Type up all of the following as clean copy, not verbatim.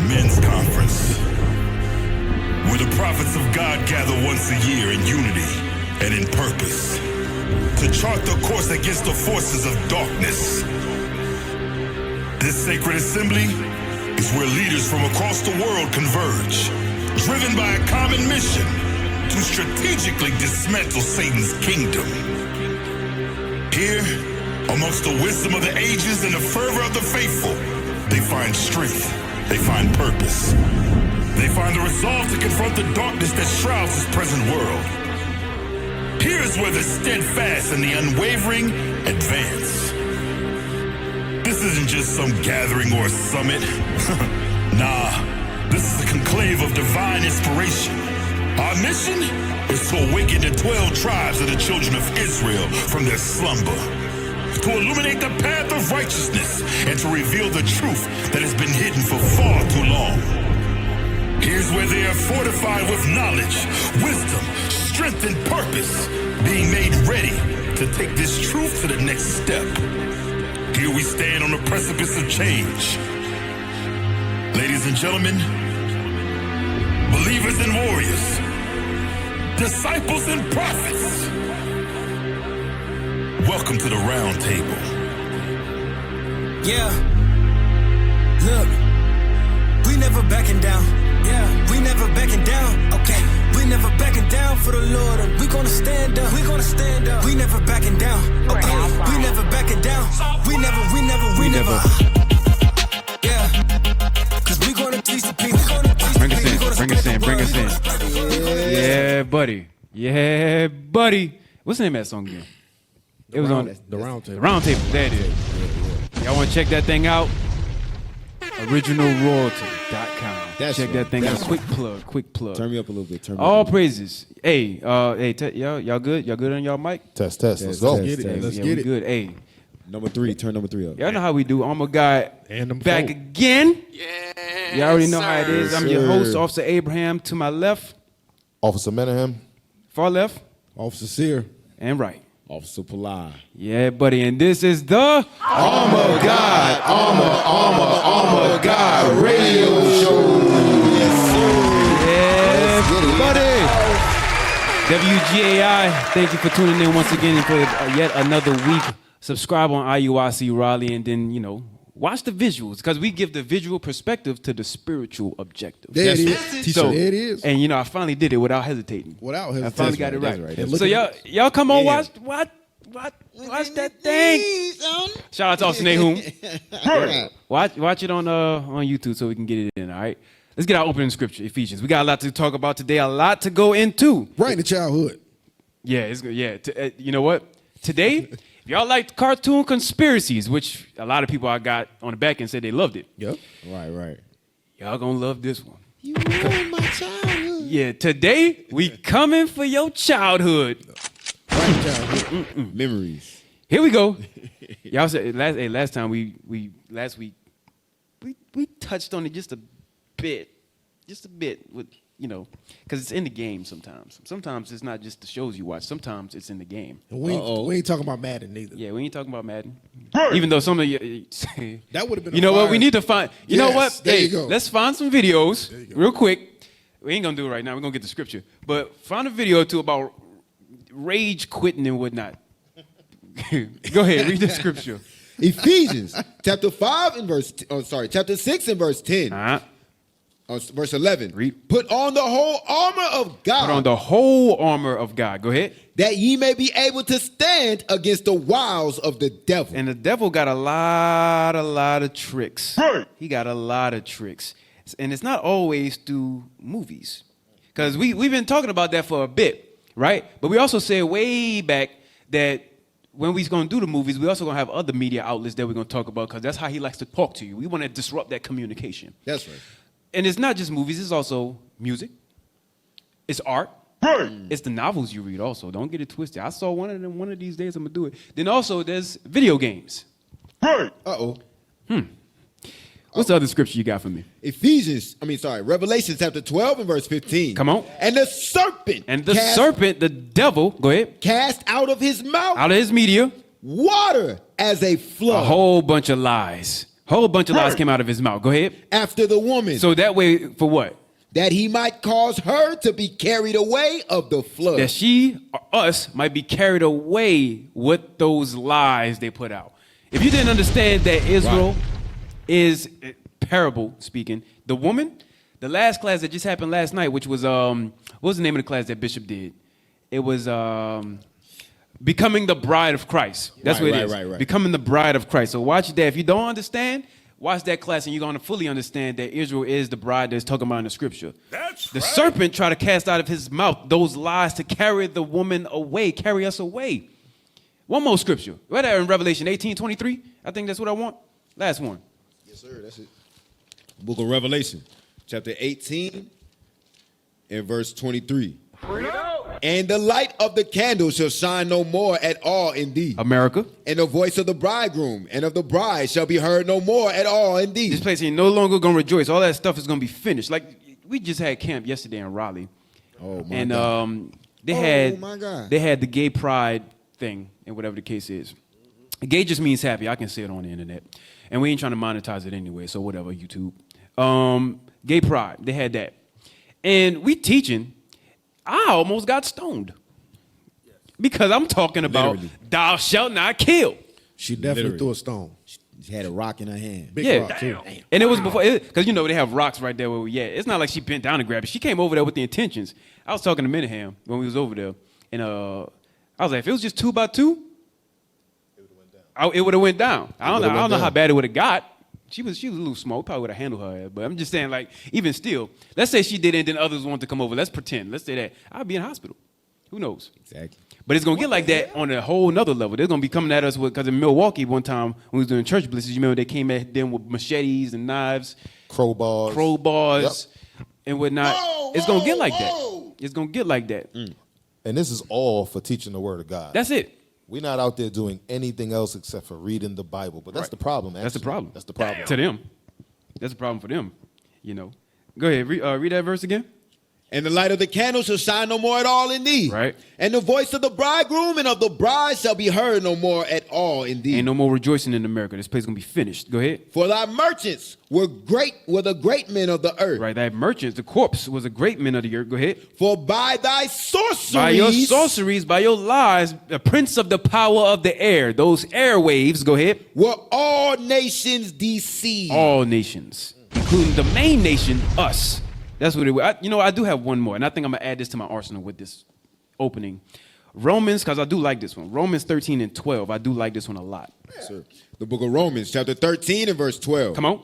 Men's Conference, where the prophets of God gather once a year in unity and in purpose to chart the course against the forces of darkness. This sacred assembly is where leaders from across the world converge, driven by a common mission to strategically dismantle Satan's kingdom. Here, amongst the wisdom of the ages and the fervor of the faithful, they find strength, they find purpose. They find the resolve to confront the darkness that shrouds this present world. Here is where the steadfast and the unwavering advance. This isn't just some gathering or a summit. Nah, this is a conclave of divine inspiration. Our mission is to awaken the 12 tribes of the children of Israel from their slumber, to illuminate the path of righteousness, and to reveal the truth that has been hidden for far too long. Here's where they are fortified with knowledge, wisdom, strength, and purpose, being made ready to take this truth to the next step. Here we stand on the precipice of change. Ladies and gentlemen, believers and warriors, disciples and prophets, welcome to the round table. Yeah, look, we never backing down. Yeah, we never backing down. Okay, we never backing down for the Lord, and we gonna stand up. We gonna stand up. We never backing down. Okay, we never backing down. We never. Yeah, cause we gonna teach the people. Bring us in. Yeah, buddy. Yeah, buddy. What's the name of that song again? It was on the round table. The round table. There it is. Y'all want to check that thing out? OriginalRoyalty.com. Check that thing out. Quick plug. Turn me up a little bit. All praises. Hey, y'all good? Y'all good on y'all mic? Test. Let's go. Let's get it. Good. Hey, Turn number three up. y'all know how we do. Armor Guy And them back folk. again. Yeah. Y'all already know how it is. I'm your sir. host, Officer Abraham. To my left, Officer Menahem. far left, Officer Sear. and right. Officer Pali. Yeah, buddy. And this is the Armor God Radio Show. Yeah, buddy. WGAI, thank you for tuning in once again for yet another week. Subscribe on IUIC Raleigh, and then, watch the visuals, because we give the visual perspective to the spiritual objective. There it is. Teacher, there it is. And, I finally did it without hesitating. Without hesitation. I finally got it That's right. right. And So look at y'all come on, Yeah. watch that thing. Shout out to Austin Nahum. Watch it on YouTube so we can get it in, all right? Let's get our opening scripture, Ephesians. We got a lot to talk about today, a lot to go into. right in the childhood. Yeah, it's good. Yeah, you know what? Today, if y'all like cartoon conspiracies, which a lot of people I got on the back end said they loved it. Yep. Right. Y'all gonna love this one. You ruined my childhood. Yeah, today we coming for your childhood. Right in childhood. Memories. Here we go. Y'all said last week we touched on it just a bit with because it's in the game sometimes. Sometimes it's not just the shows you watch. Sometimes it's in the game. And we ain't talking about Madden neither. Yeah, we ain't talking about Madden. Even though some of you That would have been. You know what? We need to find. You know what? There Hey, you go. let's find some videos real quick. We ain't gonna do it right now. We're gonna get the scripture, but find a video or two about rage quitting and whatnot. Go ahead, read the scripture. Ephesians chapter 5 and chapter 6 and verse 10. Verse 11. Read. Put on the whole armor of God. Put on the whole armor of God. Go ahead. That ye may be able to stand against the wiles of the devil. And the devil got a lot of tricks. He got a lot of tricks. And it's not always through movies. Because we've been talking about that for a bit, right? But we also said way back that when we're going to do the movies, we also going to have other media outlets that we're going to talk about, because that's how he likes to talk to you. We want to disrupt that communication. That's right. And it's not just movies, it's also music. It's art. It's the novels you read also. Don't get it twisted. I saw one of them one of these days. I'm going to do it. Then also there's video games. Uh-oh. What's the other scripture you got for me? Revelation chapter 12 and verse 15. Come on. And the serpent. The devil, go ahead. Cast out of his mouth Out of his media. water as a flood. A whole bunch of lies. Whole bunch of lies came out of his mouth. Go ahead. After the woman. So that way, for what? That he might cause her to be carried away of the flood. That she or us might be carried away with those lies they put out. If you didn't understand that Israel is, parable speaking, the woman, the last class that just happened last night, which was, what was the name of the class that Bishop did? It was Becoming the Bride of Christ. That's what it is. Right. Becoming the Bride of Christ. So watch that. If you don't understand, watch that class and you're going to fully understand that Israel is the bride that's talking about in the scripture. The serpent tried to cast out of his mouth those lies to carry the woman away, carry us away. One more scripture. Right there in Revelation 18:23. I think that's what I want. Last one. Yes, sir. That's it. Book of Revelation, chapter 18 and verse 23. And the light of the candle shall shine no more at all in thee. America. And the voice of the bridegroom and of the bride shall be heard no more at all in thee. This place ain't no longer going to rejoice. All that stuff is going to be finished. Like, we just had camp yesterday in Raleigh. Oh, my and, God. They had the gay pride thing and whatever the case is. Gay just means happy. I can say it on the internet. And we ain't trying to monetize it anyway, so whatever, YouTube. Gay pride, they had that. And we teaching, I almost got stoned. Because I'm talking about thou shalt not kill. She definitely threw a stone. She had a rock in her hand. Big rock, too. And it was before, because you know they have rocks right there where we at. It's not like she bent down and grabbed it. She came over there with the intentions. I was talking to Minahan when we was over there. And I was like, if it was just 2 by 2, it would have went down. I don't know how bad it would have got. She was a little small. Probably would have handled her. But I'm just saying, like, even still, let's say she did it and then others wanted to come over. Let's pretend. Let's say that. I'd be in hospital. Who knows? Exactly. But it's going to get like that on a whole nother level. They're going to be coming at us with, because in Milwaukee one time when we was doing church blitzes, you remember they came at them with machetes and knives. Crowbars. And whatnot. It's going to get like that. It's going to get like that. And this is all for teaching the word of God. That's it. We're not out there doing anything else except for reading the Bible. But that's the problem, actually. That's the problem. That's the problem. To them. That's the problem for them, you know. Go ahead, read that verse again. And the light of the candle shall shine no more at all in thee. Right. And the voice of the bridegroom and of the bride shall be heard no more at all in thee. Ain't no more rejoicing in America. This place is going to be finished. Go ahead. For thy merchants were the great men of the earth. Right, that merchants, the corpse was a great man of the earth. Go ahead. For by thy sorceries. By your sorceries, by your lies, the prince of the power of the air, those airwaves, go ahead. Were all nations deceived. All nations, including the main nation, us. That's what it was. I do have one more, and I think I'm going to add this to my arsenal with this opening. Romans, because I do like this one. Romans 13 and 12. I do like this one a lot. Yes, sir. The book of Romans, chapter 13 and verse 12. Come on.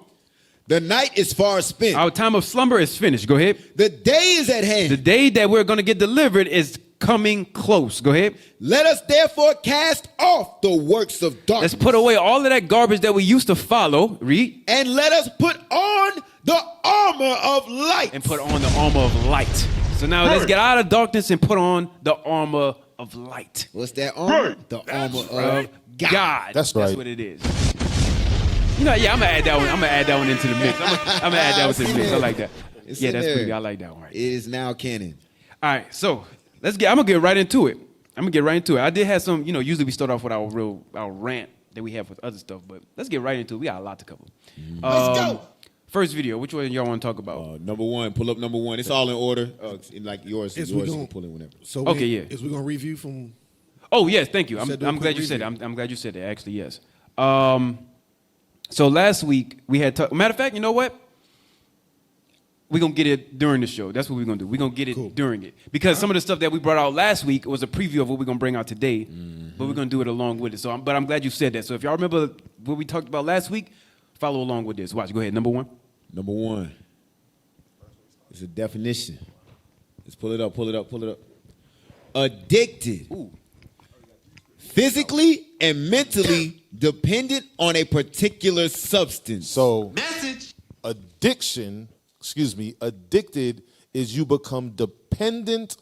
The night is far spent. Our time of slumber is finished. Go ahead. The day is at hand. The day that we're going to get delivered is coming close. Go ahead. Let us therefore cast off the works of darkness. Let's put away all of that garbage that we used to follow. Read. And let us put on the armor of light. And put on the armor of light. So now let's get out of darkness and put on the armor of light. What's that armor? The armor of God. That's right. That's what it is. I'm gonna add that one. I'm gonna add that one into the mix. I'm gonna add that one to the mix. I like that. It's yeah, that's there. pretty good. I like that one. Right. It is now canon. All right, so I'm gonna get right into it. I did have some, usually we start off with our rant that we have with other stuff, but let's get right into it. We got a lot to cover. Let's go. First video, which one y'all want to talk about? Number one, pull up number one. It's all in order. Like yours you can pull in whenever. So is we gonna review from? Oh yes, thank you. I'm glad you said it. I'm glad you said it. Actually, yes. So last week we had matter of fact, you know what? We're going to get it during the show. That's what we're going to do. We're going to get it during it. Because some of the stuff that we brought out last week was a preview of what we're going to bring out today. But we're going to do it along with it. But I'm glad you said that. So if y'all remember what we talked about last week, follow along with this. Watch. Go ahead. Number one. Number one. It's a definition. Let's pull it up. Addicted. Ooh. Physically and mentally dependent on a particular substance. So, addicted is you become dependent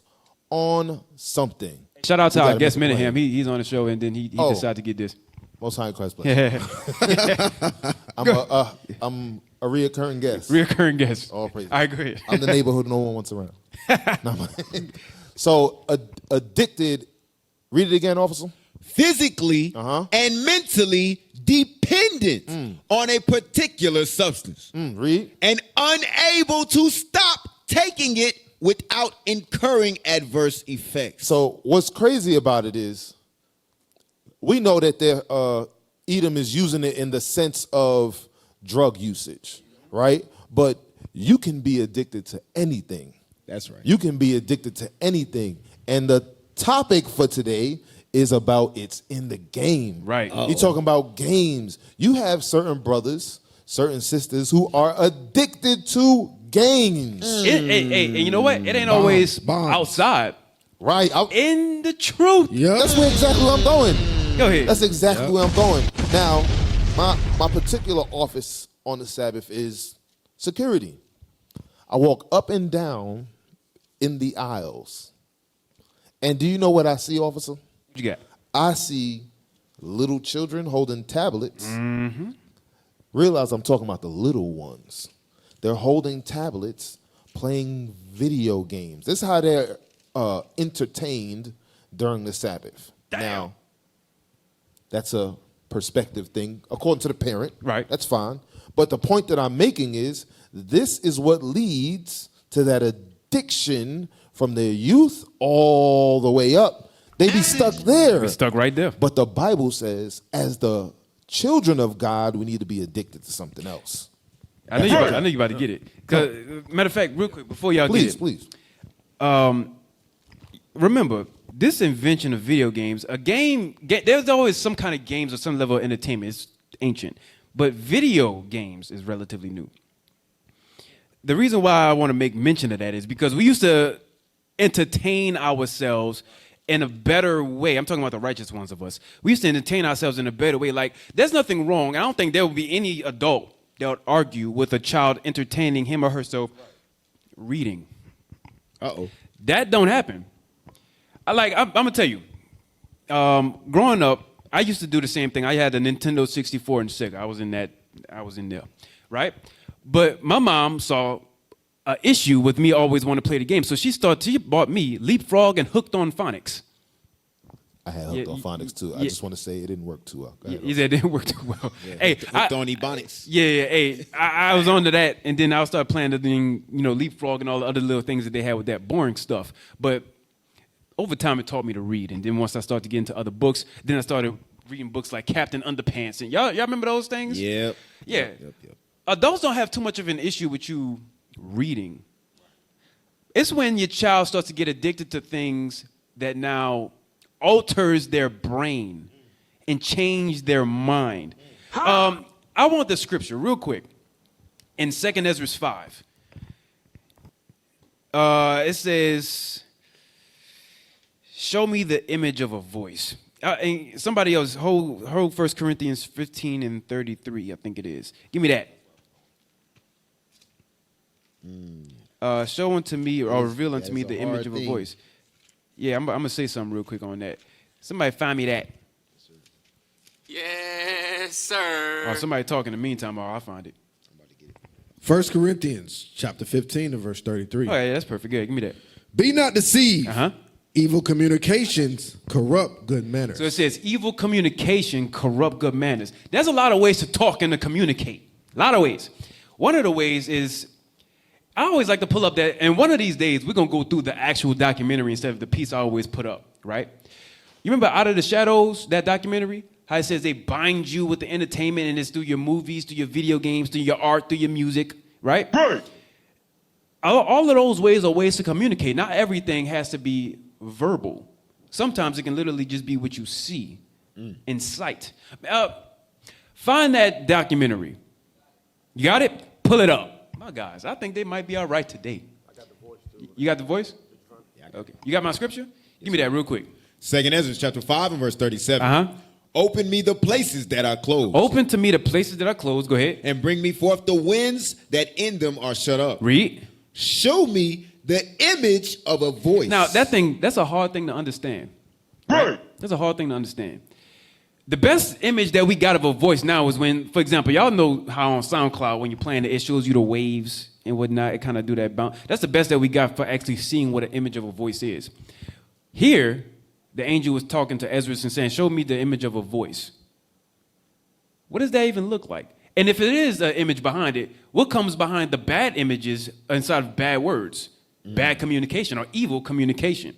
on something. Shout out to our guest Minahan. He's on the show, and then he decided to get this. Most high in Christ bless. I'm a reoccurring guest. Reoccurring guest. All praise. I agree. I'm the neighborhood no one wants around. So, addicted. Read it again, officer. Physically and mentally dependent dependent on a particular substance Read. and unable to stop taking it without incurring adverse effects. So what's crazy about it is we know that Edom is using it in the sense of drug usage, right? But you can be addicted to anything. That's right. You can be addicted to anything. And the topic for today is about it's in the game. Right. You're talking about games. You have certain brothers, certain sisters who are addicted to games. Hey, and you know what? It ain't always bombs. outside. Right. In the truth. Yeah. That's where exactly where I'm going. Go ahead. That's exactly where I'm going. Now, my particular office on the Sabbath is security. I walk up and down in the aisles. And do you know what I see, officer? What you got? I see little children holding tablets. Realize I'm talking about the little ones. They're holding tablets, playing video games. This is how they're entertained during the Sabbath. Damn. Now, that's a perspective thing, according to the parent. Right. That's fine. But the point that I'm making is this is what leads to that addiction from their youth all the way up. They be stuck there. We're stuck right there. But the Bible says, as the children of God, we need to be addicted to something else. I know you about to get it. 'Cause, matter of fact, real quick, before y'all Please, get it. please. Remember, this invention of video games, there's always some kind of games or some level of entertainment. It's ancient. But video games is relatively new. The reason why I want to make mention of that is because we used to entertain ourselves in a better way. I'm talking about the righteous ones of us. We used to entertain ourselves in a better way. Like, there's nothing wrong. I don't think there would be any adult that would argue with a child entertaining him or herself reading. Uh-oh. That don't happen. I'm gonna tell you. Growing up, I used to do the same thing. I had a Nintendo 64 and Sega. I was in there, right? But my mom saw an issue with me always wanting to play the game, so she bought me Leapfrog and Hooked on Phonics. I had hooked on phonics too. I just want to say it didn't work too well. Go ahead. You said it didn't work too well. Hey, Hooked on Ebonics. Hey, I was on to that, and then I started playing the thing, Leapfrog and all the other little things that they had with that boring stuff. But over time, it taught me to read, and then once I started to get into other books, then I started reading books like Captain Underpants, and y'all remember those things? Yep. Yeah. Yep. Adults don't have too much of an issue with you reading. It's when your child starts to get addicted to things that now alters their brain and change their mind. I want the scripture real quick. In 2 Ezra 5, it says, show me the image of a voice. And somebody else, hold 1 Corinthians 15 and 33, I think it is. Give me that. Show unto me or reveal unto me the image of a voice. Yeah, I'm going to say something real quick on that. Somebody find me that. Yes, sir. Oh, somebody talk in the meantime, or I'll find it. 1 Corinthians chapter 15 and verse 33. Oh, yeah, that's perfect. Good. Give me that. Be not deceived. Uh-huh. Evil communications corrupt good manners. So it says, evil communication corrupt good manners. There's a lot of ways to talk and to communicate. A lot of ways. One of the ways is, I always like to pull up that, and one of these days, we're going to go through the actual documentary instead of the piece I always put up, right? You remember Out of the Shadows, that documentary? How it says they bind you with the entertainment, and it's through your movies, through your video games, through your art, through your music, right? Right. All of those ways are ways to communicate. Not everything has to be verbal. Sometimes it can literally just be what you see in sight. Find that documentary. You got it? Pull it up. My guys, I think they might be all right today. I got the voice too. You got the voice? Yeah. Okay. You got my scripture? Give me that real quick. 2 Ezra chapter 5 and verse 37. Uh-huh. Open me the places that are closed. Open to me the places that are closed. Go ahead. And bring me forth the winds that in them are shut up. Read. Show me the image of a voice. Now, that's a hard thing to understand. Right? That's a hard thing to understand. The best image that we got of a voice now is when, for example, y'all know how on SoundCloud, when you're playing it shows you the waves and whatnot. It kind of do that bounce. That's the best that we got for actually seeing what an image of a voice is. Here, the angel was talking to Ezra and saying, show me the image of a voice. What does that even look like? And if it is an image behind it, what comes behind the bad images inside of bad words, bad communication, or evil communication?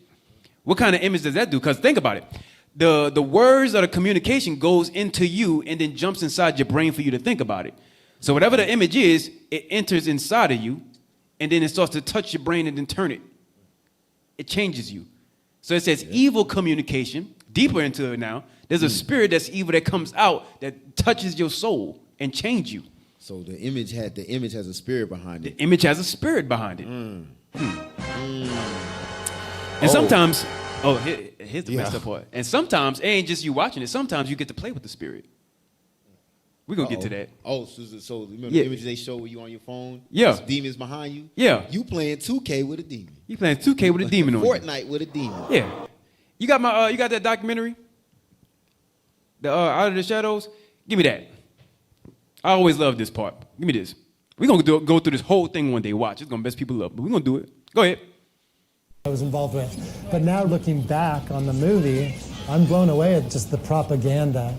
What kind of image does that do? Because think about it. The words or the communication goes into you and then jumps inside your brain for you to think about it. So whatever the image is, it enters inside of you, and then it starts to touch your brain and then turn it. It changes you. So it says evil communication, deeper into it now. There's a spirit that's evil that comes out that touches your soul and change you. So the image has a spirit behind it. The image has a spirit behind it. And sometimes, here's the messed up part. And sometimes it ain't just you watching it. Sometimes you get to play with the spirit. We're going to get to that. Oh, so remember the images they show you on your phone? Yeah. There's demons behind you? Yeah. You playing 2K with a demon. You playing 2K with a demon on you. Fortnite with a demon. Yeah. You got you got that documentary? The Out of the Shadows? Give me that. I always love this part. Give me this. We're going to go through this whole thing one day. Watch. It's going to mess people up, but we're going to do it. Go ahead. I was involved with. But now looking back on the movie, I'm blown away at just the propaganda.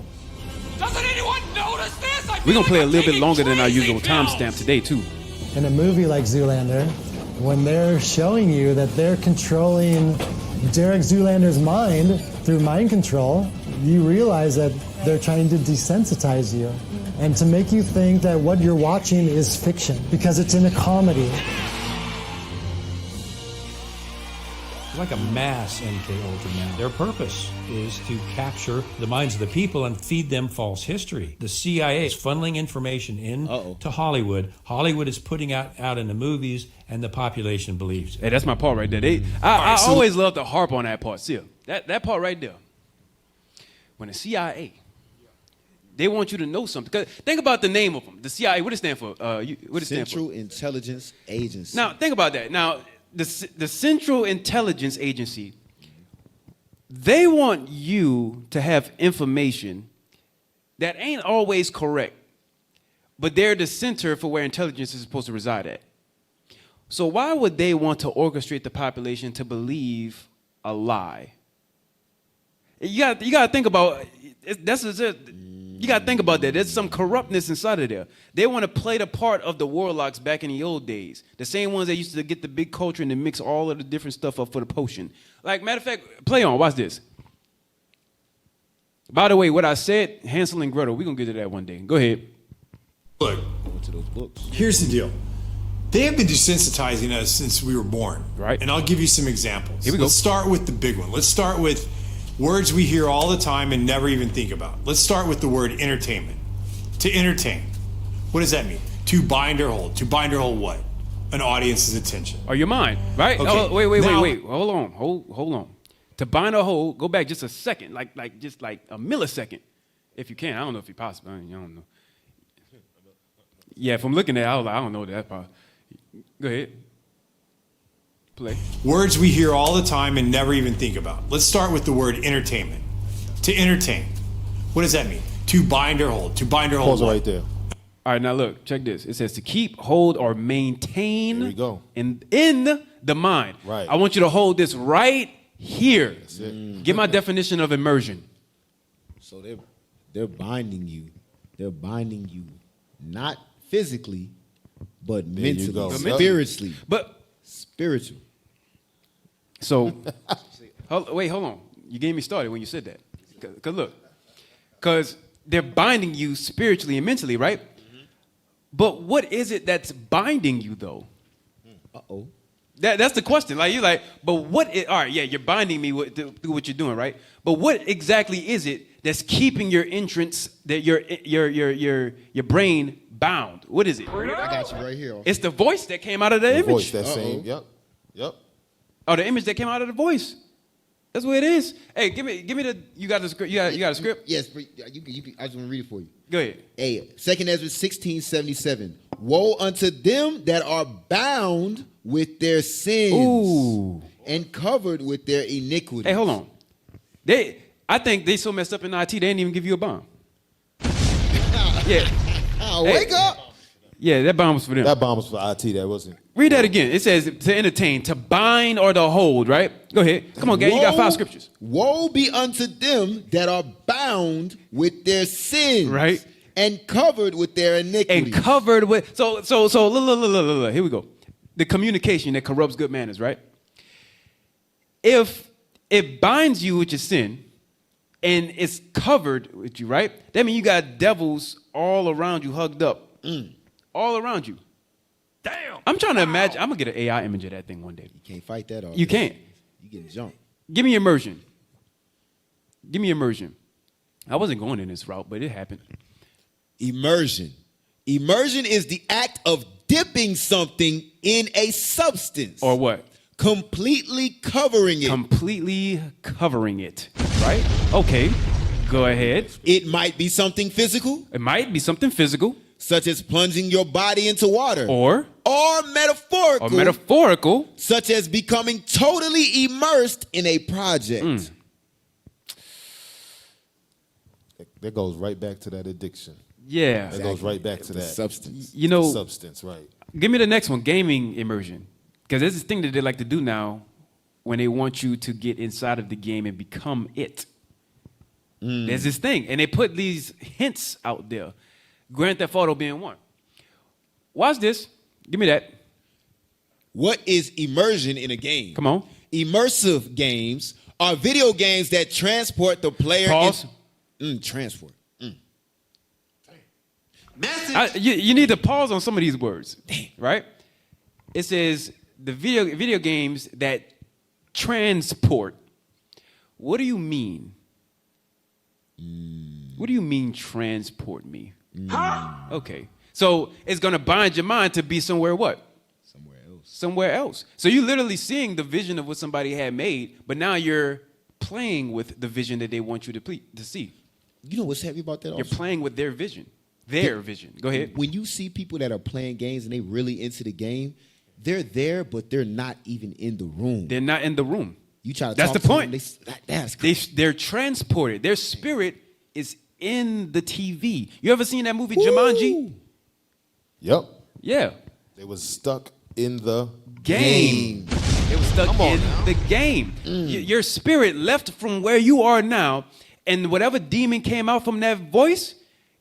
Doesn't anyone notice this? We're going to play a little bit longer than our usual timestamp today, too. In a movie like Zoolander, when they're showing you that they're controlling Derek Zoolander's mind through mind control, you realize that they're trying to desensitize you and to make you think that what you're watching is fiction because it's in a comedy. Like a mass MK Ultra man. Their purpose is to capture the minds of the people and feed them false history. The CIA is funneling information in to Hollywood. Hollywood is putting out in the movies, and the population believes it. Hey, that's my part right there. I always love to harp on that part. See, that part right there. When the CIA, they want you to know something. 'Cause think about the name of them. The CIA, what does it stand for? What does it stand for? Central Intelligence Agency. Now, think about that. Now, the Central Intelligence Agency, they want you to have information that ain't always correct, but they're the center for where intelligence is supposed to reside at. So why would they want to orchestrate the population to believe a lie? You got to think about you got to think about that. There's some corruptness inside of there. They want to play the part of the warlocks back in the old days. The same ones that used to get the big culture and then mix all of the different stuff up for the potion. Like, matter of fact, play on. Watch this. By the way, what I said, Hansel and Gretel, we're going to get to that one day. Go ahead. Look, to those books. here's the deal. They have been desensitizing us since we were born. Right. And I'll give you some examples. Here we go. Let's start with the big one. Let's start with words we hear all the time and never even think about. Let's start with the word entertainment. To entertain. What does that mean? To bind or hold. To bind or hold what? An audience's attention. Or your mind, right? Okay. Oh, wait. Now- Hold on. To bind or hold, go back just a second, just like a millisecond, if you can. I don't know if it's possible. I don't know. Yeah, if I'm looking at it, I don't know that part. Go ahead. Play. Words we hear all the time and never even think about. Let's start with the word entertainment. To entertain. What does that mean? To bind or hold. To bind or hold. Pause it what? right there. All right, now look, check this. It says to keep, hold, or maintain There we go. in the mind. Right. I want you to hold this right here. That's it. Get my definition of immersion. So they're binding you. They're binding you not physically, but you mentally, go. spiritually. But Spiritual. so, hold on. You gave me started when you said that. Cause look, cause they're binding you spiritually and mentally, right? But what is it that's binding you though? Uh-oh. That's the question. Like you're like, but all right, yeah, you're binding me through what you're doing, right? But what exactly is it that's keeping your entrance, that your brain bound? What is it? I got you right here. It's the voice that came out of the image. Voice, that same. Yep. Oh, the image that came out of the voice. That's what it is. Hey, give me the. You got the script. You got a script. Yes, but you can. I just want to read it for you. Go ahead. Hey, 2 Ezra 16:77. Woe unto them that are bound with their sins Ooh. and covered with their iniquities. Hey, hold on. I think they so messed up in IT they didn't even give you a bomb. Yeah. Oh, Hey. wake up! Yeah, that bomb was for them. That bomb was for IT. That wasn't. Read that again. It says to entertain, to bind or to hold, right? Go ahead. Come on, gang. You got 5 scriptures. Woe be unto them that are bound with their sins. Right. And covered with their iniquities. And covered with so look, here we go. The communication that corrupts good manners, right? If it binds you with your sin and it's covered with you, right? That means you got devils all around you, hugged up. All around you. Damn. I'm trying to imagine. I'm gonna get an AI image of that thing one day. You can't fight that off. You can't. You get jumped. Give me immersion. Give me immersion. I wasn't going in this route, but it happened. Immersion. Immersion is the act of dipping something in a substance. Or what? Completely covering it. Completely covering it. Right? Okay. Go ahead. It might be something physical. It might be something physical. Such as plunging your body into water. Or metaphorical. Or metaphorical. Such as becoming totally immersed in a project. That goes right back to that addiction. Yeah. That goes right back to that. Substance. You know. Substance, right. Give me the next one, gaming immersion. Because there's this thing that they like to do now when they want you to get inside of the game and become it. There's this thing. And they put these hints out there. Grand Theft Auto being one. Watch this. Give me that. What is immersion in a game? Come on. Immersive games are video games that transport the player. Pause. Transport. You need to pause on some of these words. Right? It says the video games that transport. What do you mean? What do you mean transport me? Okay. So it's going to bind your mind to be somewhere what? Somewhere else. So you're literally seeing the vision of what somebody had made, but now you're playing with the vision that they want you to see. You know what's heavy about that also? You're playing with their vision. Their vision. Go ahead. When you see people that are playing games and they really into the game, they're there, but they're not even in the room. They're not in the room. You try to That's talk the to point. Them, They're transported. Their spirit is in the TV. You ever seen that movie Jumanji? Yep. Yeah. They was stuck in the Game. It was stuck in the game. Your spirit left from where you are now, and whatever demon came out from that voice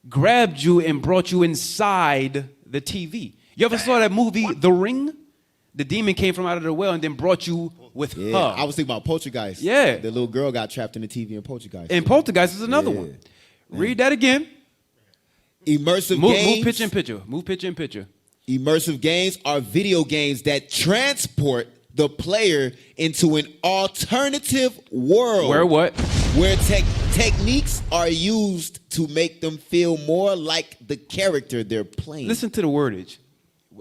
grabbed you and brought you inside the TV. You ever saw that movie, The Ring? The demon came from out of the well and then brought you with her. I was thinking about Poltergeist. Yeah. The little girl got trapped in the TV in Poltergeist. And Poltergeist is another one. Read that again. Immersive games. Move picture in picture. Move picture in picture. Immersive games are video games that transport the player into an alternative world. Where what? Where techniques are used to make them feel more like the character they're playing. Listen to the wordage.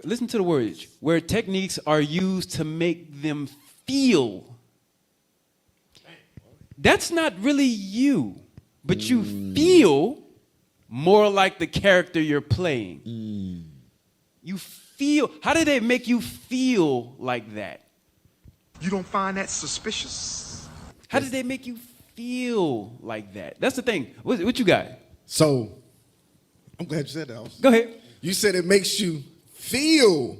Listen to the wordage. Where techniques are used to make them feel. That's not really you, but you feel more like the character you're playing. You feel. How did they make you feel like that? You don't find that suspicious? How did they make you feel like that? That's the thing. What you got? So, I'm glad you said that. Go ahead. You said it makes you feel,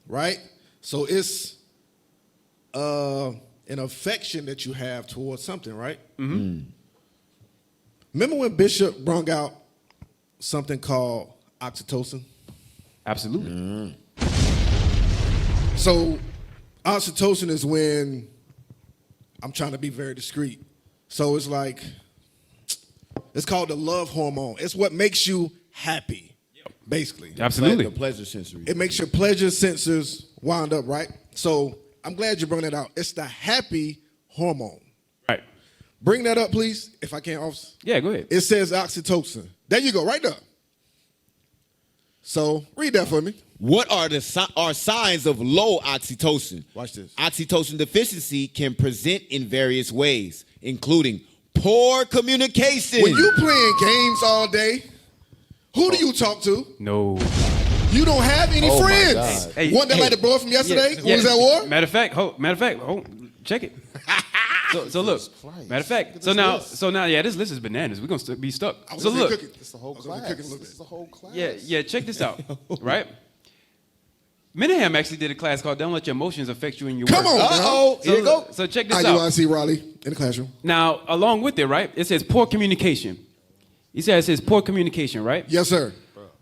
right? So it's an affection that you have towards something, right? Remember when Bishop brought out something called oxytocin? Absolutely. So oxytocin is when I'm trying to be very discreet. So it's like, it's called the love hormone. It's what makes you happy, basically. Absolutely. The pleasure sensory. It makes your pleasure sensors wound up, right? So I'm glad you brought that out. It's the happy hormone. Right. Bring that up, please, if I can, officer. Yeah, go ahead. It says oxytocin. There you go, right there. So read that for me. What are signs of low oxytocin? Watch this. Oxytocin deficiency can present in various ways, including poor communication. When you playing games all day, who do you talk to? No. You don't have any Oh, my friends. God. Hey, One that hey. like the boy from yesterday? Yeah, Was that war? Matter of fact, check it. So look. Christ. Matter of fact, so now, yeah, this list is bananas. We're gonna be stuck. I was So over here look, cooking. It's the whole I was over here class. cooking a little This bit. is the whole class. yeah, check this out, right? Minahan actually did a class called "Don't Let Your Emotions Affect You in Your Come Work." on, Uh-oh, So, here you go. So check this out. IUIC Raleigh in the classroom. Now, along with it, right? It says poor communication. You said it says poor communication, right? Yes, sir.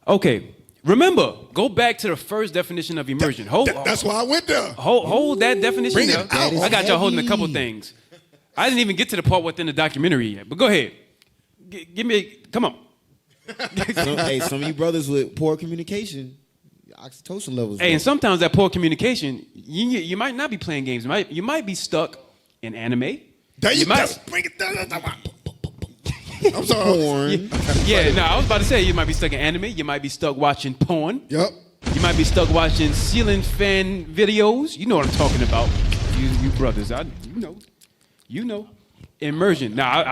Okay. Remember, go back to the first definition of immersion. That's why I went there. Hold that definition Bring there. it out. I got y'all holding a couple things. I didn't even get to the part within the documentary yet, but go ahead. Give me come on. Some of you brothers with poor communication, oxytocin levels. Hey, and sometimes that poor communication, you might not be playing games. You might be stuck in anime. There you might, go. Bring it down. I'm sorry. Porn. No, I was about to say you might be stuck in anime. You might be stuck watching porn. Yep. You might be stuck watching ceiling fan videos. You know what I'm talking about. You brothers, you know. Immersion. Now,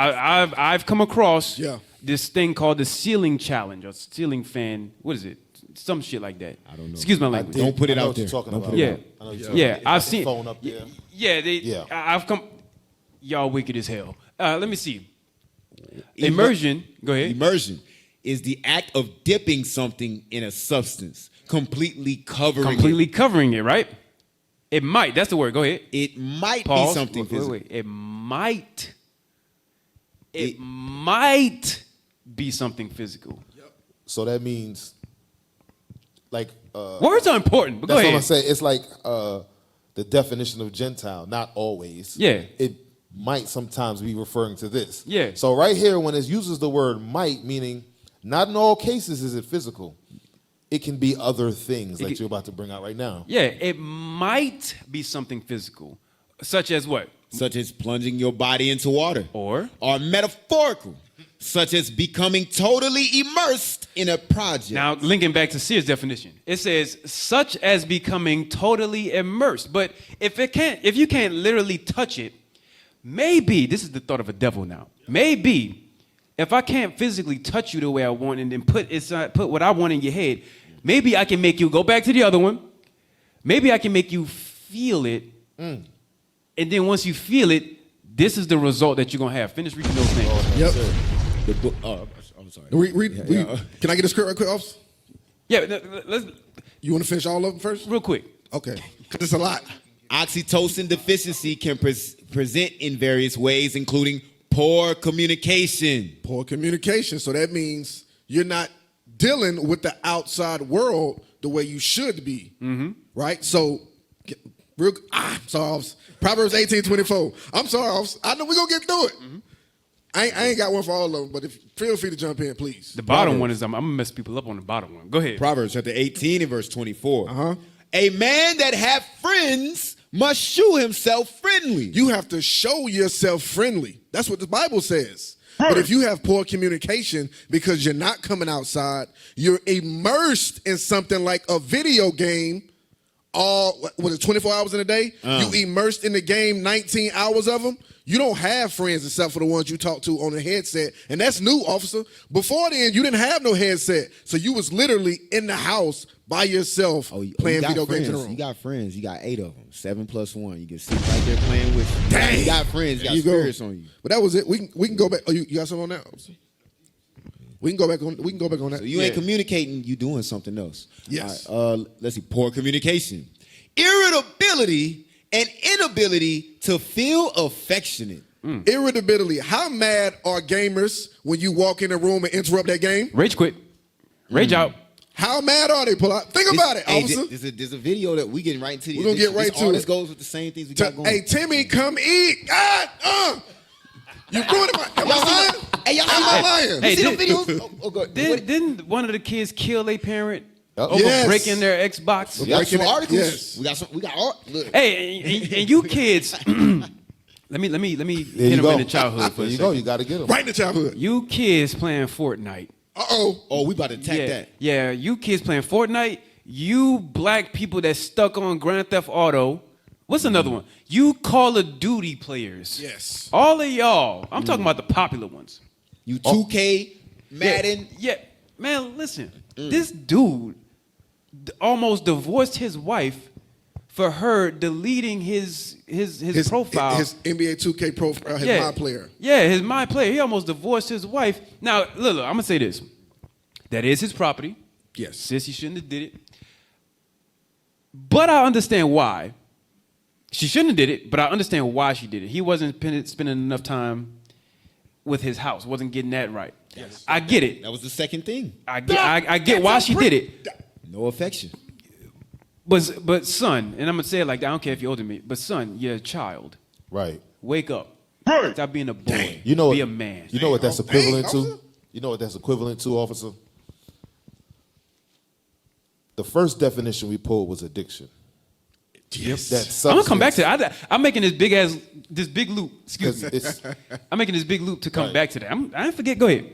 I've come across this thing called the ceiling challenge or ceiling fan. What is it? Some shit like that. I don't know. Excuse my language. Don't put it I know out what there. you're talking about. Yeah, I've seen. Phone up there. Yeah, I've come. Y'all wicked as hell. Let me see. Immersion. Go ahead. Immersion is the act of dipping something in a substance, completely covering it, right? It might. That's the word. Go ahead. It might Pause. be something physical. Wait. It might be something physical. So that means, like, words are important. But go that's ahead. what I'm saying. It's like the definition of Gentile. Not always. Yeah. It might sometimes be referring to this. Yeah. So right here, when it uses the word might, meaning not in all cases is it physical. It can be other things like you're about to bring out right now. Yeah, it might be something physical, such as what? Such as plunging your body into water. Or metaphorical, such as becoming totally immersed in a project. Now, linking back to Sears' definition, it says such as becoming totally immersed. But if you can't literally touch it, maybe this is the thought of a devil now. Maybe if I can't physically touch you the way I want and then put what I want in your head, maybe I can make you go back to the other one. Maybe I can make you feel it. And then once you feel it, this is the result that you're going to have. Finish reading those things. Yep. The book, I'm sorry. Can I get a script right quick, officer? Yeah, let's. You want to finish all of them first? Real quick. Okay. Because it's a lot. Oxytocin deficiency can present in various ways, including poor communication. Poor communication. So that means you're not dealing with the outside world the way you should be. Mm-hmm. Right? So, sorry, officer. Proverbs 18:24. I'm sorry, officer. I know we're going to get through it. Mm-hmm. I ain't got one for all of them, but feel free to jump in, please. The bottom one is, I'm going to mess people up on the bottom one. Go ahead. Proverbs chapter 18 and verse 24. A man that hath friends must shew himself friendly. You have to show yourself friendly. That's what the Bible says. But if you have poor communication because you're not coming outside, you're immersed in something like a video game, 24 hours in a day? You immersed in the game 19 hours of them? You don't have friends except for the ones you talk to on the headset. And that's new, officer. Before then, you didn't have no headset. So you was literally in the house by yourself playing video games in the room. You got friends. You got 8 of them. 7 plus 1. You can sit right there playing with you. Dang. You got friends. You got spirits on you. But that was it. We can go back. Oh, you got something on that, officer? We can go back on that. So you ain't communicating. You doing something else. Yes. Let's see. Poor communication. Irritability and inability to feel affectionate. Irritability. How mad are gamers when you walk in a room and interrupt that game? Rage quit. Rage out. How mad are they? Think about it, officer. There's a video that we getting right into. We're going to get right to it. This goes with the same things we got going. Hey, Timmy, come eat. God, you ruining my... Am I lying? Hey, y'all am I lying? Hey, see the videos? Didn't one of the kids kill their parent over Yes. breaking their Xbox? We got some Breaking it. articles. Yes. We got art. Look. Hey, and you kids, let me hit them in the childhood for a There you second. go. You got to get them. Right in the childhood. You kids playing Fortnite. Uh-oh. Oh, we about to attack that. Yeah, you kids playing Fortnite. You black people that stuck on Grand Theft Auto. What's another one? You Call of Duty players. Yes. All of y'all. I'm talking about the popular ones. You 2K, Madden. Yeah. Man, listen. This dude almost divorced his wife for her deleting his profile. His NBA 2K profile, his My Player. Yeah, his My Player. He almost divorced his wife. Now, look, I'm going to say this. That is his property. Yes. Says he shouldn't have did it. But I understand why. She shouldn't have did it, but I understand why she did it. He wasn't spending enough time with his house, wasn't getting that right. Yes. I get it. That was the second thing. I get why she did it. No affection. But son, and I'm gonna say it like that. I don't care if you're older than me, but son, you're a child. Right. Wake up. Stop being a boy. Be a man. You know what that's equivalent to? You know what that's equivalent to, officer? The first definition we pulled was addiction. Yes. I'm gonna come back to that. I'm making this big loop. Excuse me. I'm making this big loop to come back to that. I didn't forget. Go ahead.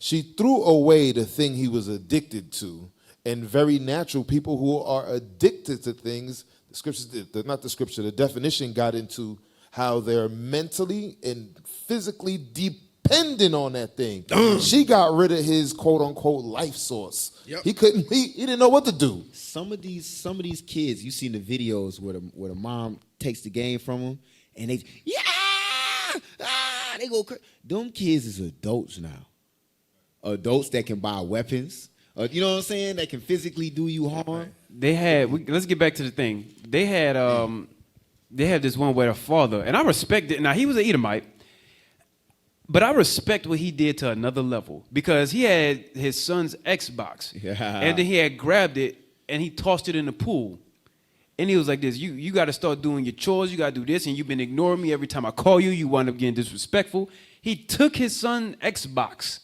She threw away the thing he was addicted to, and very natural people who are addicted to things. The definition got into how they're mentally and physically dependent on that thing. She got rid of his quote unquote life source. Yep. He didn't know what to do. Some of these kids, you seen the videos where the mom takes the game from them and they they go crazy. Them kids is adults now. Adults that can buy weapons. You know what I'm saying? That can physically do you harm. They had. Let's get back to the thing. They had this one where the father, and I respect it. Now he was an Edomite, but I respect what he did to another level because he had his son's Xbox, and then he had grabbed it and he tossed it in the pool, and he was like, "This, you got to start doing your chores. You got to do this, and you've been ignoring me every time I call you. You wind up getting disrespectful." He took his son's Xbox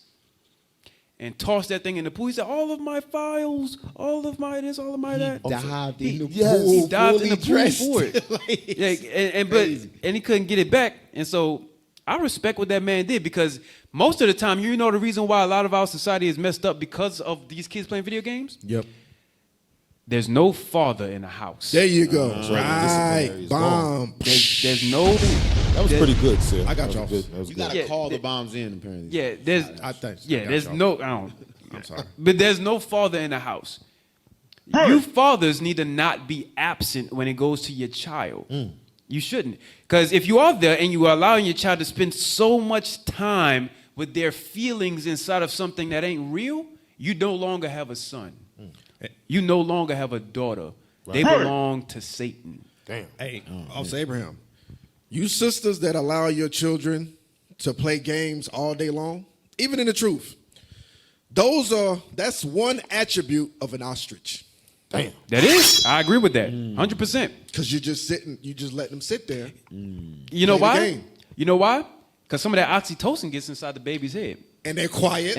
and tossed that thing in the pool. He said, "All of my files, all of my this, all of my that." He dived in the pool for it. And he couldn't get it back. And so I respect what that man did because most of the time, you know the reason why a lot of our society is messed up because of these kids playing video games? Yep. There's no father in the house. There you go. Right. Bomb. There's no... That was pretty good, sir. I got y'all. You got to call the bombs in, apparently. Yeah, there's no... I'm sorry. But there's no father in the house. You fathers need to not be absent when it goes to your child. You shouldn't. Because if you are there and you are allowing your child to spend so much time with their feelings inside of something that ain't real, you no longer have a son. You no longer have a daughter. Right. They belong to Satan. Damn. Hey, Officer Abraham, you sisters that allow your children to play games all day long, even in the truth, that's one attribute of an ostrich. Damn. That is. I agree with that. 100%. Because you just let them sit there. You know why? You know why? Because some of that oxytocin gets inside the baby's head. And they're quiet.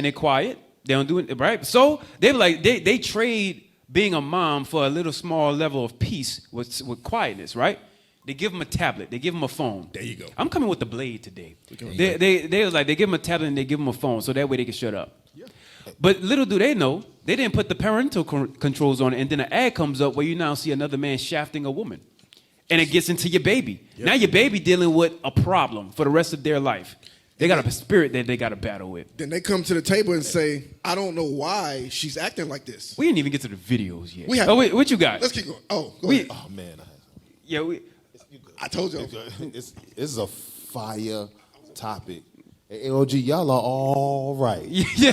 They don't do it right. So they trade being a mom for a little small level of peace with quietness, right? They give them a tablet. They give them a phone. There you go. I'm coming with the blade today. They was like, they give them a tablet and they give them a phone so that way they can shut up. Yeah. But little do they know, they didn't put the parental controls on it, and then an ad comes up where you now see another man shafting a woman. And it gets into your baby. Yep. Now your baby dealing with a problem for the rest of their life. They got a spirit that they got to battle with. Then they come to the table and say, I don't know why she's acting like this. We didn't even get to the videos yet. What you got? Let's keep going. Go ahead. Oh, man. I told you. This is a fire topic. AOG, y'all are all right. Yeah.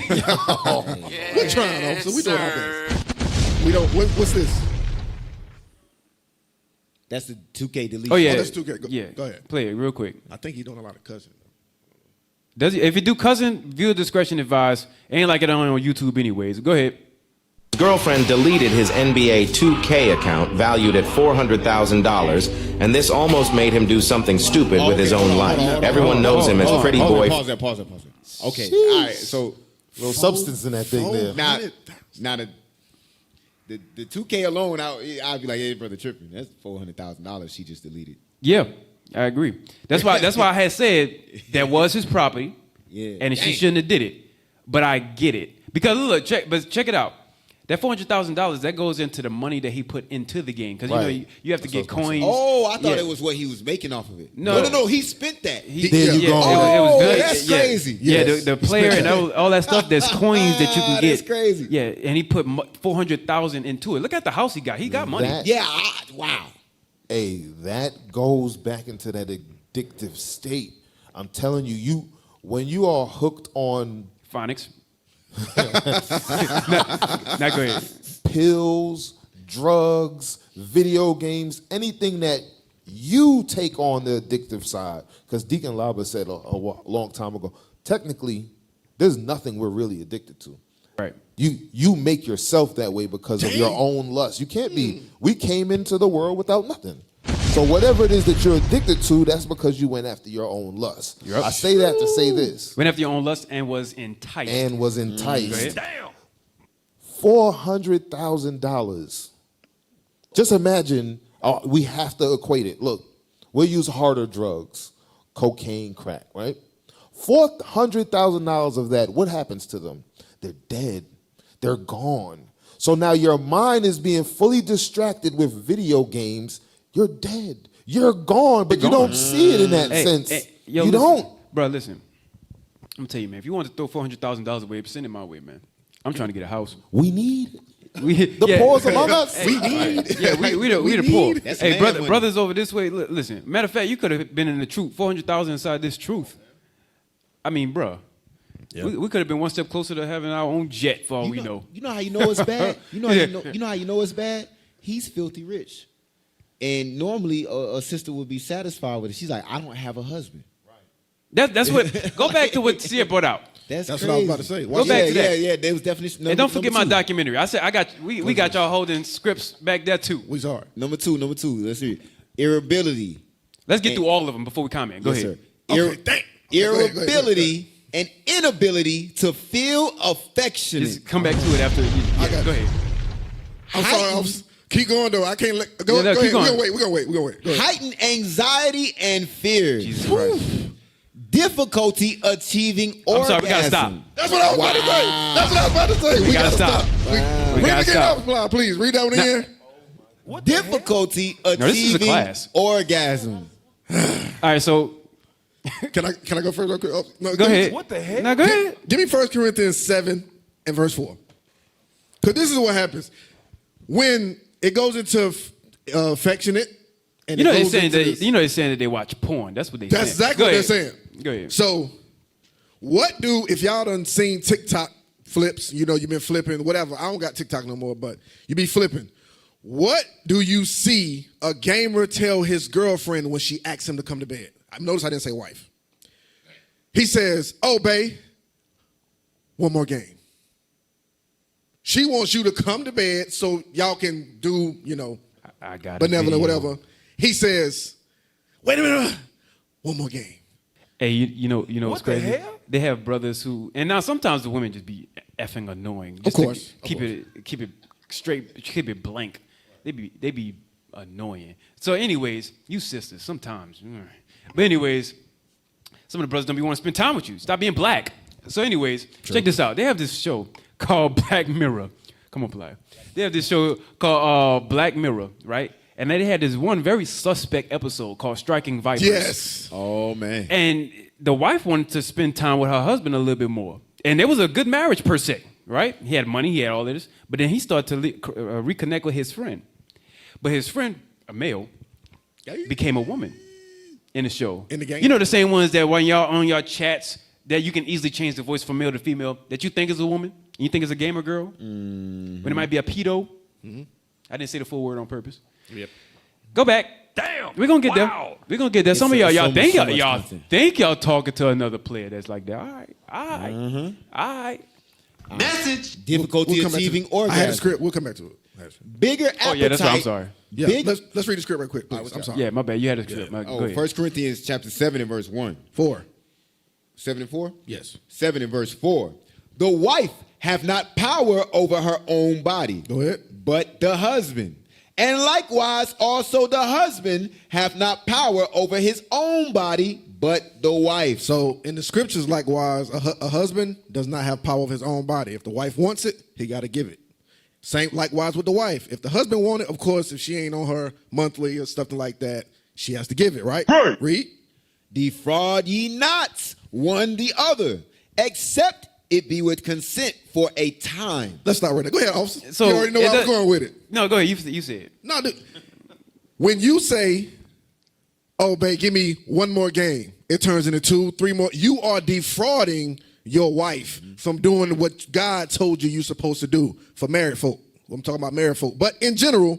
We're trying, officer. We're doing our best. We don't. What's this? That's the 2K deletion. Oh, yeah. That's 2K. Go ahead. Play it real quick. I think he's doing a lot of cousin. Does he? If you do cousin, viewer discretion advised. Ain't like it on YouTube anyways. Go ahead. His girlfriend deleted his NBA 2K account valued at $400,000, and this almost made him do something stupid with his own life. Everyone knows him as Pretty Boy. Pause that. Okay, all right, so... A little substance in that thing there. Now the 2K alone, I'd be like, hey, brother, tripping. That's $400,000 she just deleted. Yeah, I agree. That's why I had said that was his property, and she shouldn't have did it. But I get it. Because look, check it out. That $400,000 that goes into the money that he put into the game because you have to get coins. Oh, I thought it was what he was making off of it. No, he spent that. There you go. It was good. That's crazy. Yeah, the player and all that stuff. There's coins that you can get. That's crazy. Yeah, and he put $400,000 into it. Look at the house he got. He got money. Wow. Hey, that goes back into that addictive state. I'm telling you, when you are hooked on phonics. Not go ahead. Pills, drugs, video games, anything that You take on the addictive side. Because Deacon Laba said a long time ago, technically, there's nothing we're really addicted to. Right. You make yourself that way because of your own lust. You can't be. We came into the world without nothing. So whatever it is that you're addicted to, that's because you went after your own lust. Yep. I say that to say this. Went after your own lust and was enticed. Go ahead. Damn. $400,000. Just imagine, we have to equate it. Look, we'll use harder drugs, cocaine, crack, right? $400,000 of that, what happens to them? They're dead. They're gone. So now your mind is being fully distracted with video games. You're dead. You're gone, but you don't see it in that sense. You don't. Bro, listen. I'm going to tell you, man, if you want to throw $400,000 away, send it my way, man. I'm trying to get a house. We need it. The poor's among us. We need. Yeah, we the poor. Hey, brothers over this way. Listen. Matter of fact, you could have been in the truth. 400,000 inside this truth. I mean, bro. Yeah. We could have been one step closer to having our own jet for all we know. You know how you know it's bad? You know how you know it's bad? He's filthy rich. And normally a sister would be satisfied with it. She's like, I don't have a husband. Right. That's what. Go back to what Sia brought out. That's what I was about to say. Go back to that. Yeah. There was definitely. And don't forget my documentary. I said we got y'all holding scripts back there too. We sorry. Number two. Let's see. Irritability. Let's get through all of them before we comment. Go ahead. Irritability and inability to feel affectionate. Just come back to it after. Go ahead. I'm sorry. Keep going though. I can't let go. Yeah, no, go keep ahead. going. We're gonna wait. Go ahead. Heightened anxiety and fear. Jesus Christ. Difficulty achieving orgasm. I'm sorry, we gotta stop. That's what I was about to say. We gotta stop. Read it again, please. Read that one again. Difficulty achieving orgasm. All right, so can I go first? Real quick? No, go ahead. What the heck? No, go ahead. Give me 1 Corinthians 7 and verse 4. Because this is what happens when it goes into affectionate. And they're saying that they watch porn. That's what they. That's exactly what they're saying. Go ahead. So, if y'all done seen TikTok flips, you've been flipping, whatever. I don't got TikTok no more, but you be flipping. What do you see a gamer tell his girlfriend when she asks him to come to bed? Notice I didn't say wife. He says, "Oh, babe, one more game." She wants you to come to bed so y'all can do, I got benevolent, whatever. He says, "Wait a minute, one more game." Hey, you know what's crazy? The hell? They have brothers who, and now sometimes the women just be effing annoying. Of course, keep it straight, keep it blank. They be annoying. So, anyways, you sisters sometimes. But anyways, some of the brothers don't be want to spend time with you. Stop being black. So, anyways, check this out. They have this show called Black Mirror. Come on, play. They have this show called Black Mirror, right? And they had this one very suspect episode called Striking Vipers. Yes. Oh, man. And the wife wanted to spend time with her husband a little bit more. And it was a good marriage per se, right? He had money, he had all of this. But then he started to reconnect with his friend. But his friend, a male, became a woman in the show. In the game? You know the same ones that when y'all on your chats that you can easily change the voice from male to female that you think is a woman and you think is a gamer girl? When it might be a pedo? I didn't say the full word on purpose. Yep. Go back. Damn. We're gonna get there. We're gonna get there. Some of y'all think y'all talking to another player that's like that. All right. Message. Difficulty achieving orgasm. I had a script. We'll come back to it. Bigger appetite. Oh yeah, that's what I'm sorry. Yeah, let's read the script right quick, please. I'm sorry. Yeah, my bad. You had a script. Go ahead. 1 Corinthians chapter 7 and verse 1. 4. 7 and 4? Yes. 7 and verse 4. The wife have not power over her own body. Go ahead. But the husband. And likewise also the husband have not power over his own body, but the wife. So in the scriptures, likewise, a husband does not have power over his own body. If the wife wants it, he got to give it. Same likewise with the wife. If the husband wants it, of course, if she ain't on her monthly or something like that, she has to give it, right? Right. Read. Defraud ye not one the other, except it be with consent for a time. Let's start right there. Go ahead, officer. So you already know where I was going with it. No, go ahead. You say it. No, dude. When you say, "Oh, babe, give me one more game," it turns into 2, 3 more. You are defrauding your wife from doing what God told you you're supposed to do for married folk. I'm talking about married folk. But in general,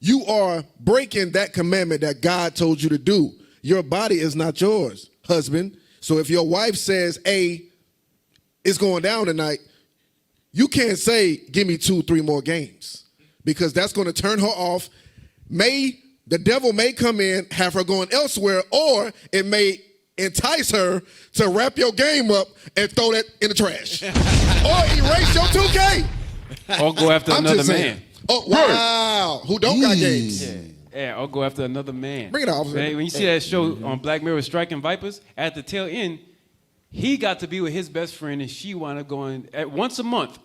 you are breaking that commandment that God told you to do. Your body is not yours, husband. So if your wife says, hey, it's going down tonight, you can't say, give me 2-3 more games, because that's going to turn her off. The devil may come in, have her going elsewhere, or it may entice her to wrap your game up and throw that in the trash. Or erase your 2K. Or go after another man. Oh, wow. Who don't got games. Yeah, or go after another man. Bring it off. When you see that show on Black Mirror, Striking Vipers, at the tail end, he got to be with his best friend, and she wound up going once a month.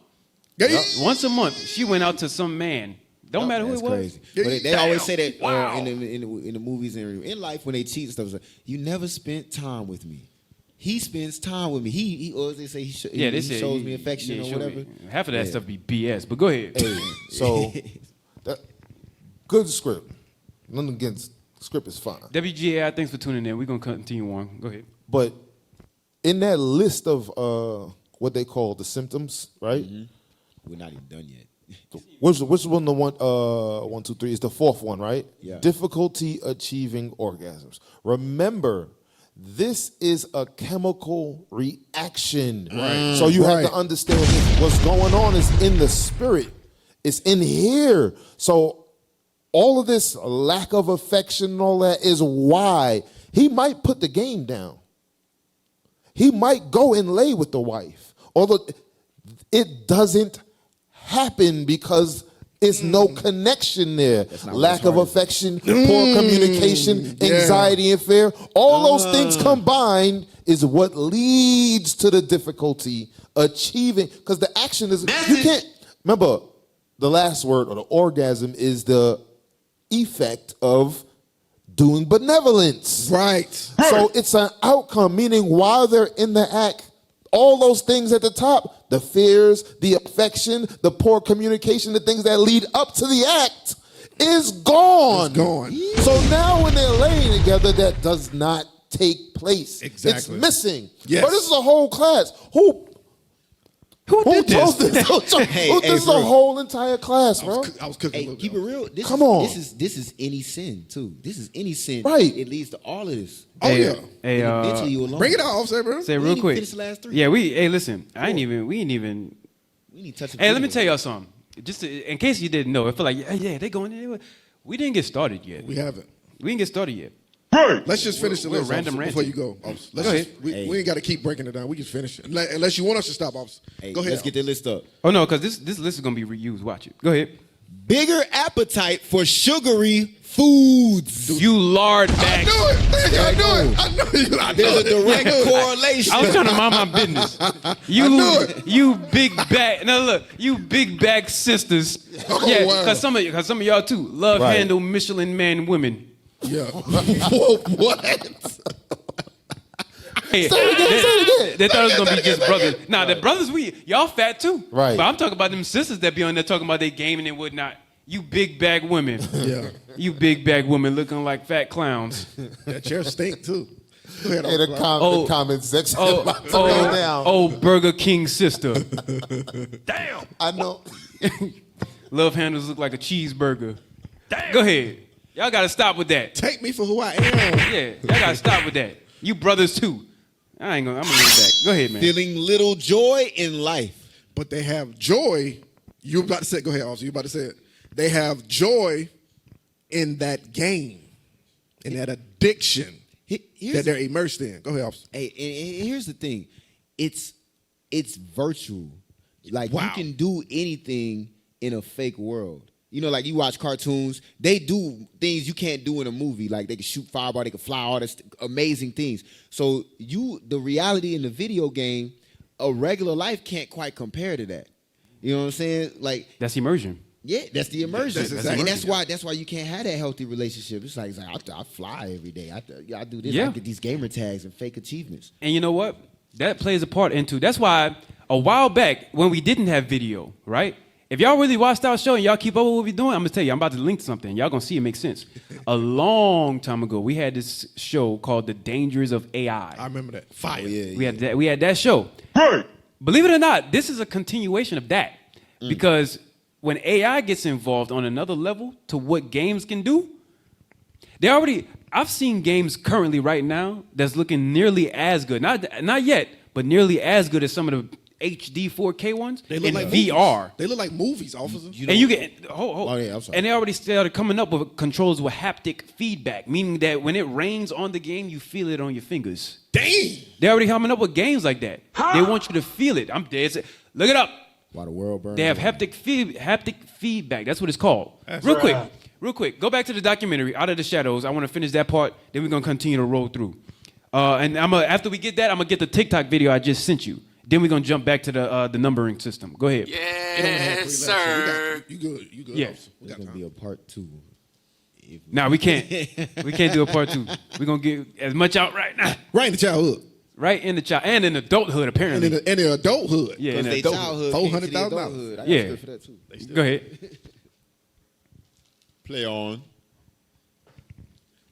Once a month, she went out to some man. Don't matter who it was. Crazy. But they always say that in the movies and in life when they cheat and stuff. Like, you never spent time with me. He spends time with me. He or they say he shows me affection or whatever. Half of that stuff be BS. But go ahead. Hey, so good script. Nothing against script is fine. WGAI, thanks for tuning in. We're gonna continue on. Go ahead. But in that list of what they call the symptoms, right? Mm-hmm. We're not even done yet. Which one? The 1, 2, 3 is the fourth one, right? Yeah. Difficulty achieving orgasms. Remember, this is a chemical reaction. Right. So you have to understand what's going on is in the spirit. It's in here. So all of this lack of affection and all that is why he might put the game down. He might go and lay with the wife. Although it doesn't happen because it's no connection there. Lack of affection, poor communication, anxiety and fear. All those things combined is what leads to the difficulty achieving. Because the action is, you can't, remember, the last word or the orgasm is the effect of doing benevolence. Right. So it's an outcome, meaning while they're in the act, all those things at the top, the fears, the affection, the poor communication, the things that lead up to the act is gone. It's gone. So now when they're laying together, that does not take place. Exactly. It's missing. Yes. But this is a whole class. Who did this? This is a whole entire class, bro. I was cooking a little keep bit. it real. Come on. This is any sin too. This is any sin. Right. It leads to all of this. Oh, yeah. Hey, Eventually you alone. Bring it off, say, bro. Say We real ain't quick. finished the last 3. Yeah, listen. We ain't even. We need to touch. Hey, let me tell y'all something. Just in case you didn't know, I feel like they going in. We didn't get started yet. We haven't. We didn't get started yet. Let's just finish the list random before ranting. you go. Let's Go just, ahead. we ain't got to keep breaking it down. We can finish it. Unless you want us to stop, officer. Hey, go ahead. let's get the list up. Oh no, because this list is gonna be reused. Watch it. Go ahead. Bigger appetite for sugary foods. You lard I bag. knew it. I knew it. There's a direct correlation. I was trying to mind my business. You big bag. Now look, you big bag sisters. Yeah, wow. because some of y'all too love Right. handle Michelin man women. Yeah. What? Hey, they thought it was gonna be just brothers. Nah, the brothers, y'all fat too. Right. But I'm talking about them sisters that be on there talking about they gaming and whatnot. You big bag women. Yeah. You big bag women looking like fat clowns. That chair stink too. Go ahead, Hey, the comment section. Burger King sister. Damn. I know. Love handles look like a cheeseburger. Damn. Go ahead. Y'all gotta stop with that. Take me for who I am. Yeah, y'all gotta stop with that. You brothers too. I'm gonna lean back. Go ahead, man. Feeling little joy in life. But they have joy. You about to say it. Go ahead, officer. You about to say it. They have joy in that game, in that addiction that they're immersed in. Go ahead, officer. Hey, and here's the thing. It's virtual. Like Wow. you can do anything in a fake world. You know, like you watch cartoons, they do things you can't do in a movie. Like they can shoot fireball, they can fly, all this amazing things. So the reality in the video game, a regular life can't quite compare to that. You know what I'm saying? Like That's immersion. yeah, that's the immersion. That's exactly and that's why you can't have that healthy relationship. It's like I fly every day. I do this. Yeah. I get these gamer tags and fake achievements. And you know what? That plays a part into. That's why a while back when we didn't have video, right? If y'all really watched our show and y'all keep up with what we're doing, I'm gonna tell you, I'm about to link something. Y'all gonna see it make sense. A long time ago, we had this show called The Dangers of AI. I remember that. Fire. Oh, yeah, We had that show. Believe it or not, this is a continuation of that. Because when AI gets involved on another level to what games can do, I've seen games currently right now that's looking nearly as good. Not yet, but nearly as good as some of the HD 4K ones They look in like VR. Movies. They look like movies, officer. And you get I'm sorry. and they already started coming up with controls with haptic feedback, meaning that when it rains on the game, you feel it on your fingers. Dang! They're already coming up with games like that. They want you to feel it. I'm dead. Look it up. While the world burns. They have haptic feedback. That's what it's called. Real quick. Go back to the documentary, Out of the Shadows. I want to finish that part. Then we're gonna continue to roll through. And after we get that, I'm gonna get the TikTok video I just sent you. Then we're gonna jump back to the numbering system. Go ahead. Yes, sir. You good? Yeah. There's gonna be a part 2. Nah, we can't. We can't do a part 2. We're gonna get as much out right now. Right in the childhood. Right in the child and in adulthood, apparently. And in the adulthood. Yeah, in the they adulthood. childhood. $400,000. Yeah. For that too. Go ahead. Play on.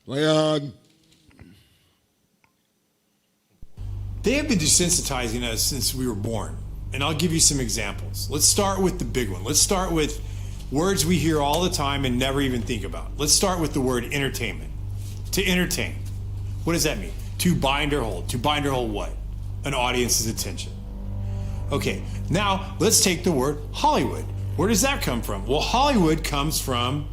Play on. They have been desensitizing us since we were born. And I'll give you some examples. Let's start with the big one. Let's start with words we hear all the time and never even think about. Let's start with the word entertainment. To entertain. What does that mean? To bind or hold. To bind or hold what? An audience's attention. Okay, now let's take the word Hollywood. Where does that come from? Well, Hollywood comes from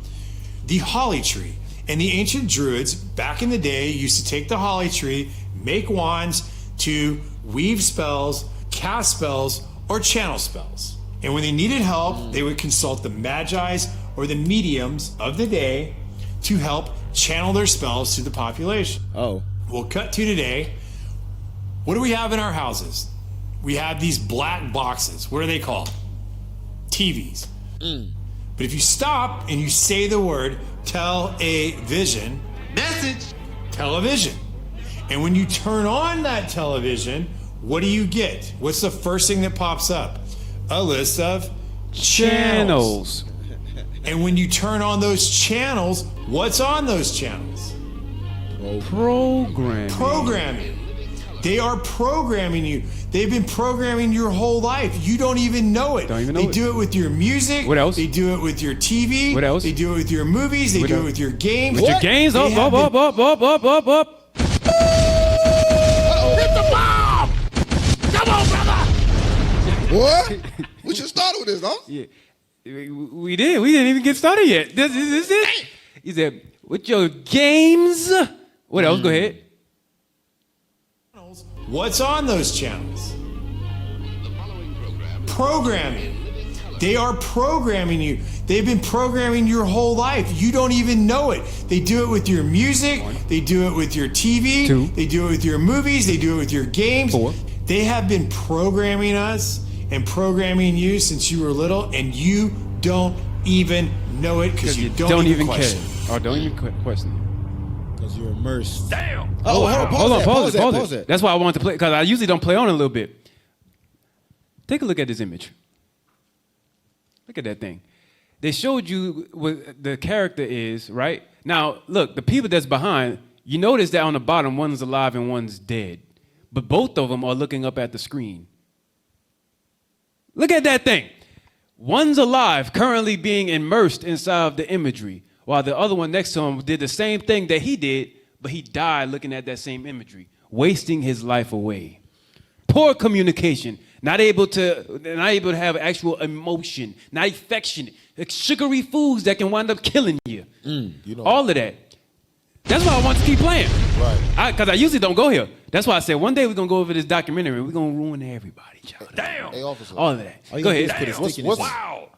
the holly tree. And the ancient Druids, back in the day, used to take the holly tree, make wands to weave spells, cast spells, or channel spells. And when they needed help, they would consult the magi's or the mediums of the day to help channel their spells to the population. Oh. We'll cut to today. What do we have in our houses? We have these black boxes. What are they called? TVs. But if you stop and you say the word tell-a-vision, Message. television. And when you turn on that television, what do you get? What's the first thing that pops up? A list of channels. And when you turn on those channels, what's on those channels? Programming. They are programming you. They've been programming your whole life. You don't even know it. They do it with your music. What else? They do it with your TV. What else? They do it with your movies. They do it with your games. With your games? Up. Hit the bomb! Come on, brother! What? We should start with this, huh? Yeah. We did. We didn't even get started yet. This is it. He said, with your games. What else? Go ahead. What's on those channels? Programming. They are programming you. They've been programming your whole life. You don't even know it. They do it with your music. They do it with your TV. 2. They do it with your movies. They do it with your games. 4. They have been programming us and programming you since you were little, and you don't even know it because you don't even question. care. Or don't even question. Because you're immersed. Damn. Hold on, pause it. That's why I wanted to play, because I usually don't play on it a little bit. Take a look at this image. Look at that thing. They showed you what the character is, right? Now, look, the people that's behind, you notice that on the bottom, one's alive and one's dead. But both of them are looking up at the screen. Look at that thing. One's alive, currently being immersed inside of the imagery, while the other one next to him did the same thing that he did, but he died looking at that same imagery, wasting his life away. Poor communication, not able to have actual emotion, not affectionate, like sugary foods that can wind up killing you. All of that. That's why I want to keep playing. Right. Because I usually don't go here. That's why I said one day we're going to go over this documentary and we're going to ruin everybody, child. Damn. Hey, officer. All of that. Go ahead. Wow.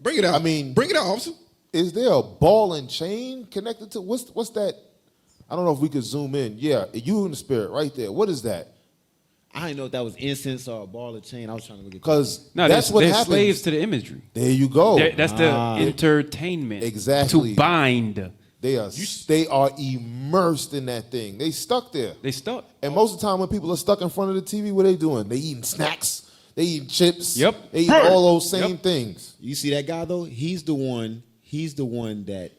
Bring it out. I mean, bring it out, officer. Is there a ball and chain connected to what's that? I don't know if we could zoom in. Yeah, you in the spirit right there. What is that? I didn't know if that was incense or a ball of chain. I was trying to look at Because No, that's what they're happens. slaves to the imagery. There you go. That's the entertainment. Exactly. To bind. They are immersed in that thing. They stuck there. They stuck. And most of the time when people are stuck in front of the TV, what are they doing? They eating snacks. They eating chips. Yep. They eat all those same things. You see that guy though? He's the one that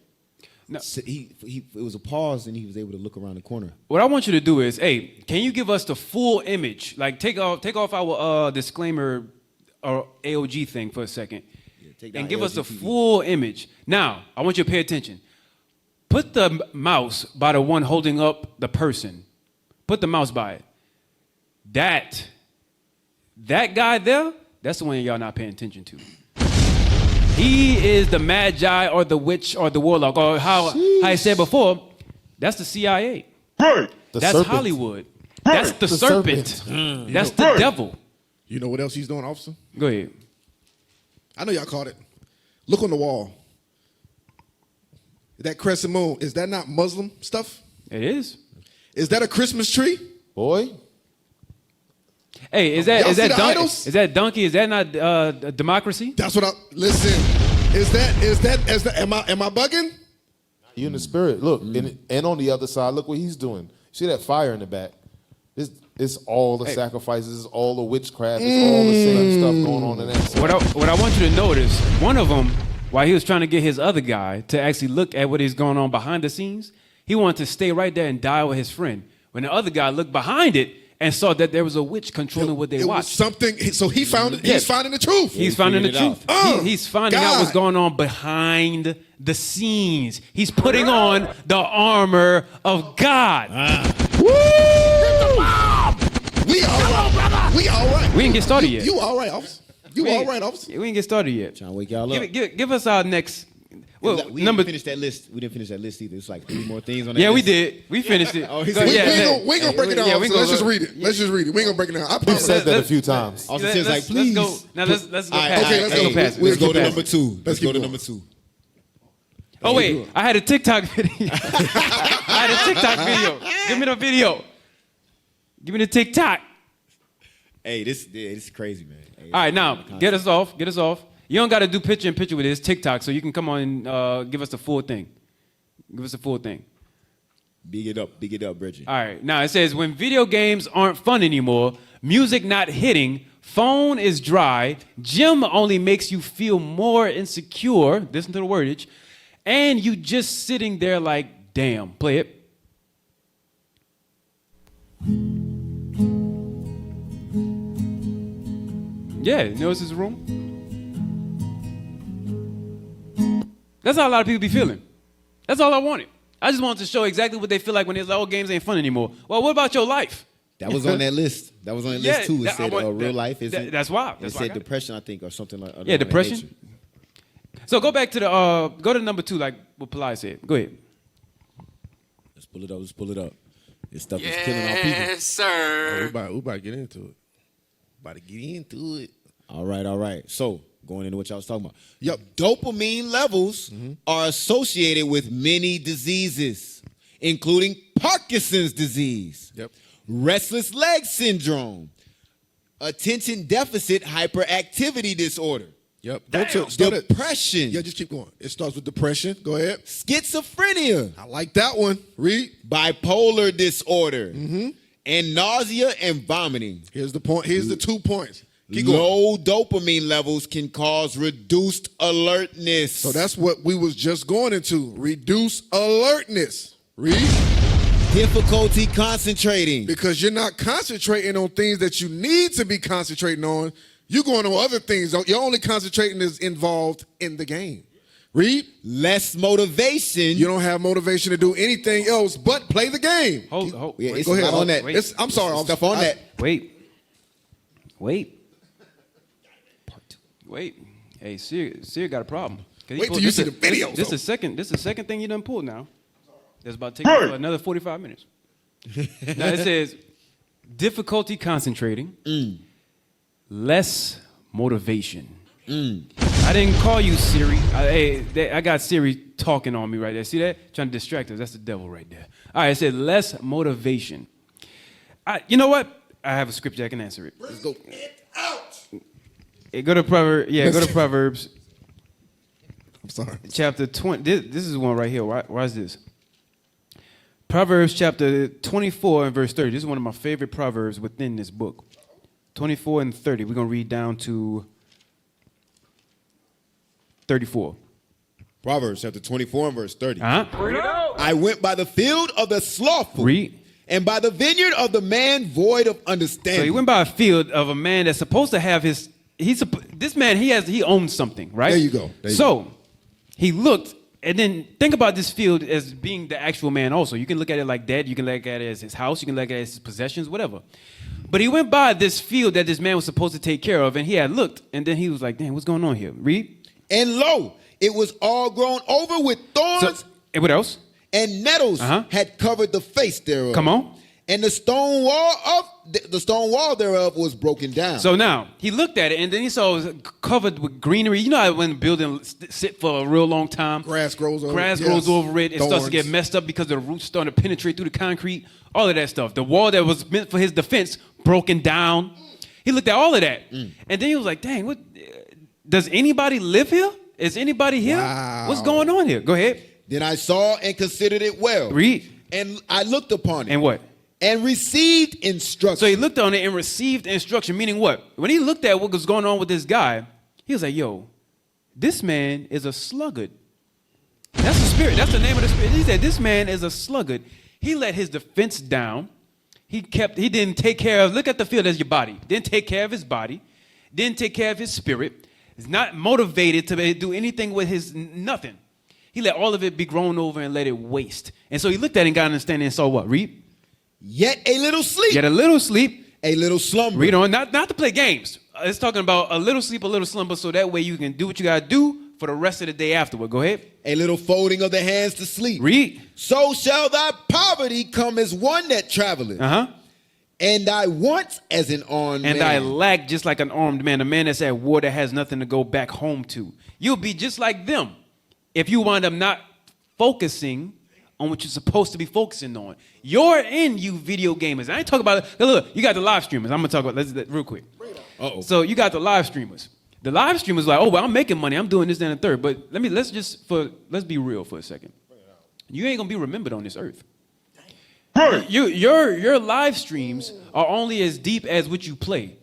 No. it was a pause and he was able to look around the corner. What I want you to do is, hey, can you give us the full image? Like take off our disclaimer or AOG thing for a second. and give us the full image. Now, I want you to pay attention. Put the mouse by the one holding up the person. Put the mouse by it. That guy there, that's the one y'all not paying attention to. He is the magi or the witch or the warlock, or how I said before, that's the CIA. Right. That's serpent. Hollywood. That's the serpent. That's the devil. You know what else he's doing, officer? Go ahead. I know y'all caught it. Look on the wall. That crescent moon, is that not Muslim stuff? It is. Is that a Christmas tree? Boy. Hey, is that donkey? Is that not democracy? That's what listen. Is that am I bugging? You in the spirit. Look, and on the other side, look what he's doing. See that fire in the back? It's all the sacrifices, it's all the witchcraft, it's all the same stuff going on in that side. What I want you to notice, one of them, while he was trying to get his other guy to actually look at what is going on behind the scenes, he wanted to stay right there and die with his friend. When the other guy looked behind it and saw that there was a witch controlling what they watched. Something. So he found it. He's finding the truth. He's finding the truth. He's finding out what's going on behind the scenes. He's putting on the armor of God. Woo! We all right, brother. We all right. We didn't get started yet. You all right, officer? You all right, officer? We didn't get started yet. Trying to wake y'all up. Give us our next. Well, we didn't finish that list. We didn't finish that list either. It's like 3 more things on that. Yeah, list. we did. We finished it. We ain't gonna break it down. Let's just read it. Let's just read it. We ain't gonna break it down. We've said that a few times. Also says like, please. Let's go. Now let's go past. Okay, let's go past. Let's go to number 2. Let's go to number 2. Oh wait, I had a TikTok video. I had a TikTok video. Give me the video. Give me the TikTok. Hey, this is crazy, man. Hey, all right, now get us off. You don't got to do picture in picture with this TikTok, so you can come on and give us the full thing. Give us the full thing. Big it up, Bridget. All right, now it says when video games aren't fun anymore, music not hitting, phone is dry, gym only makes you feel more insecure. Listen to the wordage, and you just sitting there like, damn. Play it. Yeah, you know this is a room. That's how a lot of people be feeling. That's all I wanted. I just wanted to show exactly what they feel like when they're like, oh, games ain't fun anymore. Well, what about your life? That was on that list. That was on that list too. It said real life. That's why. It said depression, I think, or something like that. Yeah, depression. So go back to go to number 2, like what Pilai said. Go ahead. Let's pull it up. This stuff is killing our people. Yes, sir. We about to get into it. All right. So, going into what y'all was talking about. Yep. Dopamine levels are associated with many diseases, including Parkinson's disease, restless leg syndrome, attention deficit hyperactivity disorder. Yep. Depression. Yeah, just keep going. It starts with depression. Go ahead. Schizophrenia. I like that one. Read. Bipolar disorder. And nausea and vomiting. Here's the point. Here's the 2 points. Low dopamine levels can cause reduced alertness. So that's what we was just going into. Reduce alertness. Read. Difficulty concentrating. Because you're not concentrating on things that you need to be concentrating on. You're going on other things. Your only concentrating is involved in the game. Read. Less motivation. You don't have motivation to do anything else but play the game. Hold. Yeah, go ahead. On that. I'm sorry. Stuff on that. Wait. Hey, Siri got a problem. Wait till you see the video. This is the second thing you done pulled now. That's about to take you for another 45 minutes. Now it says difficulty concentrating, less motivation. I didn't call you Siri. I got Siri talking on me right there. See that? Trying to distract us. That's the devil right there. All right, it said less motivation. You know what? I have a scripture that can answer it. Let's go. Out. Go to Proverbs. Yeah, go to Proverbs. I'm sorry. Chapter 20. This is one right here. Why is this? Proverbs chapter 24 and verse 30. This is one of my favorite proverbs within this book. 24 and 30. We're going to read down to 34. Proverbs chapter 24 and verse 30. I went by the field of the slothful. Read. And by the vineyard of the man void of understanding. So he went by a field of a man that's supposed to have his this man, he owns something, right? There you go. He looked, and then think about this field as being the actual man also. You can look at it like that. You can look at it as his house. You can look at it as his possessions, whatever. But he went by this field that this man was supposed to take care of, and he had looked, and then he was like, damn, what's going on here? Read. And lo, it was all grown over with thorns. And what else? And nettles had covered the face thereof. Come on. And the stone wall thereof was broken down. So now he looked at it, and then he saw it was covered with greenery. You know how when a building sit for a real long time, grass grows over it. It starts to get messed up because the roots starting to penetrate through the concrete. All of that stuff. The wall that was meant for his defense broken down. He looked at all of that, and then he was like, "Dang, what? Does anybody live here? Is anybody here? Wow. What's going on here? Go ahead." Then I saw and considered it well. Read. And I looked upon it. And what? And received instruction. So he looked on it and received instruction, meaning what? When he looked at what was going on with this guy, he was like, yo, this man is a sluggard. That's the spirit. That's the name of the spirit. He said, this man is a sluggard. He let his defense down. He didn't take care of, look at the field as your body. Didn't take care of his body. Didn't take care of his spirit. Is not motivated to do anything with his nothing. He let all of it be grown over and let it waste. And so he looked at it and got understanding and saw what? Read. Yet a little sleep. Yet a little sleep. A little slumber. Read on. Not to play games. It's talking about a little sleep, a little slumber, so that way you can do what you got to do for the rest of the day afterward. Go ahead. A little folding of the hands to sleep. Read. So shall thy poverty come as one that traveleth. And thy wants as an armed man. And thy lack just like an armed man, a man that's at war that has nothing to go back home to. You'll be just like them if you wind up not focusing on what you're supposed to be focusing on. You're in, you video gamers. I ain't talking about it. Look, you got the live streamers. I'm going to talk about this real quick. So you got the live streamers. The live streamers like, oh, well, I'm making money. I'm doing this, that, and the third. But let's be real for a second. You ain't going to be remembered on this earth. Your live streams are only as deep as what you play,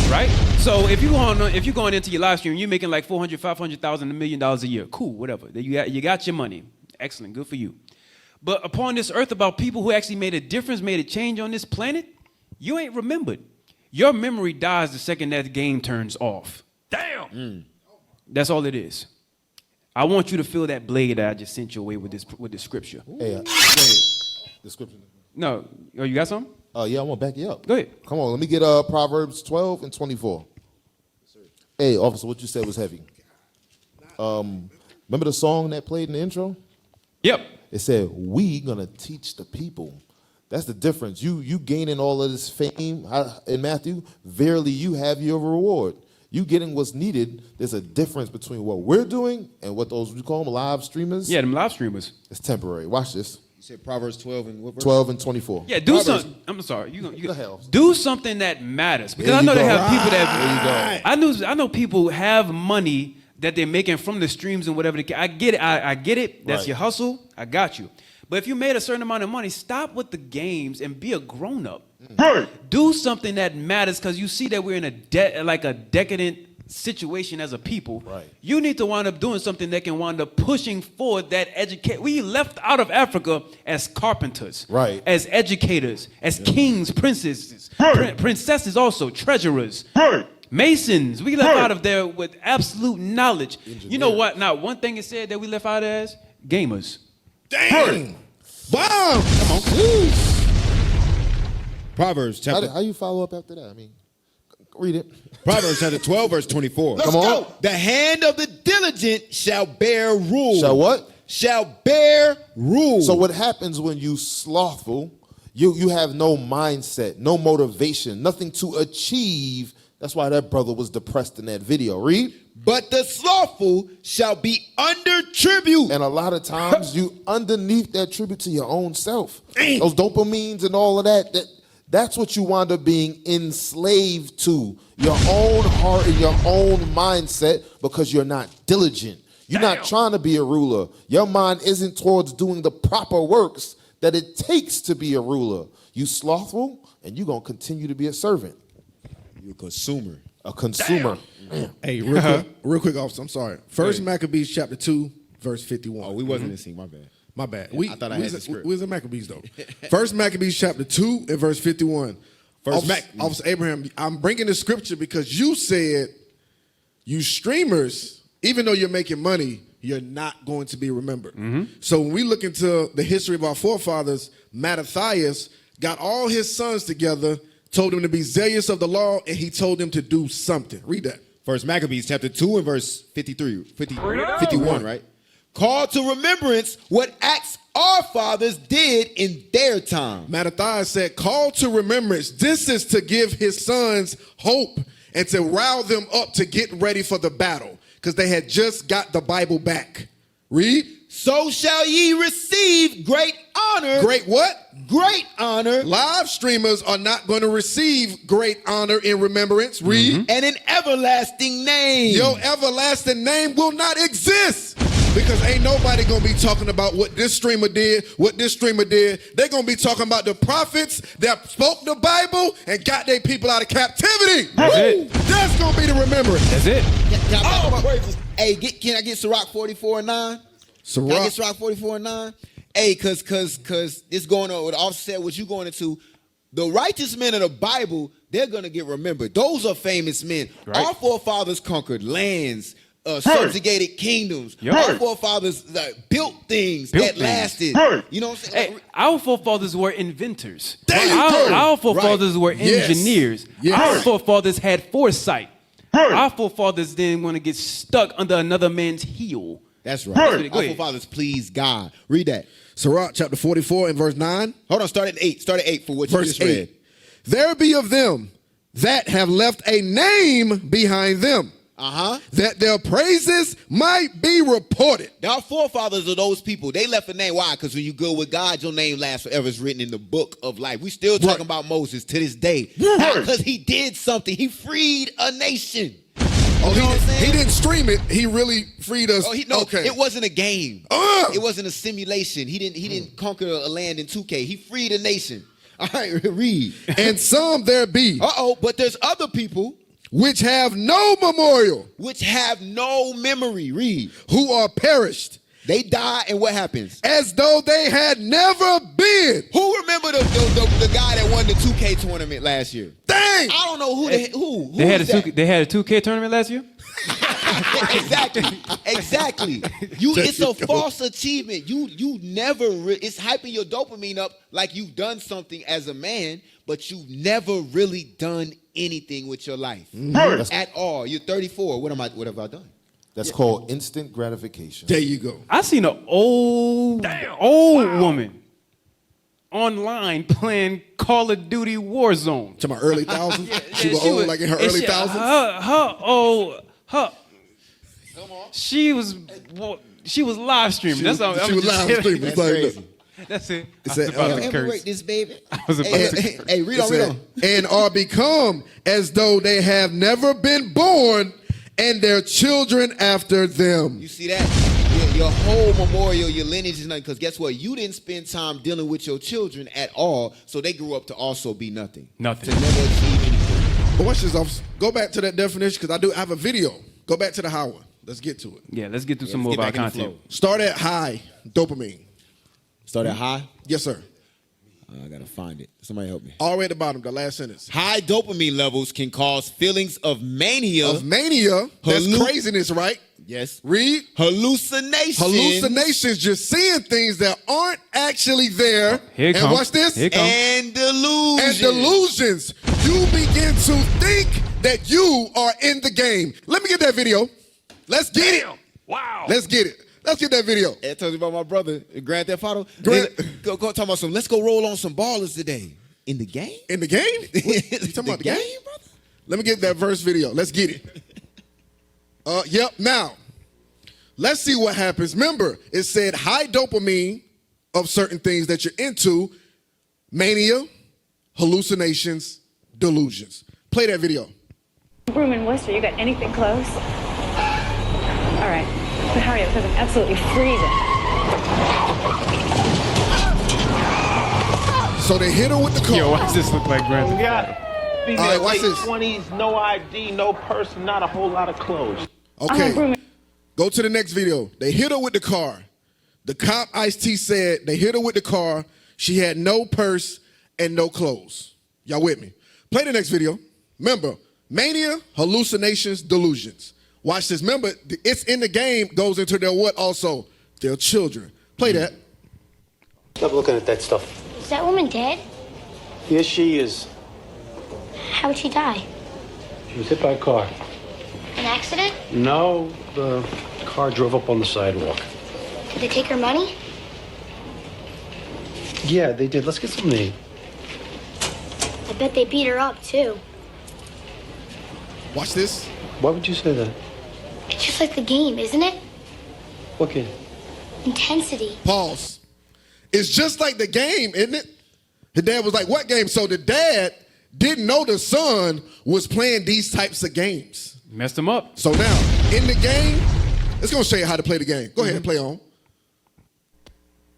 right? So if you're going into your live stream and you're making like $400,000, $500,000, $1 million a year, cool, whatever. You got your money. Excellent, good for you. But upon this earth, about people who actually made a difference, made a change on this planet, you ain't remembered. Your memory dies the second that game turns off. Damn. That's all it is. I want you to feel that blade that I just sent your way with this scripture. Hey, the scripture. No, you got something? Yeah, I want to back you up. Go ahead. Come on, let me get Proverbs 12 and 24. Hey, officer, what you said was heavy. Remember the song that played in the intro? Yep. It said, we gonna teach the people. That's the difference. You gaining all of this fame in Matthew, verily you have your reward. You getting what's needed. There's a difference between what we're doing and what those, you call them live streamers? Yeah, them live streamers. It's temporary. Watch this. You said Proverbs 12 and what verse? 12 and 24. Yeah, do something. I'm sorry. Do something that matters. Because I know they have people that, I know people have money that they're making from the streams and whatever. I get it. I get it. That's your hustle. I got you. But if you made a certain amount of money, stop with the games and be a grown-up. Do something that matters, because you see that we're in a decadent situation as a people. Right. You need to wind up doing something that can wind up pushing forward that educate. We left out of Africa as carpenters, right? As educators, as kings, princesses, princesses also, treasurers. Masons, we left out of there with absolute knowledge. You know what? Not one thing it said that we left out as gamers. Dang! Wow! Come on. Proverbs chapter. How you follow up after that? I mean, read it. Proverbs chapter 12, verse 24. Come on. The hand of the diligent shall bear rule. Shall what? Shall bear rule. So what happens when you slothful? You have no mindset, no motivation, nothing to achieve. That's why that brother was depressed in that video. Read. But the slothful shall be under tribute. And a lot of times you underneath that tribute to your own self. Those dopamines and all of that's what you wind up being enslaved to. Your own heart and your own mindset, because you're not diligent. You're not trying to be a ruler. Your mind isn't towards doing the proper works that it takes to be a ruler. You slothful, and you're going to continue to be a servant. You're a consumer. A consumer. Hey, real quick, officer, I'm sorry. First Maccabees chapter 2, verse 51. Oh, we wasn't in sync, my bad. My bad. Yeah, I thought I had the script. We was in Maccabees, though. First Maccabees chapter 2 and verse 51. Officer Abraham, I'm bringing the scripture because you said you streamers, even though you're making money, you're not going to be remembered. So when we look into the history of our forefathers, Mattathias got all his sons together, told them to be zealous of the law, and he told them to do something. Read that. First Maccabees chapter 2 and verse 51, right? Call to remembrance what acts our fathers did in their time. Mattathias said, call to remembrance. This is to give his sons hope and to rile them up to get ready for the battle because they had just got the Bible back. Read. So shall ye receive great honor. Great what? Great honor. Live streamers are not going to receive great honor in remembrance. Read. And an everlasting name. Your everlasting name will not exist. Because ain't nobody going to be talking about what this streamer did, what this streamer did. They're going to be talking about the prophets that spoke the Bible and got their people out of captivity. That's it. That's going to be the remembrance. That's it. Hey, can I get Sirach 44 and 9? Sirach. Can I get Sirach 44 and 9? Hey, cause this going on with offset what you going into. The righteous men of the Bible, they're gonna get remembered. Those are famous men. Right. Our forefathers conquered lands, subjugated kingdoms. Yep. Our forefathers built things that lasted. You know what I'm saying? Hey, our forefathers were inventors. There you go. Our forefathers were engineers. Yes. Our forefathers had foresight. Our forefathers didn't want to get stuck under another man's heel. That's right. Go Our ahead. forefathers please God. Read that. Sirach chapter 44 and verse 9. Hold on, start at 8. Start at 8 for what you Verse just read. 8. There be of them that have left a name behind them, that their praises might be reported. Our forefathers are those people. They left a name. Why? Because when you go with God, your name lasts forever. It's written in the book of life. We still talking about Moses to this day. Because he did something. He freed a nation. Oh, he didn't stream it. He really freed us. Okay. It wasn't a game. It wasn't a simulation. He didn't conquer a land in 2K. He freed a nation. All right, read. And some there be. But there's other people which have no memorial. Which have no memory. Read. Who are perished. They die, and what happens? As though they had never been. Who remember the guy that won the 2K tournament last year? Dang! I don't know who They had a 2K tournament last year? Exactly. It's a false achievement. You never. It's hyping your dopamine up like you've done something as a man, but you've never really done anything with your life at all. You're 34. What have I done? That's called instant gratification. There you go. I seen an old woman online playing Call of Duty Warzone. To my early thousands? She was old, like in her early thousands? She was live streaming. That's all. She was live streaming. That's crazy. That's it. It I said, was about to curse. Rate this baby. I was about to curse. Hey, read on. And are become as though they have never been born, and their children after them. You see that? Your whole memorial, your lineage is nothing. Because guess what? You didn't spend time dealing with your children at all, so they grew up to also be nothing. Nothing. To never achieve anything. But watch this. Go back to that definition because I have a video. Go back to the high one. Let's get to it. Yeah, let's get through some more of our content. Start at high dopamine. Start at high? Yes, sir. I gotta find it. Somebody help me. All the way at the bottom, the last sentence. High dopamine levels can cause feelings of mania. That's craziness, right? Yes. Read. Hallucinations. Hallucinations, just seeing things that aren't actually there. Here it and comes. watch this. Here it comes. And delusions. And delusions. You begin to think that you are in the game. Let me get that video. Let's get it. Wow. Let's get it. Let's get that video. I told you about my brother, Grand Theft Auto. Go talk about some. Let's go roll on some ballers today. In the game? In the game? You talking about the game, brother? Let me get that verse video. Let's get it. Yep. Now, let's see what happens. Remember, it said high dopamine of certain things that you're into, mania, hallucinations, delusions. Play that video. Room in Worcester, you got anything close? All right, but hurry up because I'm absolutely freezing. So they hit her with the car. Yo, why does this look like Grand Theft Yeah. All right, watch this. 20s, no ID, no purse, not a whole lot of clothes. Okay. Go to the next video. They hit her with the car. The cop, Ice-T, said they hit her with the car. She had no purse and no clothes. Y'all with me? Play the next video. Remember, mania, hallucinations, delusions. Watch this. Remember, it's in the game, goes into their what also? Their children. Play that. Stop looking at that stuff. Is that woman dead? Yes, she is. How would she die? She was hit by a car. An accident? No, the car drove up on the sidewalk. Did they take her money? Yeah, they did. Let's get some to eat. I bet they beat her up, too. Watch this. Why would you say that? It's just like the game, isn't it? What game? Intensity. Pause. It's just like the game, isn't it? The dad was like, what game? So the dad didn't know the son was playing these types of games. Messed him up. So now, in the game, it's going to show you how to play the game. Go ahead and play on.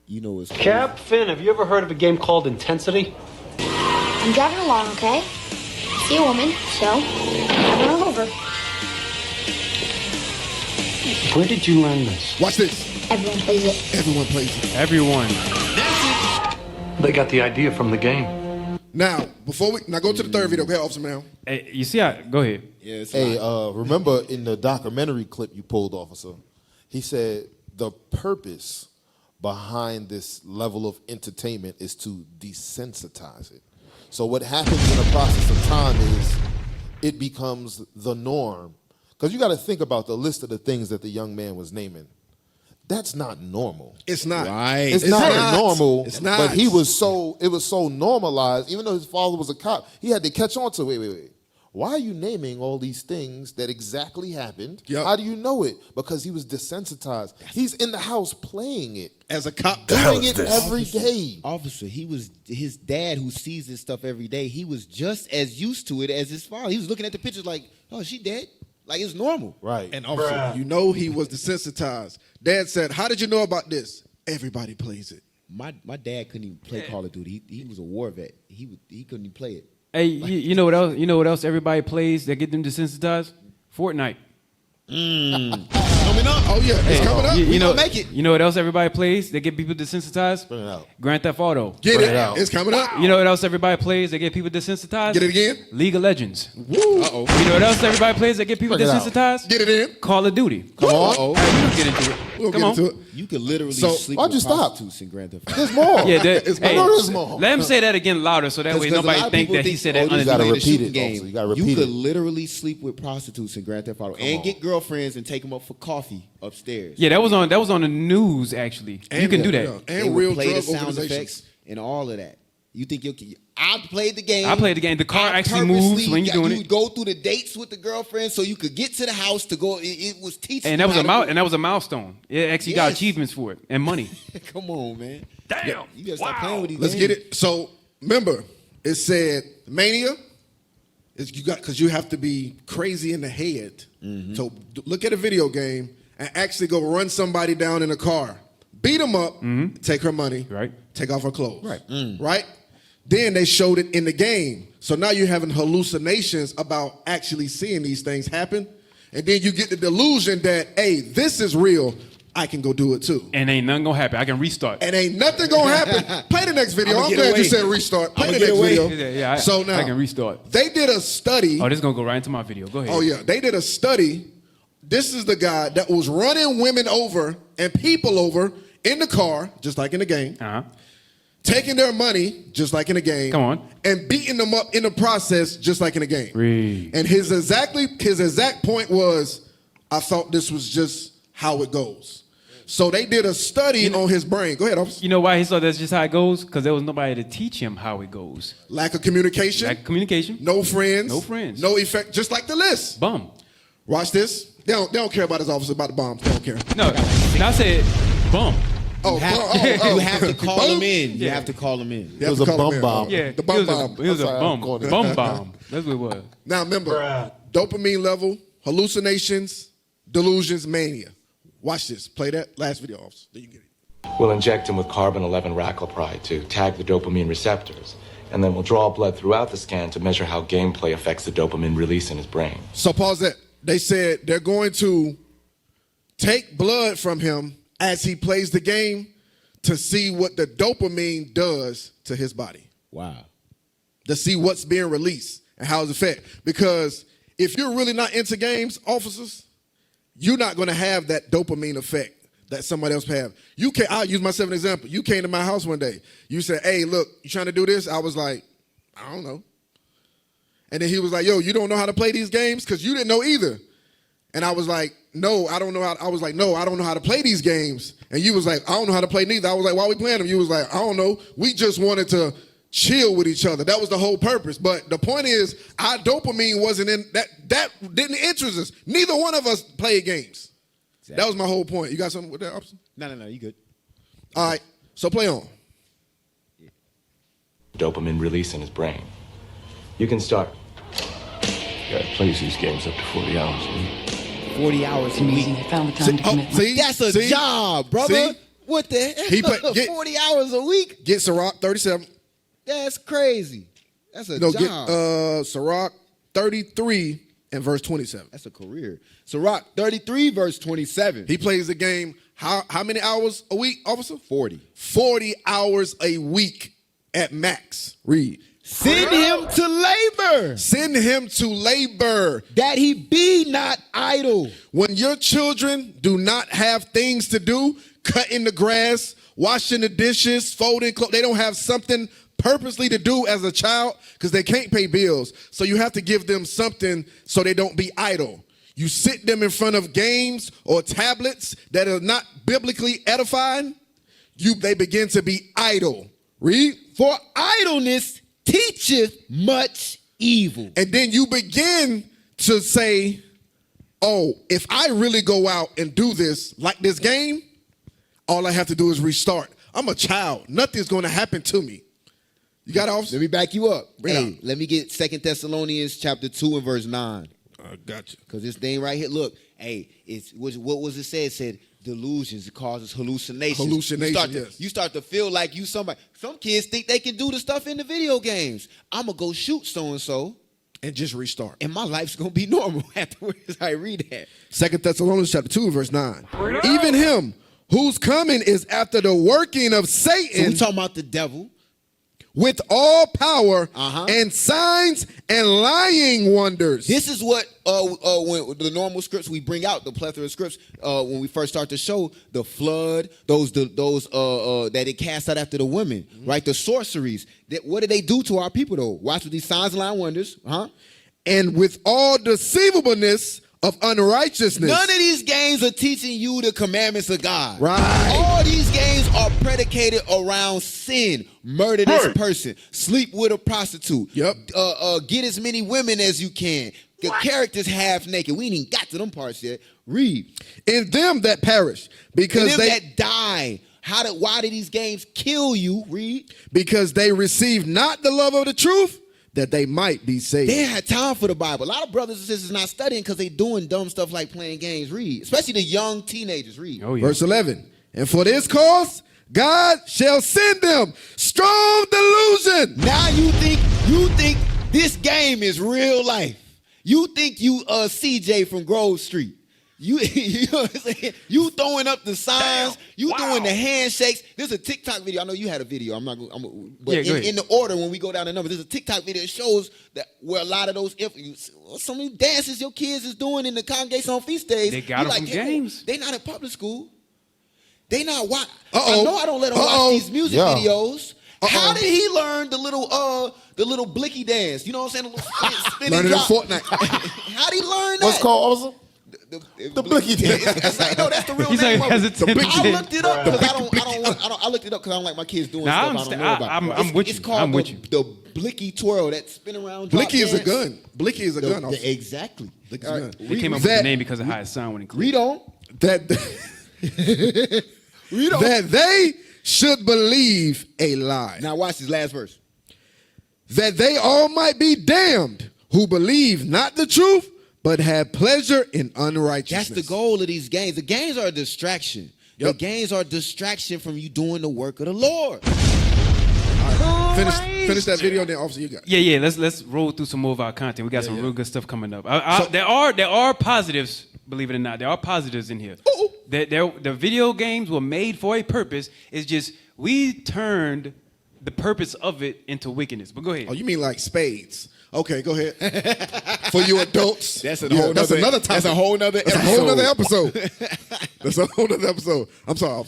You know it's Cap, Finn, have you ever heard of a game called Intensity? I'm driving along, okay? I see a woman, so I run her over. Where did you learn this? Watch this. Everyone plays it. Everyone plays it. Everyone. They got the idea from the game. Now, now go to the third video. Go ahead, Officer Mel. Hey, you see how? Go ahead. Yeah, Hey, remember in the documentary clip you pulled, officer, he said the purpose behind this level of entertainment is to desensitize it. So what happens in the process of time is it becomes the norm. Because you got to think about the list of the things that the young man was naming. That's not normal. It's not. Right. It's not normal. It's not. But it was so normalized. Even though his father was a cop, he had to catch on to, wait. Why are you naming all these things that exactly happened? Yep. How do you know it? Because he was desensitized. He's in the house playing it. As a cop, doing it every day. Officer, he was his dad who sees this stuff every day. He was just as used to it as his father. He was looking at the pictures like, oh, she dead? Like it's normal. Right. And officer, you know he was desensitized. Dad said, how did you know about this? Everybody plays it. My dad couldn't even play Call of Duty. He was a war vet. He couldn't even play it. Hey, you know what else? You know what else everybody plays that get them desensitized? Fortnite. Coming up. Oh yeah, it's coming up. You know, make it. You know what else everybody plays that get people desensitized? Bring it out. Grand Theft Auto. Get Bring it. it out. It's coming up. You know what else everybody plays that get people desensitized? Get it again. League of Legends. Woo. Uh-oh. You know what else everybody plays that get people Bring it out. desensitized? Get it in. Call of Duty. Come on. Uh-oh. Hey, we don't get into it. We'll Come get on. into it. You could literally So, sleep why'd with you stop? prostitutes in Grand Theft Auto. There's more. Yeah, I know there's more. let him say that again louder so that way 'Cause a nobody lot of think people that he said that you underneath. gotta Played a repeat shooting it, game. also. You gotta You repeat could it. literally sleep with prostitutes in Grand Theft Auto and on. get girlfriends and take them up for coffee upstairs. Yeah, that was on the news actually. You can do that. Yeah, They and would real play the drug sound organizations. effects and all of that. You think I played the game. I played the game. The car I actually moves when you're doing you it. go through the dates with the girlfriend so you could get to the house to go. It was teaching. And that was you a how to do it. that was a milestone. It actually got Yes. achievements for it and money. Come on, man. Damn. You gotta stop playing with these Let's games. get it. So remember, it said mania is because you have to be crazy in the head. So look at a video game and actually go run somebody down in a car, beat them up, take her money, Right. take off her clothes, Right. right. Then they showed it in the game. So now you're having hallucinations about actually seeing these things happen, and then you get the delusion that hey, this is real. I can go do it too. And ain't nothing gonna happen. I can restart. And ain't nothing gonna happen. Play the next video. I'ma I'm get glad away. you said restart. Play I'ma the get next away. video. Yeah, So now I can restart. they did a study. Oh, this is gonna go right into my video. Go ahead. Oh yeah, they did a study. This is the guy that was running women over and people over in the car, just like in the game, taking their money, just like in the game. Come on. And beating them up in the process, just like in the game. Read. And his exact point was, I thought this was just how it goes. So they did a study on his brain. Go ahead, officer. You know why he thought that's just how it goes? Because there was nobody to teach him how it goes. Lack of communication. Lack of communication. No friends. No friends. No effect. Just like the list. Bum. Watch this. They don't care about his officer, about the bombs. They don't care. No, I said bum. Oh, You have to call Bum? them in. You Yeah. have to call them in. You have was to a call bum him in. bomb. Yeah, The bum bomb. It was a I'm sorry, I'm going bum there. bomb. That's what it was. Now remember, dopamine level, hallucinations, delusions, mania. Watch this. Play that last video, officer. Then you get it. We'll inject him with carbon-11 raclopride to tag the dopamine receptors, and then we'll draw blood throughout the scan to measure how gameplay affects the dopamine release in his brain. So pause that. They said they're going to take blood from him as he plays the game to see what the dopamine does to his body. Wow. To see what's being released and how it's affect. Because if you're really not into games, officers, you're not going to have that dopamine effect that somebody else have. I'll use myself as an example. You came to my house one day. You said, hey, look, you trying to do this? I was like, I don't know. And then he was like, yo, you don't know how to play these games? Because you didn't know either. And I was like, no, I don't know how. I was like, no, I don't know how to play these games. And you was like, I don't know how to play neither. I was like, why are we playing them? You was like, I don't know. We just wanted to chill with each other. That was the whole purpose. But the point is, our dopamine wasn't in that. That didn't interest us. Neither one of us played games. Exactly. That was my whole point. You got something with that, officer? No, you good. All right, so play on. Dopamine release in his brain. You can start. Yeah, plays these games up to 40 hours a week. 40 hours a week. I found the time to commit. That's a job, brother. See? What the hell? 40 hours a week? Get Ciroc 37. That's crazy. That's a No, job. get Ciroc 33 and verse 27. That's a career. Ciroc 33 verse 27. He plays the game how many hours a week, officer? 40. 40 hours a week at max. Read. Send him to labor. Send him to labor. That he be not idle. When your children do not have things to do, cutting the grass, washing the dishes, folding clothes, they don't have something purposely to do as a child because they can't pay bills. So you have to give them something so they don't be idle. You sit them in front of games or tablets that are not biblically edifying, they begin to be idle. Read. For idleness teacheth much evil. And then you begin to say, oh, if I really go out and do this, like this game, all I have to do is restart. I'm a child. Nothing's going to happen to me. You got it, officer? Let me back you up. Hey, let me get 2 Thessalonians chapter 2 and verse 9. I got you. Because this thing right here, look, what was it said? It said delusions. It causes hallucinations. You start to feel like you somebody. Some kids think they can do the stuff in the video games. I'm going to go shoot so-and-so. And just restart. And my life's going to be normal afterwards. I read that. 2 Thessalonians chapter 2 verse 9. Even him whose coming is after the working of Satan. So we talking about the devil. With all power and signs and lying wonders. This is what when the normal scripts we bring out, the plethora of scripts when we first start to show the flood, those that it cast out after the women, right? The sorceries. What did they do to our people though? Watch with these signs and lying wonders, and with all deceivableness of unrighteousness. None of these games are teaching you the commandments of God. Right. All these games are predicated around sin. Murder this person. Sleep with a prostitute. Yep. Get as many women as you can. The characters half naked. We ain't even got to them parts yet. Read. In them that perish. Because in them that die. Why did these games kill you? Read. Because they receive not the love of the truth, that they might be saved. They had time for the Bible. A lot of brothers and sisters not studying because they doing dumb stuff like playing games. Read. Especially the young teenagers. Read. Oh, yeah. Verse 11. And for this cause, God shall send them strong delusion. Now you think this game is real life. You think you CJ from Grove Street. You know what I'm saying? You throwing up the signs. You doing the handshakes. There's a TikTok video. I know you had a video. I'm not. But in the order when we go down the numbers, there's a TikTok video that shows that where a lot of those some of the dances your kids is doing in the congregation on feast days. They got them from games. They not in public school. They not watch. I know I don't let them watch these music videos. How did he learn the little blicky dance? You know what I'm saying? The little spinning Learning in drop. Fortnite. How did he learn that? What's called also? The blicky dance. No, that's the real He's name like of it. hesitant. I looked it up because I looked it up because I don't like my kids doing stuff I don't know about. I'm with you. It's called the blicky twirl, that spin around drop Blicky is a dance. gun. Blicky is a gun. Also. Exactly. Blicky's a gun. They came up with the name because of how it sounded when it Read on. That they should believe a lie. Now watch this last verse. That they all might be damned who believe not the truth, but have pleasure in unrighteousness. That's the goal of these games. The games are a distraction. Yep. The games are a distraction from you doing the work of the Lord. All right. Finish that video, then officer, you got it. Yeah. Let's roll through some more of our content. We got some real good stuff coming up. There are positives. Believe it or not, there are positives in here. The video games were made for a purpose. It's just we turned the purpose of it into wickedness. But go ahead. Oh, you mean like spades? Okay, go ahead. For you adults. That's a Yeah, whole that's nother, another topic. That's a whole nother That's a whole nother episode. That's a whole nother episode. I'm sorry.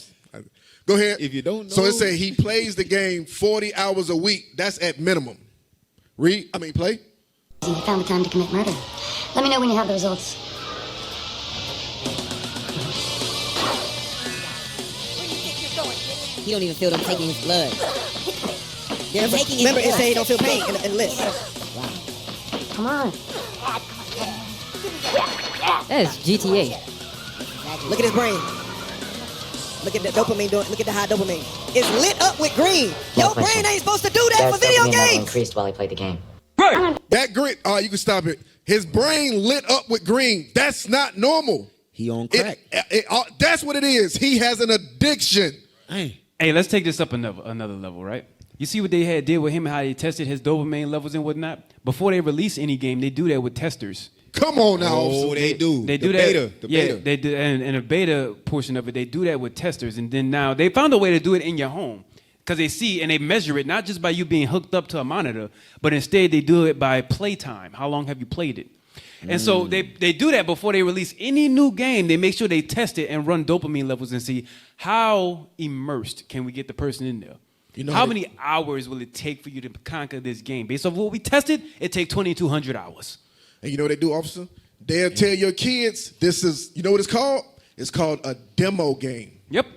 Go ahead. If you don't know. So it said he plays the game 40 hours a week. That's at minimum. Play. He found the time to commit murder. Let me know when you have the results. He don't even feel them taking his blood. They're taking his blood. Remember, it said he don't feel pain in the list. Wow. Come on. That's GTA. Look at his brain. Look at the dopamine doing. Look at the high dopamine. It's lit up with green. Your brain ain't supposed to do that for video games. Increased while he played the game. Right. That grit. All right, you can stop it. His brain lit up with green. That's not normal. He on crack. That's what it is. He has an addiction. Hey, let's take this up another level, right? You see what they did with him and how they tested his dopamine levels and whatnot? Before they release any game, they do that with testers. Come on now. Oh, they do. They do that. Beta. They do, and in a beta portion of it, they do that with testers. And then now they found a way to do it in your home. Because they see and they measure it, not just by you being hooked up to a monitor, but instead they do it by playtime. How long have you played it? And so they do that before they release any new game. They make sure they test it and run dopamine levels and see how immersed can we get the person in there. You know how many hours will it take for you to conquer this game? Based off what we tested, it takes 2,200 hours. And you know what they do, officer? They'll tell your kids, this is, you know what it's called? It's called a demo game. Yep.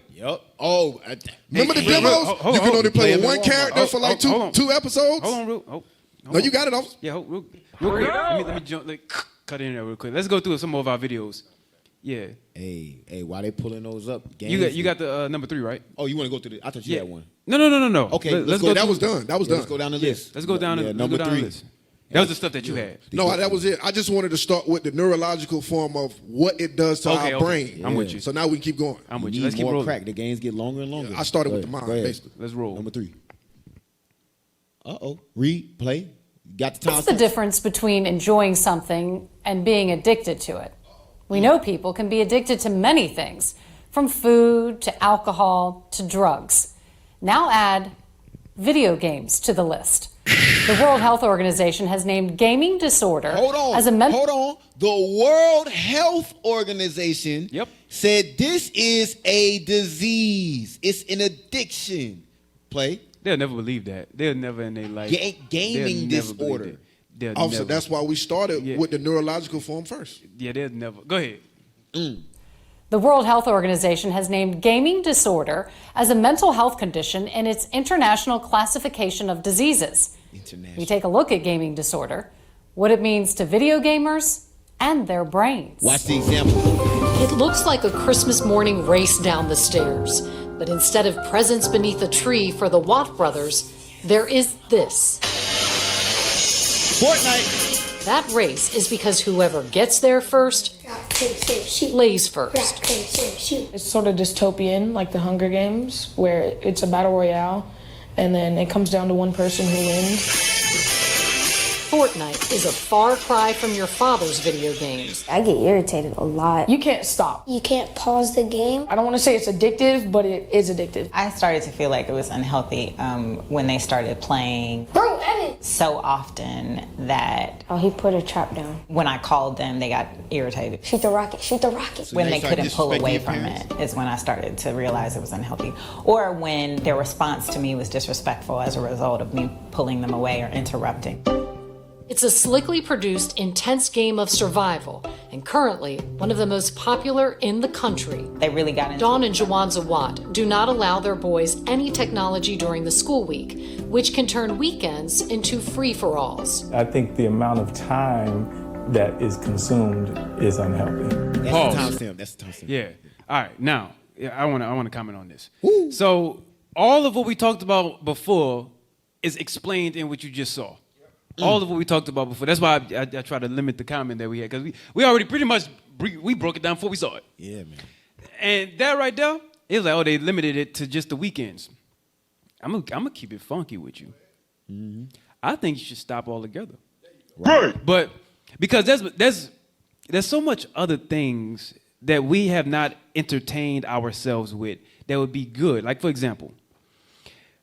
Oh, remember the demos? You can only play with one character for like two episodes? Hold on. No, you got it, officer. Yeah, real quick. Let me jump, cut in there real quick. Let's go through some of our videos. Yeah. Hey, why they pulling those up? You got the number 3, right? Oh, you want to go through I thought you had one. No. Okay, let's go. That was done. Let's go down the list. Let's go down number 3. The list. That was the stuff that you had. No, that was it. I just wanted to start with the neurological form of what it does to our brain. I'm with you. So now we can keep going. I'm with you. Let's keep rolling. Crack. The games get longer and longer. I started with the mind, basically. Let's roll. Number 3. Read, play. Got the time. What's the difference between enjoying something and being addicted to it? We know people can be addicted to many things, from food to alcohol to drugs. Now add video games to the list. The World Health Organization has named gaming disorder as a mental... Hold on. The World Health Organization said this is a disease. It's an addiction. Play. They'll never believe that. They'll never in their life. Gaming disorder. Officer, that's why we started with the neurological form first. Yeah, they'll never. Go ahead. The World Health Organization has named gaming disorder as a mental health condition in its international classification of diseases. We take a look at gaming disorder, what it means to video gamers, and their brains. Watch the example. It looks like a Christmas morning race down the stairs, but instead of presents beneath a tree for the Watt brothers, there is this. Fortnite. That race is because whoever gets there first lays first. It's sort of dystopian, like the Hunger Games, where it's a battle royale, and then it comes down to one person who wins. Fortnite is a far cry from your father's video games. I get irritated a lot. You can't stop. You can't pause the game. I don't want to say it's addictive, but it is addictive. I started to feel like it was unhealthy when they started playing so often that... Oh, he put a trap down. When I called them, they got irritated. Shoot the rocket, shoot the rocket. So when they couldn't pull away from it is when I started to realize it was unhealthy. Or when their response to me was disrespectful as a result of me pulling them away or interrupting. It's a slickly produced, intense game of survival, and currently one of the most popular in the country. They really got into Dawn and Jawanza Watt do not allow their boys any technology during the school week, which can turn weekends into free-for-alls. I think the amount of time that is consumed is unhealthy. That's the timestamp. Yeah. All right. Now, I want to comment on this. So all of what we talked about before is explained in what you just saw. All of what we talked about before. That's why I try to limit the comment that we had, because we already pretty much we broke it down before we saw it. Yeah, man. And that right there, it was like, they limited it to just the weekends. I'm gonna keep it funky with you. Mm-hmm. I think you should stop altogether. Right. But because there's so much other things that we have not entertained ourselves with that would be good. Like, for example,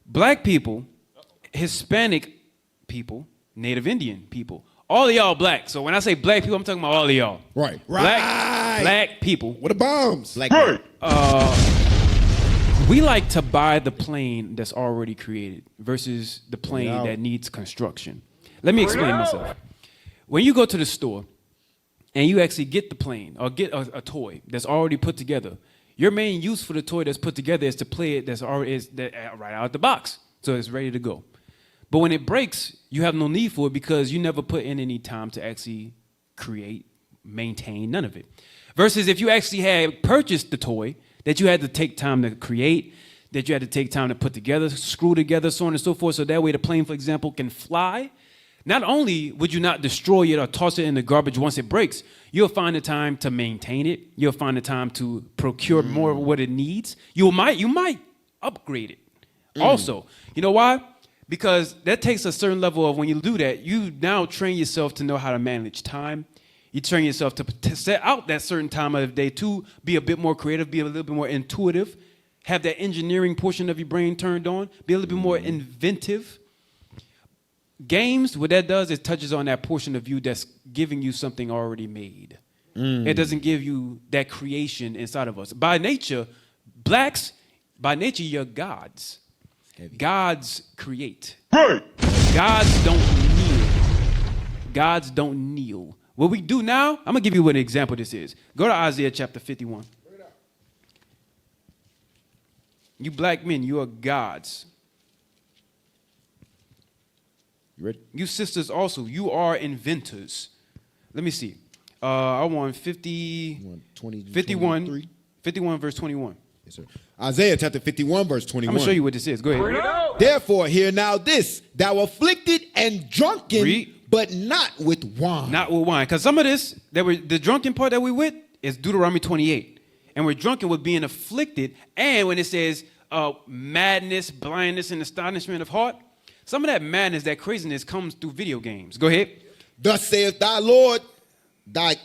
black people, Hispanic people, Native Indian people. All of y'all black. So when I say black people, I'm talking about all of y'all. Right. Black people. With the bombs. Black We like to buy the plane that's already created versus the plane that needs construction. Let me explain myself. When you go to the store and you actually get the plane or get a toy that's already put together, your main use for the toy that's put together is to play it right out the box. So it's ready to go. But when it breaks, you have no need for it because you never put in any time to actually create, maintain, none of it. Versus if you actually had purchased the toy that you had to take time to create, that you had to take time to put together, screw together, so on and so forth, so that way the plane, for example, can fly. Not only would you not destroy it or toss it in the garbage once it breaks, you'll find the time to maintain it. You'll find the time to procure more of what it needs. You might upgrade it. Also, you know why? Because that takes a certain level of when you do that, you now train yourself to know how to manage time. You train yourself to set out that certain time of the day to be a bit more creative, be a little bit more intuitive, have that engineering portion of your brain turned on, be a little bit more inventive. Games, what that does is touches on that portion of you that's giving you something already made. It doesn't give you that creation inside of us. By nature, blacks, you're gods. Gods create. Gods don't kneel. Gods don't kneel. What we do now, I'm going to give you what an example this is. Go to Isaiah chapter 51. You black men, you are gods. You ready? You sisters also, you are inventors. Let me see. I want 51 verse 21. Yes, sir. Isaiah chapter 51 verse 21. I'm going to show you what this is. Go ahead. Therefore, hear now this, thou afflicted and drunken, but not with wine. Not with wine. Because some of this, the drunken part that we with is Deuteronomy 28. And we're drunken with being afflicted. And when it says madness, blindness, and astonishment of heart, some of that madness, that craziness comes through video games. Go ahead. Thus saith thy Lord, the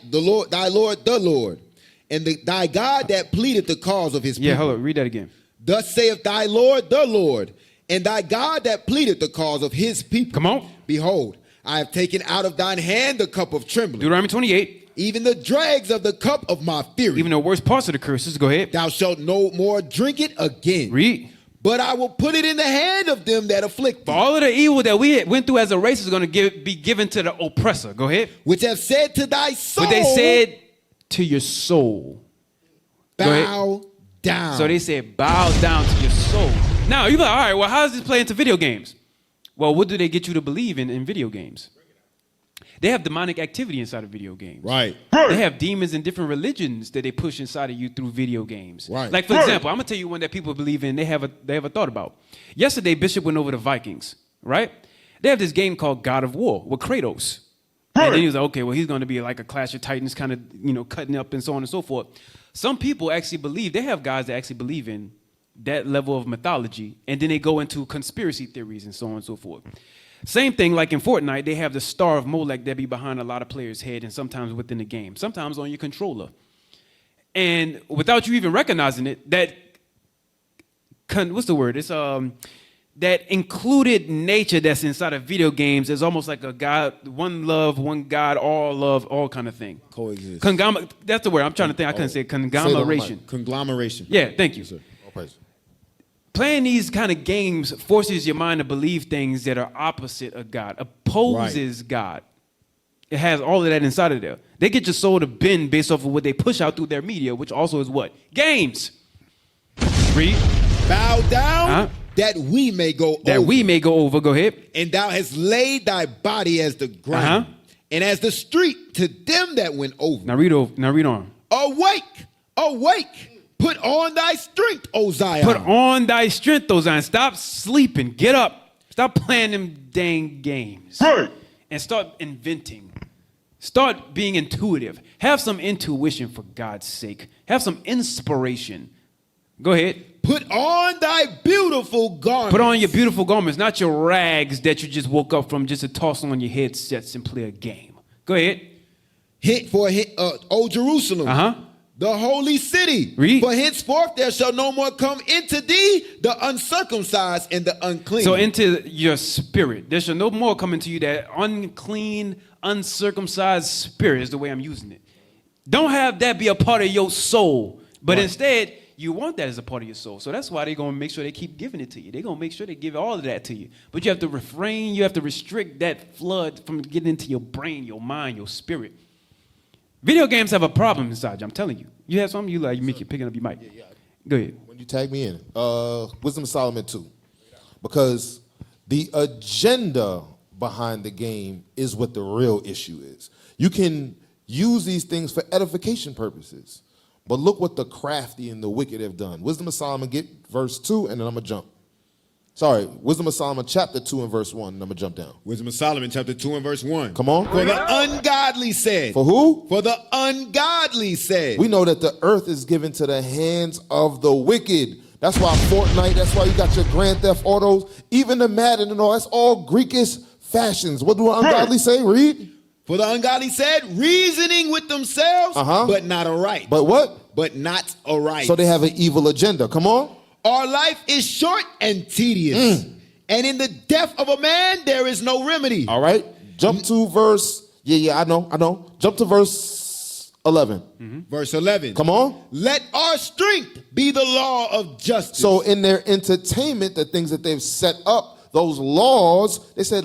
Lord, and thy God that pleadeth the cause of his people. Yeah, hold on, read that again. Thus saith thy Lord, the Lord, and thy God that pleadeth the cause of his people. Come on. Behold, I have taken out of thine hand the cup of trembling. Deuteronomy 28. Even the dregs of the cup of my fury. Even the worst parts of the curses. Go ahead. Thou shalt no more drink it again. Read. But I will put it in the hand of them that afflict thee. All of the evil that we went through as a race is going to be given to the oppressor. Go ahead. Which have said to thy soul. What they said to your soul. Bow down. So they said, bow down to your soul. Now, you're like, all right, well, how does this play into video games? Well, what do they get you to believe in video games? They have demonic activity inside of video games. Right. They have demons and different religions that they push inside of you through video games. Right. Like, for example, I'm going to tell you one that people believe in, they have a thought about. Yesterday, Bishop went over the Vikings, right? They have this game called God of War with Kratos. And then he was like, okay, well, he's going to be like a Clash of Titans kind of, cutting up and so on and so forth. Some people actually believe, they have guys that actually believe in that level of mythology, and then they go into conspiracy theories and so on and so forth. Same thing like in Fortnite, they have the Star of Molech that be behind a lot of players' head and sometimes within the game, sometimes on your controller. And without you even recognizing it, what's the word? It's that included nature that's inside of video games is almost like a God, one love, one God, all love, all kind of thing. Coexist. That's the word I'm trying to think. I couldn't say conglomeration. Conglomeration. Yeah, thank you. Yes, sir. All praise. Playing these kind of games forces your mind to believe things that are opposite of God, opposes God. It has all of that inside of there. They get your soul to bend based off of what they push out through their media, which also is what? Games. Read. Bow down that we may go over. That we may go over. Go ahead. And thou hast laid thy body as the ground and as the street to them that went over. Now read on. Awake, awake. Put on thy strength, O Zion. Put on thy strength, O Zion. Stop sleeping. Get up. Stop playing them dang games. And start inventing. Start being intuitive. Have some intuition, for God's sake. Have some inspiration. Go ahead. Put on thy beautiful garments. Put on your beautiful garments, not your rags that you just woke up from just to toss on your headsets and play a game. Go ahead. O Jerusalem. the holy city. Read. For henceforth there shall no more come into thee the uncircumcised and the unclean. So into your spirit. There shall no more come into you that unclean, uncircumcised spirit is the way I'm using it. Don't have that be a part of your soul. But instead, you want that as a part of your soul. So that's why they're going to make sure they keep giving it to you. They're going to make sure they give all of that to you. But you have to refrain. You have to restrict that flood from getting into your brain, your mind, your spirit. Video games have a problem inside you. I'm telling you. You have something you like, you picking up your mic. Yeah. Go ahead. When you tag me in, Wisdom of Solomon 2. Because the agenda behind the game is what the real issue is. You can use these things for edification purposes. But look what the crafty and the wicked have done. Wisdom of Solomon, get verse 2, and then I'm going to jump. Sorry, Wisdom of Solomon chapter 2 and verse 1, and I'm going to jump down. Wisdom of Solomon chapter 2 and verse 1. Come on. For the ungodly said. For who? For the ungodly said. We know that the earth is given to the hands of the wicked. That's why Fortnite, that's why you got your Grand Theft Autos, even the Madden and all, that's all Greekish fashions. What do ungodly say? Read. For the ungodly said, reasoning with themselves, but not aright. But what? But not aright. So they have an evil agenda. Come on. Our life is short and tedious. And in the death of a man, there is no remedy. All right. Jump to verse. I know. Jump to verse 11. Verse 11. Come on. Let our strength be the law of justice. So in their entertainment, the things that they've set up, those laws, they said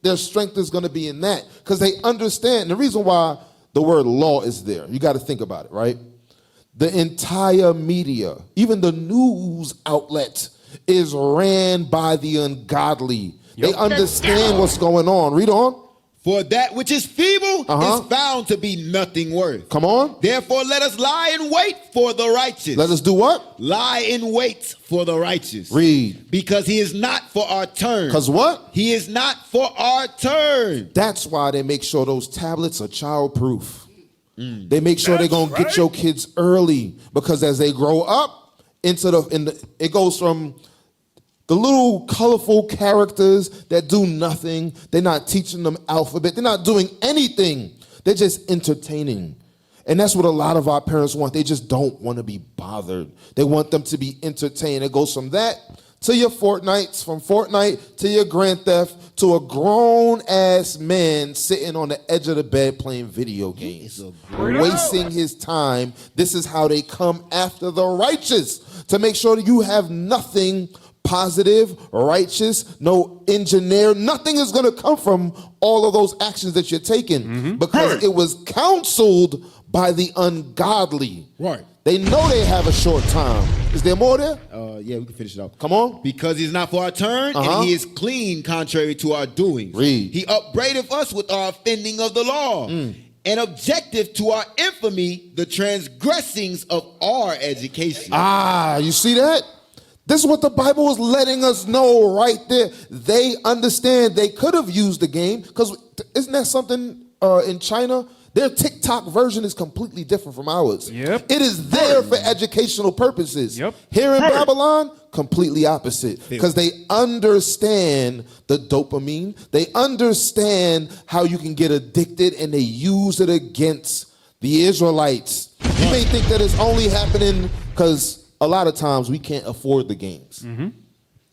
their strength is going to be in that. Because they understand. The reason why the word law is there, you got to think about it, right? The entire media, even the news outlet, is ran by the ungodly. They understand what's going on. Read on. For that which is feeble is found to be nothing worth. Come on. Therefore, let us lie in wait for the righteous. Let us do what? Lie in wait for the righteous. Read. Because he is not for our turn. Because what? He is not for our turn. That's why they make sure those tablets are childproof. They make sure they're going to get your kids early. Because as they grow up, it goes from the little colorful characters that do nothing. They're not teaching them alphabet. They're not doing anything. They're just entertaining. And that's what a lot of our parents want. They just don't want to be bothered. They want them to be entertained. It goes from that to your Fortnites, from Fortnite to your Grand Theft, to a grown-ass man sitting on the edge of the bed playing video games, wasting his time. This is how they come after the righteous, to make sure that you have nothing positive, righteous, no engineer. Nothing is going to come from all of those actions that you're taking because it was counseled by the ungodly. Right. They know they have a short time. Is there more there? Yeah, we can finish it up. Come on. Because he's not for our turn, and he is clean contrary to our doings. Read. He upbraideth us with our offending of the law, and objective to our infamy, the transgressings of our education. You see that? This is what the Bible is letting us know right there. They understand they could have used the game, because isn't that something in China? Their TikTok version is completely different from ours. Yep. It is there for educational purposes. Yep. Here in Babylon, completely opposite. Because they understand the dopamine. They understand how you can get addicted, and they use it against the Israelites. You may think that it's only happening because a lot of times we can't afford the games.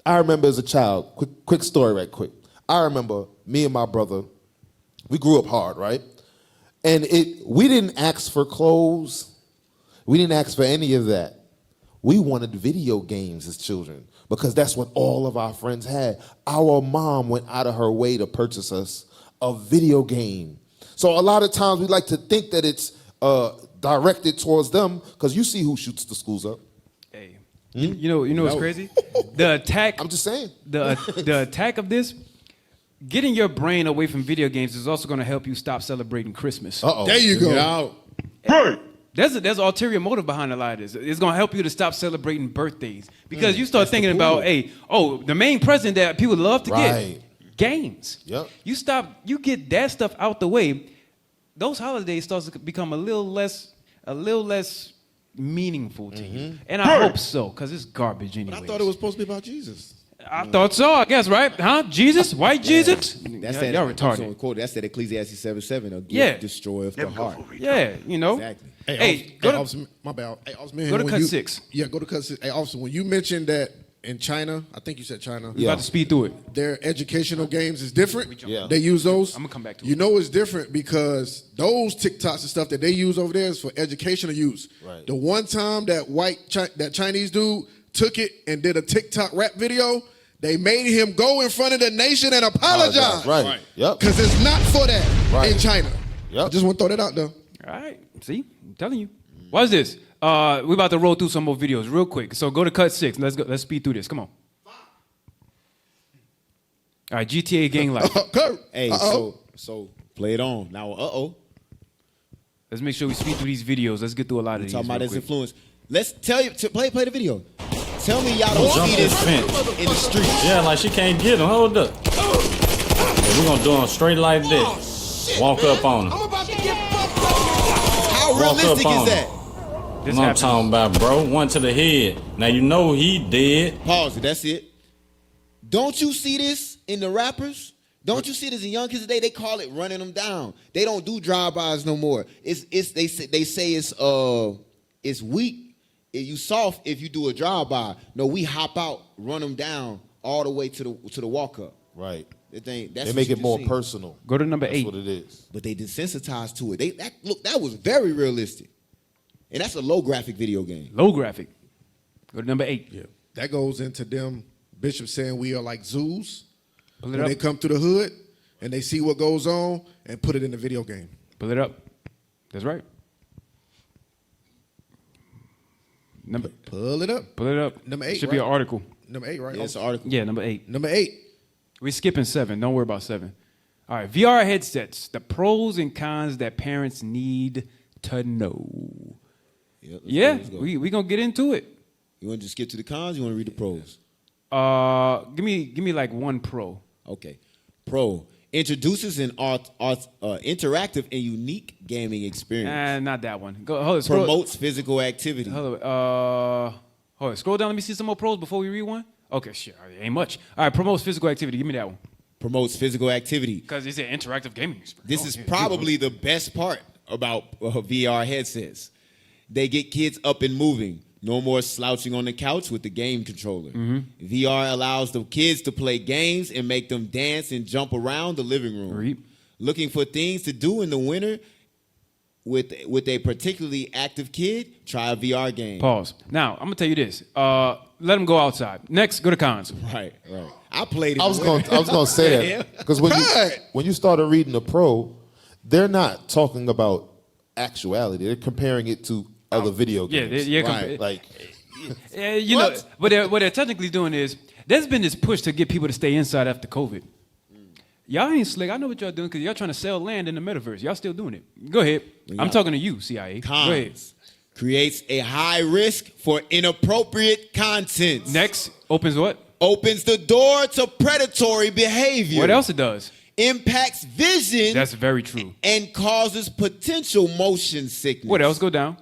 I remember as a child, quick story right quick. I remember me and my brother, we grew up hard, right? And we didn't ask for clothes. We didn't ask for any of that. We wanted video games as children because that's what all of our friends had. Our mom went out of her way to purchase us a video game. So a lot of times we like to think that it's directed towards them because you see who shoots the schools up. Hey, you know what's crazy? The attack. I'm just saying. The attack of this. Getting your brain away from video games is also going to help you stop celebrating Christmas. There you go. There's an ulterior motive behind a lot of this. It's going to help you to stop celebrating birthdays. Because you start thinking about, the main present that people love to get, games. Yep. You get that stuff out the way, those holidays start to become a little less meaningful to you. And I hope so, because it's garbage anyway. But I thought it was supposed to be about Jesus. I thought so, I guess, right? Huh? Jesus? White Jesus? That's y'all, that. y'all retarded. Quote. That's that Ecclesiastes 7:7. A gift Yeah. destroyeth the heart. Yeah, you know. Exactly. Hey, go to, officer, my bad. Hey, officer, man, go to when cut you- 6. Yeah, go to cut 6. Hey, officer, when you mentioned that in China, I think you said China. We about to speed through it. Their educational games is different. Yeah. They use those. I'm gonna come back to You know it's different because those TikToks and stuff that they use over there is for educational use. Right. The one time that Chinese dude took it and did a TikTok rap video, they made him go in front of the nation and apologize. Right. Yep. Because it's not for that in China. Yep. I just want to throw that out there. All right. See? I'm telling you. Watch this. We're about to roll through some more videos real quick. So go to cut 6. Let's go. Let's speed through this. Come on. All right, GTA Gang Life. Hey, so play it on. Now, Let's make sure we speed through these videos. Let's get through a lot of these. talking about real his quick. influence. Let's tell you to play the video. Tell me y'all Don't don't jump see this this fence. in the street. Yeah, like she can't get him. Hold up. Yeah, we're gonna do him straight like this. Walk up on him. How realistic is that? That's what I'm talking about, bro. One to the head. Now you know he dead. Pause it. That's it. Don't you see this in the rappers? Don't you see this in young kids today? They call it running them down. They don't do drive-bys no more. They say it's weak. You soft if you do a drive-by. No, we hop out, run them down all the way to the walk-up. Right. They make it more personal. Go to number 8. That's what it is. But they desensitized to it. That was very realistic. And that's a low graphic video game. Low graphic. Go to number 8. Yeah. That goes into them bishops saying we are like zoos. Pull it When up. they come to the hood and they see what goes on and put it in the video game. Pull it up. That's right. Pull it up. Pull it up. Number 8. Should be an article. Number 8, right? Yeah, it's an article. Yeah, number 8. Number 8. We're skipping 7. Don't worry about 7. All right, VR headsets. The pros and cons that parents need to know. Yeah, let's go. we gonna get into it. You want to just skip to the cons? You want to read the pros? Give me like one pro. Okay. Pro introduces an interactive and unique gaming experience. Not that one. Go. Hold on, scroll. Promotes physical activity. Hold on. Scroll down. Let me see some more pros before we read one. Okay, sure. Ain't much. All right. Promotes physical activity. Give me that one. Promotes physical activity. Because it's an interactive gaming experience. This is probably the best part about VR headsets. They get kids up and moving. No more slouching on the couch with the game controller. VR allows the kids to play games and make them dance and jump around the living room. Looking for things to do in the winter with a particularly active kid? Try a VR game. Pause. Now, I'm going to tell you this. Let them go outside. Next, go to cons. Right. I played it. I was going to say that because when you started reading the pro, they're not talking about actuality. They're comparing it to other video games. You know, what they're technically doing is there's been this push to get people to stay inside after COVID. Y'all ain't slick. I know what y'all doing because y'all trying to sell land in the metaverse. Y'all still doing it. Go ahead. I'm talking to you, CIA. Cons. Go ahead. Creates a high risk for inappropriate content. Next, opens what? Opens the door to predatory behavior. What else it does? Impacts vision. That's very true. And causes potential motion sickness. What else? Go down.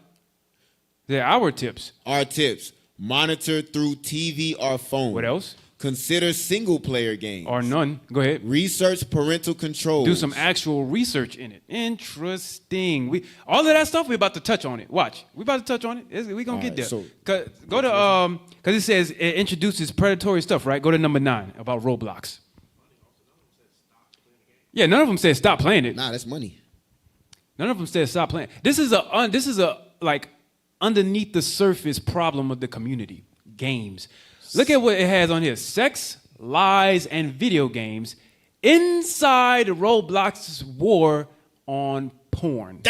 There are our tips. Our tips. Monitor through TV or phone. What else? Consider single-player games. Or none. Go ahead. Research parental controls. Do some actual research in it. Interesting. All of that stuff, we're about to touch on it. Watch. We're about to touch on it. We're going to get there. So, go to, because it says it introduces predatory stuff, right? Go to number 9 about Roblox. Yeah, none of them said stop playing it. Nah, that's money. None of them said stop playing. This is a like underneath the surface problem of the community. Games. Look at what it has on here. Sex, lies, and video games inside Roblox's war on porn.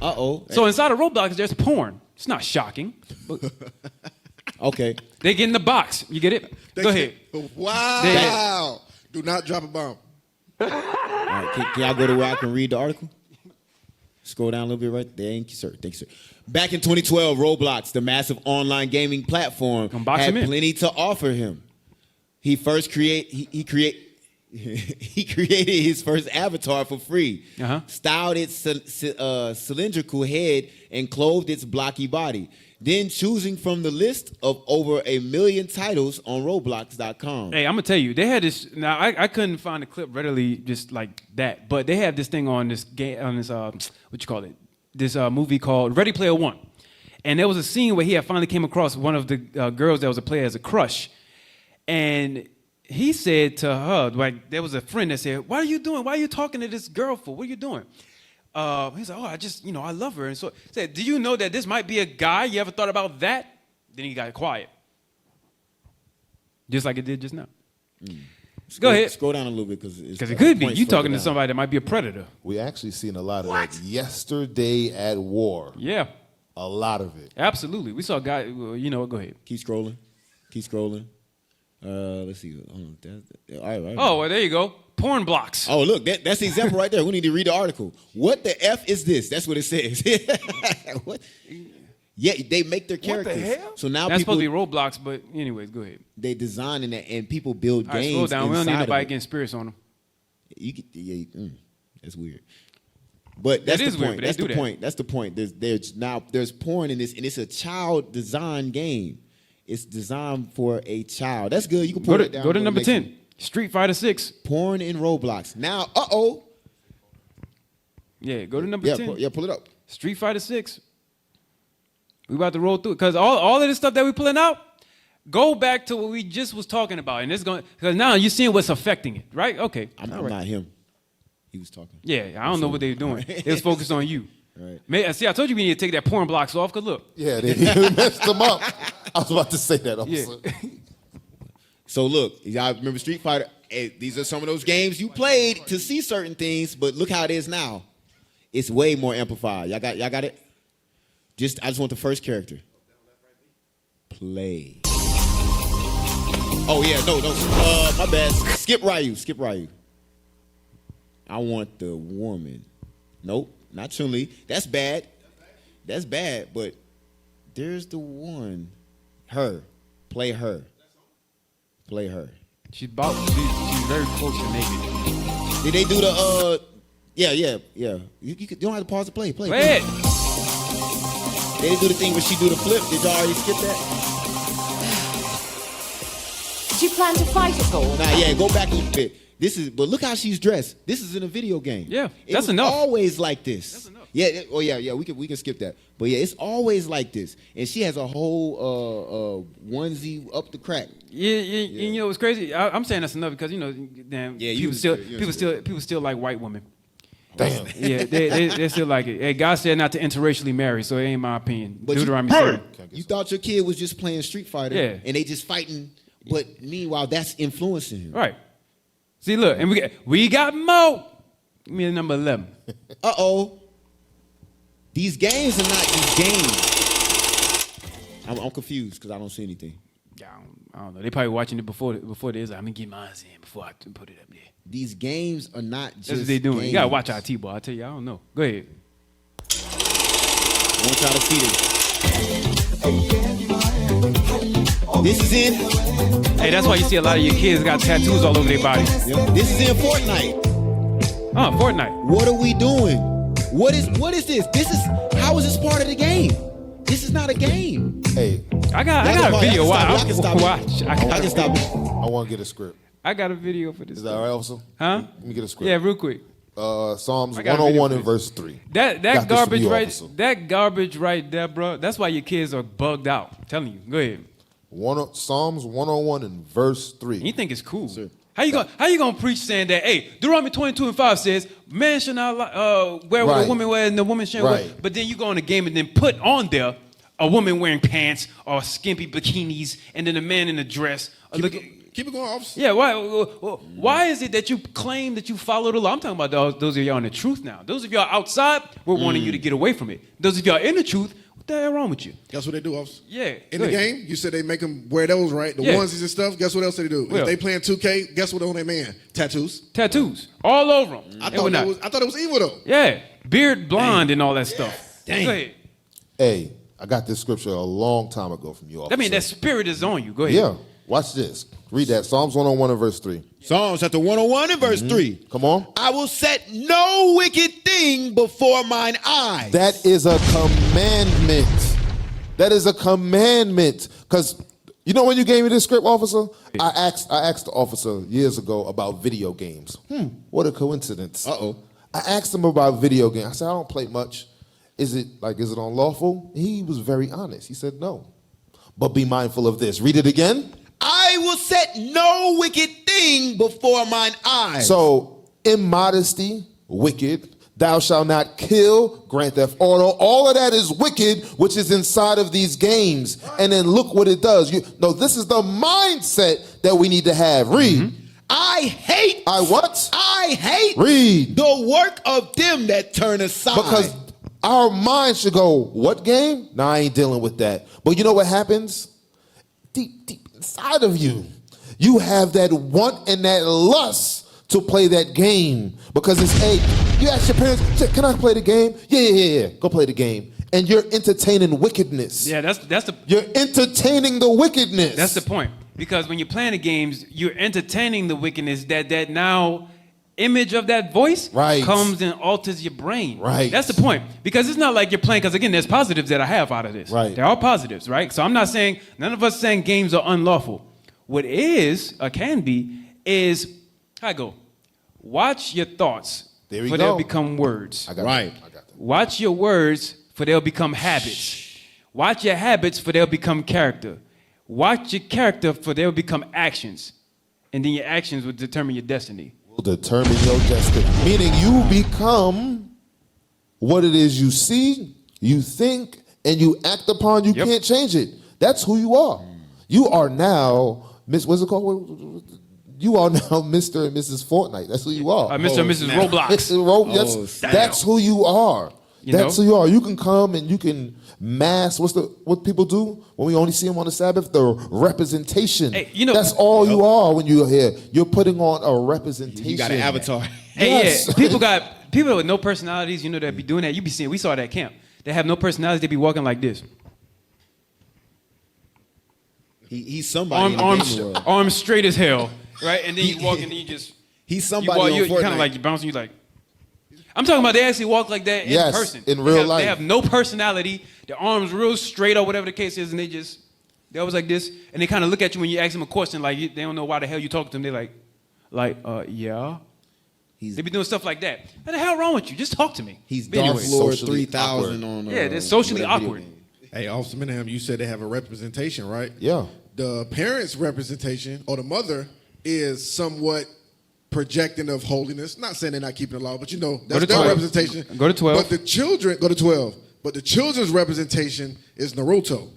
Uh-oh. So inside of Roblox, there's porn. It's not shocking. Okay. They get in the box. You get it? Go ahead. Wow. Do not drop a bomb. All right, can I go to where I can read the article? Scroll down a little bit right there. Thank you, sir. Back in 2012, Roblox, the massive online gaming platform, had plenty to offer him. He he created his first avatar for free, styled its cylindrical head, and clothed its blocky body. Then choosing from the list of over 1 million titles on Roblox.com. Hey, I'm gonna tell you, they had this. Now I couldn't find a clip readily just like that, but they have this thing on this game, on this what you call it, this movie called Ready Player One, and there was a scene where he had finally came across one of the girls that was a player as a crush, and he said to her, like, there was a friend that said, "What are you doing? Why are you talking to this girl for? What are you doing?" He's like, "Oh, I just, I love her." And so he said, "Do you know that this might be a guy? You ever thought about that?" Then he got quiet. Just like it did just now. Go ahead. Scroll down a little bit because it could be. You talking to somebody that might be a predator. We actually seen a lot of that yesterday at war. Yeah. A lot of it. Absolutely. We saw a guy, go ahead. Keep scrolling. Let's see. All right. Oh, well, there you go. Porn blocks. Oh, look, that's the example right there. We need to read the article. What the F is this? That's what it says. What? Yeah, they make their characters. What the hell? So now that's people, supposed to be Roblox, but anyways, go ahead. They design in that, and people build All right, games. slow down. We don't need inside nobody of it. getting spirits on them. That's weird. But that's That is the point. weird, but they That's do the that. point. That's the point. There's porn in this, and it's a child design game. It's designed for a child. That's good. You can put it down. Go to number 10. Street Fighter 6. Porn in Roblox. Now, Yeah, go to number 10. Pull it up. Street Fighter 6. We about to roll through it. Because all of this stuff that we pulling out, go back to what we just was talking about. And it's going, because now you're seeing what's affecting it, right? Okay. I'm not him. He was talking. Yeah, I don't know what they were doing. They was focused on you. Right. See, I told you we need to take that porn blocks off, because look. Yeah, they messed them up. I was about to say that also. Yeah. So look, y'all remember Street Fighter? Hey, these are some of those games you played to see certain things, but look how it is now. It's way more amplified. Y'all got it? I just want the first character. Play. Oh yeah, no, my bad. Skip Ryu. I want the woman. Nope, not Chun-Li. That's bad. But there's the one. Her. Play her. She's very close to naked. Did they do the Yeah. You don't have to pause to play. Play it. They didn't do the thing where she do the flip. Did y'all already skip that? Do you plan to fight at all? Nah, yeah, go back a little bit. But look how she's dressed. This is in a video game. Yeah, That's enough. Always like this. That's enough. Yeah. We can skip that. But yeah, it's always like this. And she has a whole onesie up the crack. Yeah. You know what's crazy? I'm saying that's enough because people still like white women. Damn. Yeah, they still like it. Hey, God said not to interracially marry, so it ain't my opinion. But Deuteronomy 7. You thought your kid was just playing Street Fighter, and they just fighting. But meanwhile, that's influencing him. Right. See, look, and we got Mo. Give me the number 11. These games are not these games. I'm confused because I don't see anything. Yeah, I don't know. They probably watching it before this. I'm gonna get mine in before I put it up there. These games are not just. That's what they doing. Games. You gotta watch IT, boy. I tell you, I don't know. Go ahead. I want y'all to see this. This is in. Hey, that's why you see a lot of your kids got tattoos all over their bodies. Yep. This is in Fortnite. Fortnite. What are we doing? What is this? How is this part of the game? This is not a game. Hey, I got a video. I can stop. I can stop it. I want to get a script. I got a video for this. Is that all right, officer? Huh? Let me get a script. Yeah, real quick. Psalms 101 and verse 3. That Got this garbage from you, right. officer. That garbage right there, bro. That's why your kids are bugged out. I'm telling you. Go ahead. Psalms 101 and verse 3. You think it's cool? Sir. How you gonna preach saying that? Hey, Deuteronomy 22:5 says, "Man shall not wear what a woman wears, and the woman shall wear." But then you go in the game and then put on there a woman wearing pants or skimpy bikinis, and then a man in a dress. Keep it going, officer. Yeah, why is it that you claim that you follow the law? I'm talking about those of y'all in the truth now. Those of y'all outside, we're wanting you to get away from it. Those of y'all in the truth, what the hell wrong with you? Guess what they do, officer? Yeah. In the game, you said they make them wear those, right? The onesies and stuff. Guess what else they do? Well, if they playing 2K, guess what on their man? Tattoos. All over them. I thought it was evil, though. Yeah. Beard blonde and all that stuff. Dang. Go ahead. Hey, I got this scripture a long time ago from you, officer. I mean, that spirit is on you. Go ahead. Yeah. Watch this. Read that. Psalms 101 and verse 3. Psalms chapter 101 and verse 3. Come on. I will set no wicked thing before mine eyes. That is a commandment. That is a commandment. Because you know when you gave me this script, officer? I asked the officer years ago about video games. What a coincidence. Uh-oh. I asked him about video games. I said, I don't play much. Is it unlawful? He was very honest. He said, no. But be mindful of this. Read it again. I will set no wicked thing before mine eyes. So, immodesty, wicked. Thou shalt not kill, Grand Theft Auto. All of that is wicked, which is inside of these games. And then look what it does. This is the mindset that we need to have. Read. I hate. I what? I hate. Read. The work of them that turn aside. Because our mind should go, what game? No, I ain't dealing with that. But you know what happens? Deep inside of you, you have that want and that lust to play that game. Because it's, hey, you ask your parents, can I play the game? Yeah. Go play the game. And you're entertaining wickedness. Yeah, that's the. You're entertaining the wickedness. That's the point. Because when you're playing the games, you're entertaining the wickedness that now image of that voice comes and alters your brain. Right. That's the point. Because it's not like you're playing, because again, there's positives that I have out of this. Right. There are positives, right? So I'm not saying, none of us saying games are unlawful. What is, or can be, is, I go, watch your thoughts, there we for go. they'll become words. I got that. Watch your words, for they'll become habits. Watch your habits, for they'll become character. Watch your character, for they'll become actions. And then your actions will determine your destiny. Will determine your destiny. Meaning you become what it is you see, you think, and you act upon. You can't change it. That's who you are. You are now, what's it called? You are now Mr. and Mrs. Fortnite. That's who you are. Mr. and Mrs. Roblox. That's who you are. That's who you are. You can come and you can mask. What people do when we only see them on the Sabbath? The representation. Hey, that's all you are when you're here. You're putting on a representation. You got an avatar. Hey, yes. yeah. People with no personalities, that be doing that. You be seeing, we saw that at camp. They have no personalities, they be walking like this. He's somebody in the gaming world. Arms straight as hell, right? And then you walk and then you just... He's somebody you on Fortnite. kind of like, you bouncing, you like... I'm talking about they actually walk like that in person. In real life. They have no personality. Their arms real straight or whatever the case is, and they always like this, and they kind of look at you when you ask them a question, like they don't know why the hell you talk to them. They're like, yeah. They be doing stuff like that. What the hell wrong with you? Just talk to me. He's Darth Lord 3000 on. Yeah, they're socially awkward. Hey, Officer Minham, you said they have a representation, right? Yeah. The parent's representation, or the mother, is somewhat projecting of holiness. Not saying they're not keeping the law, but that's their representation. Go to 12. But the children, go to 12. But the children's representation is Naruto.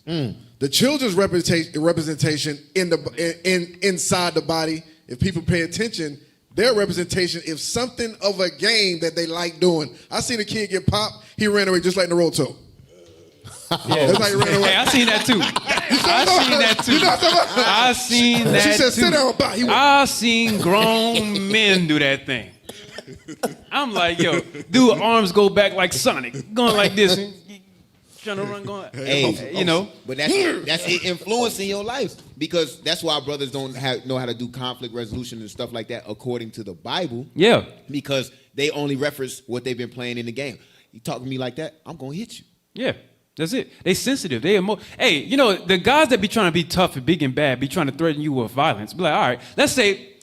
The children's representation inside the body, if people pay attention, their representation is something of a game that they like doing. I seen a kid get popped, he ran away just like Naruto. Yeah. That's how he ran away. Hey, I seen that too. I seen that She said, too. sit down, bye. I seen grown men do that thing. I'm like, yo, dude, arms go back like Sonic, going like this. Trying to run, going, But that's it influencing your life, because that's why brothers don't know how to do conflict resolution and stuff like that according to the Bible. Yeah. Because they only reference what they've been playing in the game. You talk to me like that, I'm gonna hit you. Yeah. That's it. They sensitive. They Hey, the guys that be trying to be tough and big and bad be trying to threaten you with violence. Be like, all right, let's say.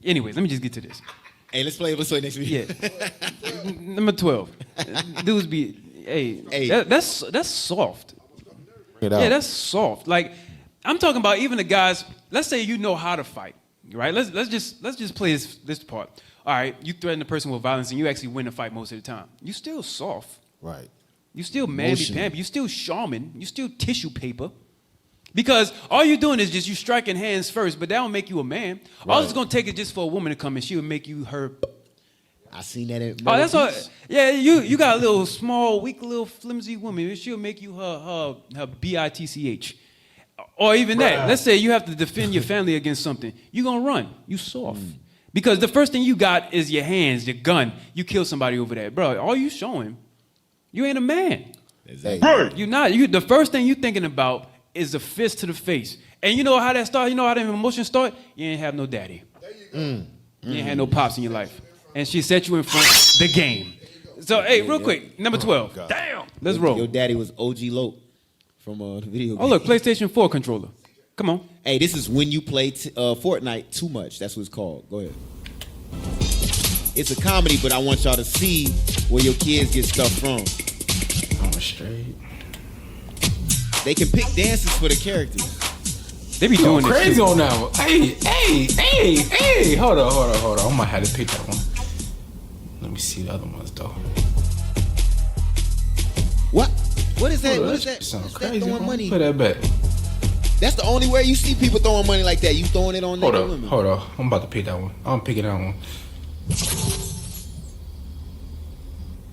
Anyways, let me just get to this. Hey, let's play next week. Yeah. Number 12. Dudes be. Hey. That's soft. Bring it out. Yeah, that's soft. Like, I'm talking about even the guys. Let's say you know how to fight, right? Let's just play this part. All right, you threaten the person with violence and you actually win the fight most of the time. You still soft. Right. You still mamby-pamby. You still shaman. You still tissue paper. Because all you're doing is just you striking hands first, but that don't make you a man. Right. All it's going to take is just for a woman to come and she will make you her. I seen that in that's all. Yeah, you got a little small, weak, little flimsy woman. She'll make you her bitch. Or even that. Let's say you have to defend your family against something. You're going to run. You soft. Because the first thing you got is your hands, your gun. You kill somebody over that. Bro, all you showing, you ain't a man. Exactly. You're not. The first thing you're thinking about is a fist to the face. And you know how that started? You know how that emotion started? You ain't have no daddy. You ain't had no pops in your life. And she set you in front of the game. So, hey, real quick, number 12. Damn. Let's roll. Your daddy was OG Lope from the video game. Oh, look, PlayStation 4 controller. Come on. Hey, this is when you play Fortnite too much. That's what it's called. Go ahead. It's a comedy, but I want y'all to see where your kids get stuff from. I'm straight. They can pick dances for the characters. They be doing this crazy shit. on that one. Hey. Hold on. I might have to pick that one. Let me see the other ones, though. What is that? What is That that? sounds What's crazy. that throwing money? Put that back. That's the only way you see people throwing money like that. You throwing it on naked women. Hold on. I'm about to pick that one. I'm picking that one.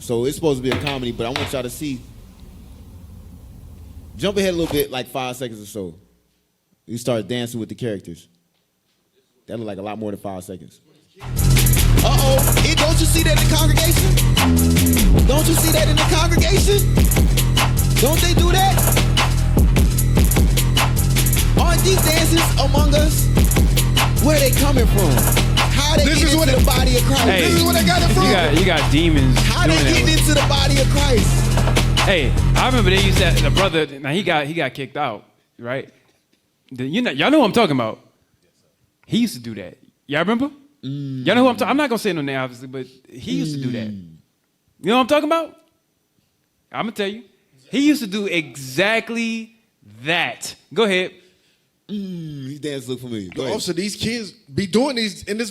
So it's supposed to be a comedy, but I want y'all to see. Jump ahead a little bit, like 5 seconds or so. You start dancing with the characters. That look like a lot more than 5 seconds. Don't you see that in the congregation? Don't you see that in the congregation? Don't they do that? Aren't these dances among us? Where they coming from? How they get into the body of Christ? Hey, this is where they got it from. You got demons. How they getting into the body of Christ? Hey, I remember they used that. The brother, now he got kicked out, right? Y'all know who I'm talking about. He used to do that. Y'all remember? Y'all know who I'm talking. I'm not gonna say no name, obviously, but he used to do that. You know what I'm talking about? I'm gonna tell you. He used to do exactly that. Go ahead. These dances look familiar. Go Yo, ahead. also, these kids be doing these in the on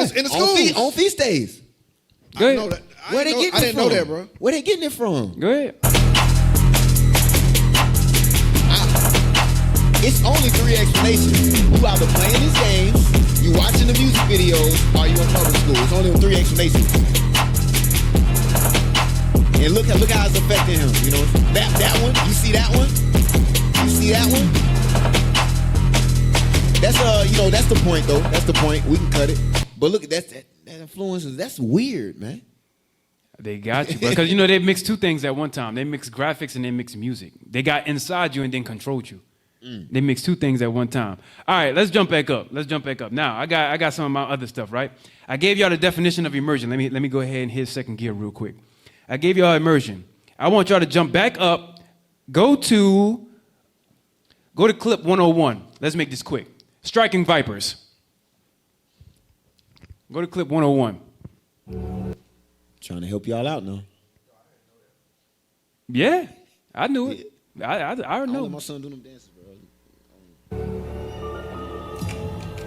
schools. feast days. Go ahead. I know that. Where they getting it from? I didn't know that, bro. Where they getting it from? Go ahead. It's only 3 explanations. You either playing these games, you watching the music videos, or you in public school. It's only 3 explanations. And look how it's affecting him. You know, that one. You see that one? You see that one? That's that's the point though. That's the point. We can cut it. But look, that influences. That's weird, man. They got you, because they mix 2 things at one time. They mix graphics and they mix music. They got inside you and then controlled you. They mix 2 things at one time. All right, let's jump back up. Now, I got some of my other stuff, right? I gave y'all the definition of immersion. Let me go ahead and hit second gear real quick. I gave y'all immersion. I want y'all to jump back up. Go to clip 101. Let's make this quick. Striking Vipers. Go to clip 101. Trying to help y'all out now. Yeah, I knew it. I already know. Let my son do them dances, bro.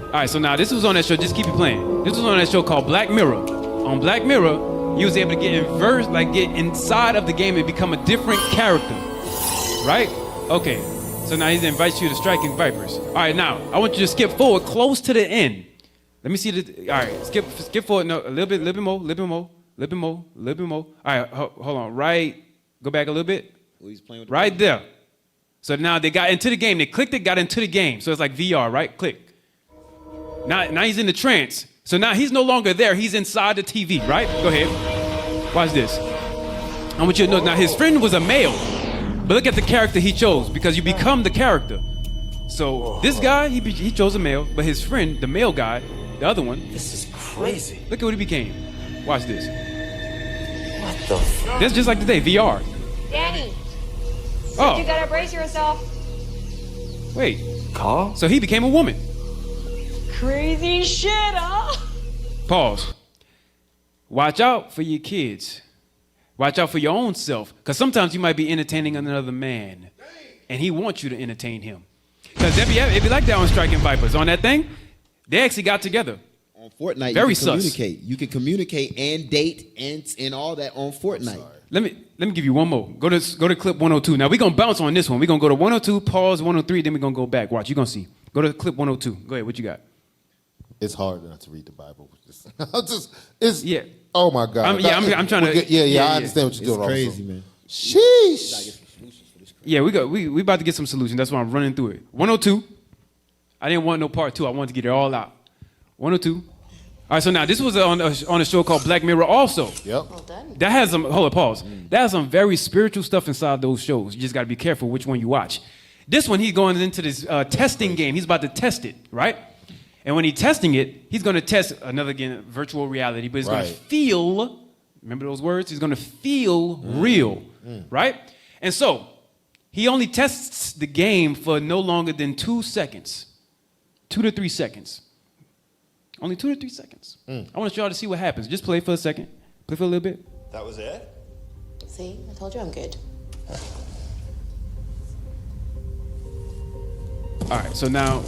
All right, so now this was on that show. Just keep it playing. This was on that show called Black Mirror. On Black Mirror, he was able to get inside of the game and become a different character. Right? Okay. So now he invites you to Striking Vipers. All right, now I want you to skip forward close to the end. Let me see the. All right, skip forward. No, a little bit more. All right, hold on. Right. Go back a little bit. He's playing with right there. So now they got into the game. They clicked it, got into the game. So it's like VR, right? Click. Now he's in the trance. So now he's no longer there. He's inside the TV, right? Go ahead. Watch this. I want you to know, now his friend was a male. But look at the character he chose, because you become the character. So this guy, he chose a male, but his friend, the male guy, the other one. This is crazy. Look at what he became. Watch this. What the fuck? This is just like today, VR. Danny. Oh. You gotta brace yourself. Wait. Call? So he became a woman. Crazy shit, huh? Pause. Watch out for your kids. Watch out for your own self. Because sometimes you might be entertaining another man. And he wants you to entertain him. Because it'd be like that on Striking Vipers. On that thing, they actually got together. On Fortnite, Very you can sus. communicate. You can communicate and date and all that on Fortnite. Let me give you one more. Go to clip 102. Now we're gonna bounce on this one. We're gonna go to 102, pause 103, then we're gonna go back. Watch, you're gonna see. Go to clip 102. Go ahead, what you got? It's hard not to read the Bible. It's yeah. Oh my God. I'm trying to. I understand what you're doing. It's crazy, also. man. Sheesh. Yeah, we about to get some solutions. That's why I'm running through it. 102. I didn't want no part 2. I wanted to get it all out. 102. All right, so now this was on a show called Black Mirror also. Yep. Well done. That has some, hold on, pause. That has some very spiritual stuff inside those shows. You just got to be careful which one you watch. This one, he's going into this testing game. He's about to test it, right? And when he's testing it, he's going to test another, again, virtual reality, but he's going to feel, remember those words? He's going to feel real, right? And so he only tests the game for no longer than 2 seconds, 2 to 3 seconds. Only 2 to 3 seconds. I want y'all to see what happens. Just play for a second. Play for a little bit. That was it? See, I told you I'm good. All right, so now...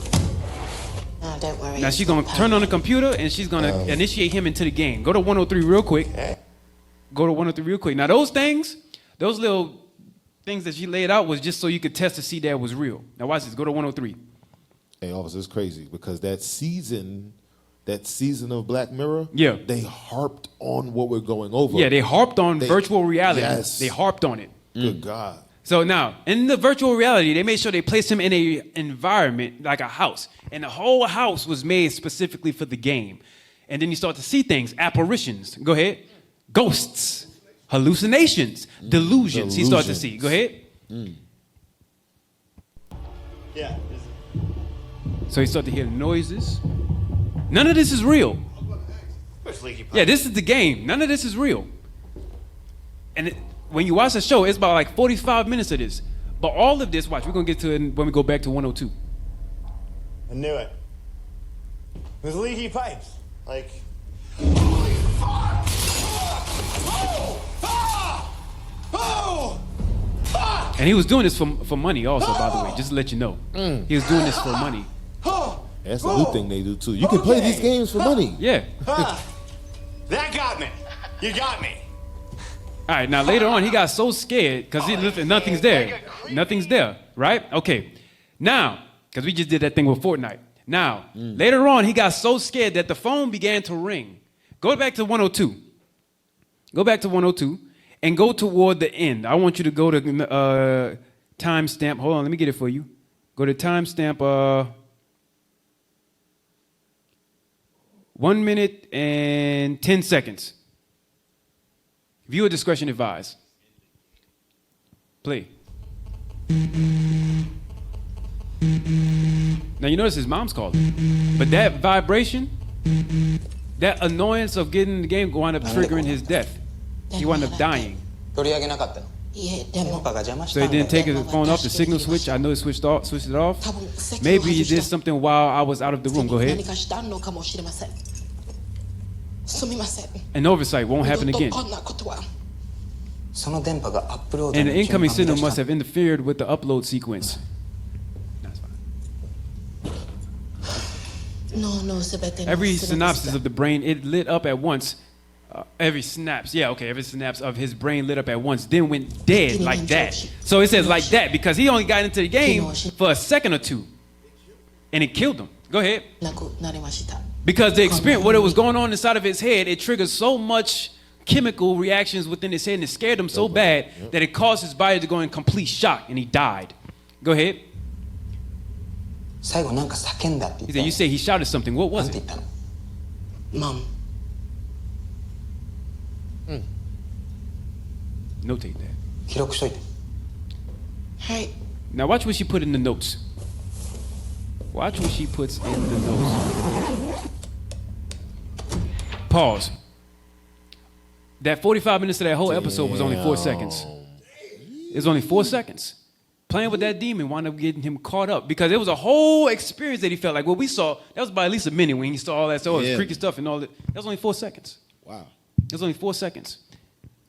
No, don't worry. Now she's going to turn on the computer and she's going to initiate him into the game. Go to 103 real quick. Go to 103 real quick. Now those things, those little things that she laid out was just so you could test to see that it was real. Now watch this. Go to 103. Hey, officer, it's crazy because that season of Black Mirror, they harped on what we're going over. Yeah, they harped on virtual reality. Yes. They harped on it. Good God. So now, in the virtual reality, they made sure they placed him in an environment like a house. And the whole house was made specifically for the game. And then you start to see things, apparitions. Go ahead. Ghosts, hallucinations, delusions. He started to see. Go ahead. Yeah. So he started to hear noises. None of this is real. Yeah, this is the game. None of this is real. And when you watch the show, it's about like 45 minutes of this. But all of this, watch, we're going to get to it when we go back to 102. I knew it. It was leaky pipes. Like... And he was doing this for money also, by the way, just to let you know. He was doing this for money. That's a new thing they do too. You can play these games for money. Yeah. That got me. You got me. All right, now later on, he got so scared because nothing's there. Nothing's there, right? Okay. Now, because we just did that thing with Fortnite. Now, later on, he got so scared that the phone began to ring. Go back to 102. Go back to 102 and go toward the end. I want you to go to timestamp. Hold on, let me get it for you. Go to timestamp 1 minute and 10 seconds. Viewer discretion advised. Play. Now you notice his mom's calling, but that vibration, that annoyance of getting in the game wound up triggering his death. He wound up dying. So he didn't take his phone off the signal switch. I know he switched it off. Maybe he did something while I was out of the room. Go ahead. An oversight won't happen again. And the incoming signal must have interfered with the upload sequence. Every synapse of the brain, it lit up at once. Every synapse of his brain lit up at once, then went dead like that. So it says like that because he only got into the game for a second or two. And it killed him. Go ahead. Because the experience, what was going on inside of his head, it triggered so much chemical reactions within his head and it scared him so bad that it caused his body to go in complete shock and he died. Go ahead. He said, you say he shouted something. What was it? Mom. Notate that. 記録しといて。はい。 Now watch what she put in the notes. Watch what she puts in the notes. Pause. That 45 minutes of that whole episode was only 4 seconds. It was only 4 seconds. Playing with that demon wound up getting him caught up because it was a whole experience that he felt like. What we saw, that was by at least a minute when he saw all that stuff, creaky stuff and all that. That was only 4 seconds. Wow. It was only 4 seconds.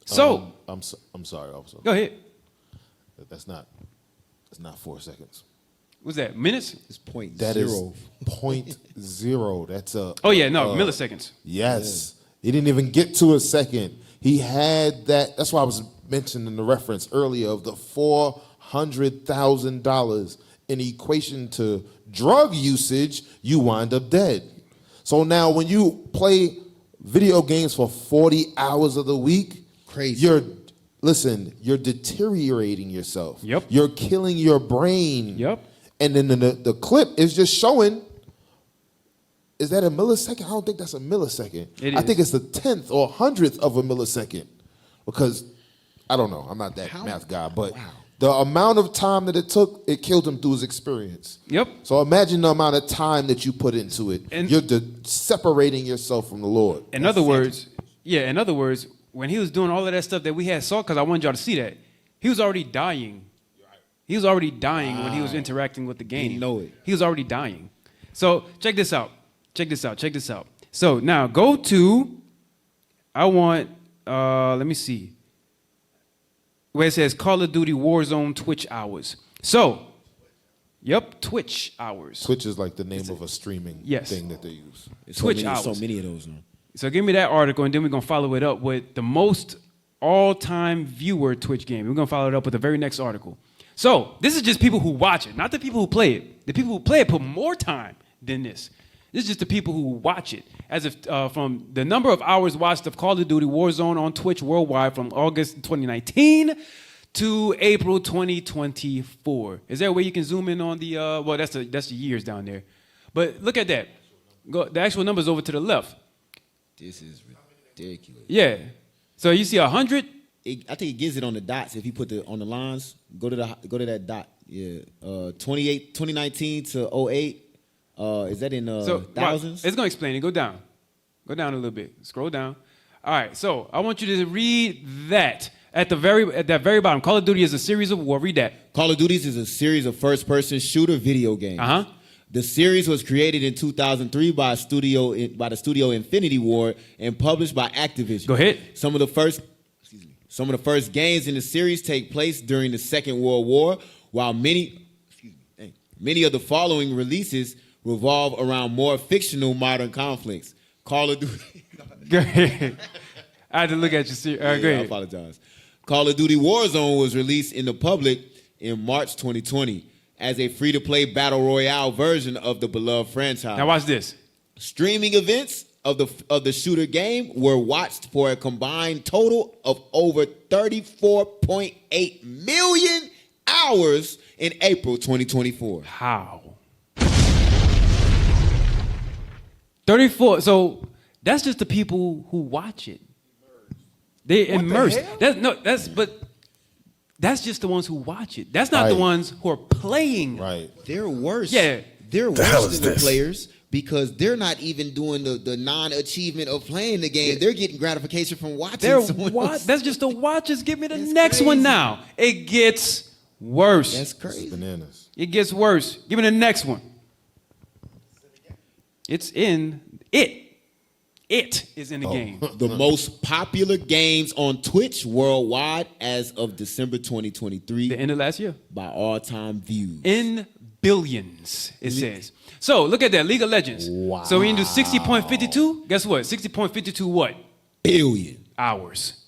So I'm sorry, officer. Go ahead. That's not 4 seconds. What's that? Minutes? It's point that zero. Is 0.0. That's a. Oh yeah, no, milliseconds. Yes, he didn't even get to a second. He had that. That's why I was mentioning the reference earlier of the $400,000 in equation to drug usage. You wind up dead. So now when you play video games for 40 hours of the week, crazy. You're deteriorating yourself. Yep. You're killing your brain. Yep. And then the clip is just showing, is that a millisecond? I don't think that's a millisecond. I think it's the 10th or 100th of a millisecond. Because, I don't know, I'm not that math guy, but The amount of time that it took, it killed him through his experience. Yep. So imagine the amount of time that you put into it. And you're separating yourself from the Lord. In other words, when he was doing all of that stuff that we had saw, because I wanted y'all to see that, he was already dying. He was already dying when he was interacting with the game. Didn't know it. He was already dying. So check this out. Check this out. So now go to, let me see, where it says Call of Duty Warzone Twitch hours. So, Twitch hours. Twitch is like the name of a streaming thing that they use. Twitch hours. So many of those now. So give me that article, and then we're going to follow it up with the most all-time viewer Twitch game. We're going to follow it up with the very next article. So this is just people who watch it, not the people who play it. The people who play it put more time than this. This is just the people who watch it. As if from the number of hours watched of Call of Duty Warzone on Twitch worldwide from August 2019 to April 2024. Is there a way you can zoom in on the, that's the years down there. But look at that. The actual number's over to the left. This is ridiculous. Yeah. So you see 100? I think it gives it on the dots. If you put on the lines, go to that dot. Yeah. 2019 to 08. Is that in thousands? It's going to explain it. Go down. Go down a little bit. Scroll down. All right. So I want you to read that at that very bottom. Call of Duty is a series of war. Read that. Call of Duty is a series of first-person shooter video games. Uh-huh. The series was created in 2003 by the studio Infinity Ward and published by Activision. Go ahead. Some of the first games in the series take place during the Second World War, while many of the following releases revolve around more fictional modern conflicts. Call of Duty. Go ahead. I had to look at you. Go ahead. I apologize. Call of Duty Warzone was released in the public in March 2020 as a free-to-play battle royale version of the beloved franchise. Now watch this. Streaming events of the shooter game were watched for a combined total of over 34.8 million hours in April 2024. How? 34. So that's just the people who watch it. They immersed. That's just the ones who watch it. That's not the ones who are playing. Right. They're worse. Yeah. They're worse than the players because they're not even doing the non-achievement of playing the game. They're getting gratification from watching someone else. That's just the watchers. Give me the next one now. It gets worse. That's crazy. Bananas. It gets worse. Give me the next one. It's in it. It is in the game. The most popular games on Twitch worldwide as of December 2023. The end of last year. By all-time views. In billions, it says. So look at that, League of Legends. Wow. So we can do 60.52. Guess what? 60.52 what? Billion. Hours.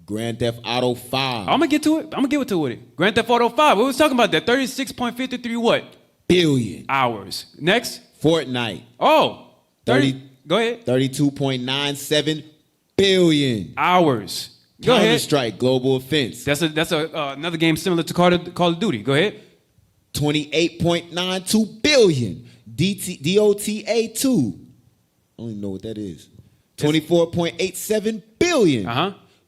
Grand Theft Auto 5. I'm going to get to it. I'm going to get to it. Grand Theft Auto 5. We was talking about that. 36.53 what? Billion. Hours. Next. Fortnite. Oh. 30. Go ahead. 32.97 billion hours. Go ahead. Counter-Strike Global Offense. That's another game similar to Call of Duty. Go ahead. 28.92 billion. DOTA 2. I don't even know what that is. 24.87 billion.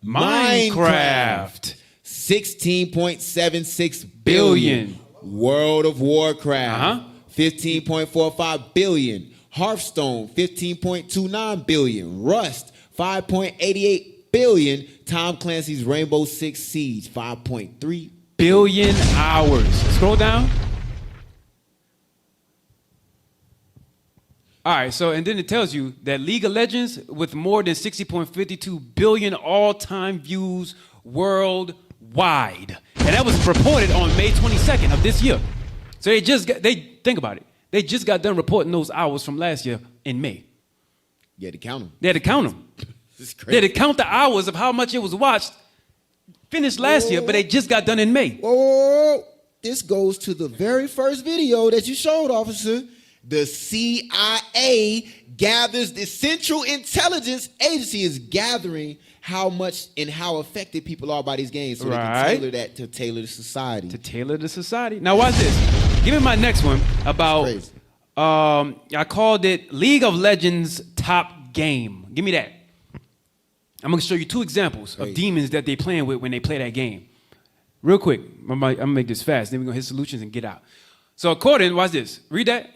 Minecraft. 16.76 billion. World of Warcraft. 15.45 billion. Hearthstone, 15.29 billion. Rust, 5.88 billion. Tom Clancy's Rainbow Six Siege, 5.3 billion hours. Scroll down. All right, so and then it tells you that League of Legends with more than 60.52 billion all-time views worldwide. And that was reported on May 22nd of this year. So think about it. They just got done reporting those hours from last year in May. You had to count them. They had to count them. This is crazy. They had to count the hours of how much it was watched. Finished last year, but they just got done in May. Whoa. This goes to the very first video that you showed, officer. The CIA gathers, the Central Intelligence Agency is gathering how much and how affected people are by these games. So they can tailor that to tailor the society. To tailor the society. Now watch this. Give me my next one about, I called it League of Legends Top Game. Give me that. I'm going to show you two examples of demons that they playing with when they play that game. Real quick. I'm gonna make this fast. Then we're gonna hit solutions and get out. So watch this. Read that.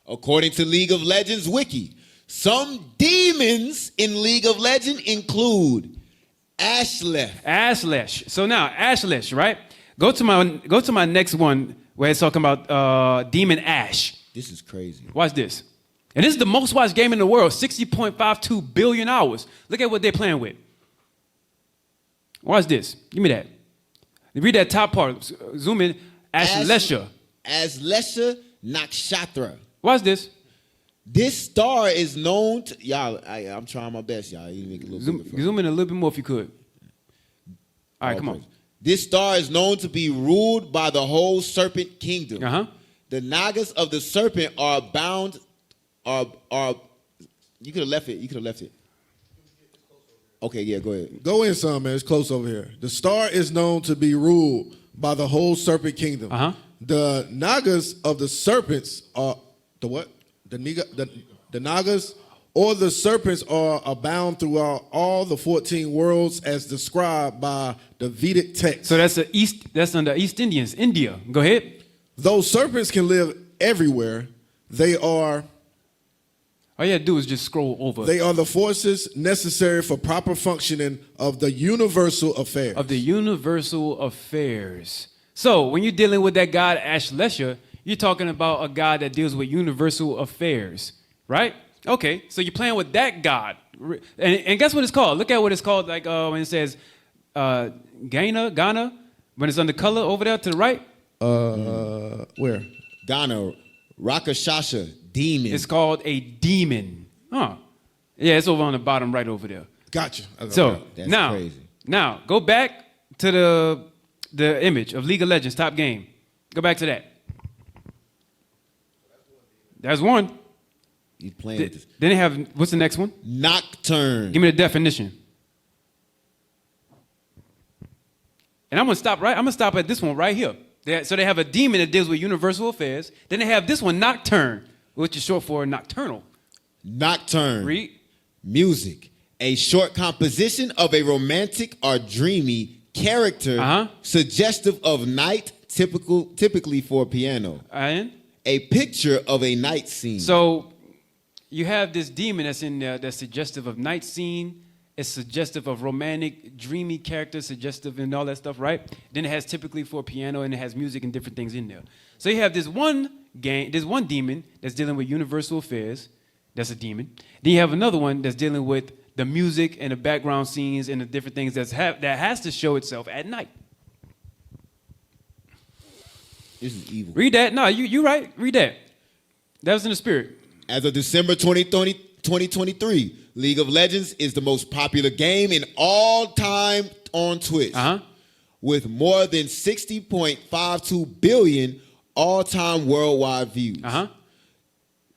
According to League of Legends Wiki, some demons in League of Legends include Ashlesh. So now Ashlesh, right? Go to my next one where it's talking about Demon Ash. This is crazy. Watch this. And this is the most watched game in the world, 60.52 billion hours. Look at what they're playing with. Watch this. Give me that. Read that top part. Zoom in. Ashlesha. Ashlesha Nakshatra. Watch this. This star is known to y'all. I'm trying my best, y'all. You make it a little zoom in a little bit more if you could. All right, come on. This star is known to be ruled by the whole serpent kingdom. Uh-huh. The Nagas of the serpent are bound. Are you could have left it. You could have left it. Okay, yeah, go ahead. Go in some, man. It's close over here. The star is known to be ruled by the whole serpent kingdom. Uh-huh. The Nagas of the serpents are the what? The Nagas or the serpents are abound throughout all the 14 worlds as described by the Vedic text. So that's under East Indians, India. Go ahead. Those serpents can live everywhere. They are all you have to do is just scroll over. They are the forces necessary for proper functioning of the universal affairs. Of the universal affairs. So when you're dealing with that god Ashlesha, you're talking about a god that deals with universal affairs, right? Okay, so you're playing with that god. And guess what it's called? Look at what it's called, like when it says Ghana, when it's under color over there to the right. Where? Ghana, Rakashasha, demon. It's called a demon. Huh. Yeah, it's over on the bottom right over there. Gotcha. So that's crazy. Now go back to the image of League of Legends top game. Go back to that. That's one. You playing with this. Then they have, what's the next one? Nocturne. Give me the definition. And I'm gonna stop at this one right here. So they have a demon that deals with universal affairs. Then they have this one, Nocturne, which is short for nocturnal. Nocturne. Read. Music. A short composition of a romantic or dreamy character suggestive of night, typically for piano. And? A picture of a night scene. So you have this demon that's in there that's suggestive of night scene. It's suggestive of romantic, dreamy character, suggestive and all that stuff, right? Then it has typically for piano and it has music and different things in there. So you have this one demon that's dealing with universal affairs. That's a demon. Then you have another one that's dealing with the music and the background scenes and the different things that has to show itself at night. This is evil. Read that. No, you right. Read that. That was in the spirit. As of December 2023, League of Legends is the most popular game in all time on Twitch. With more than 60.52 billion all-time worldwide views.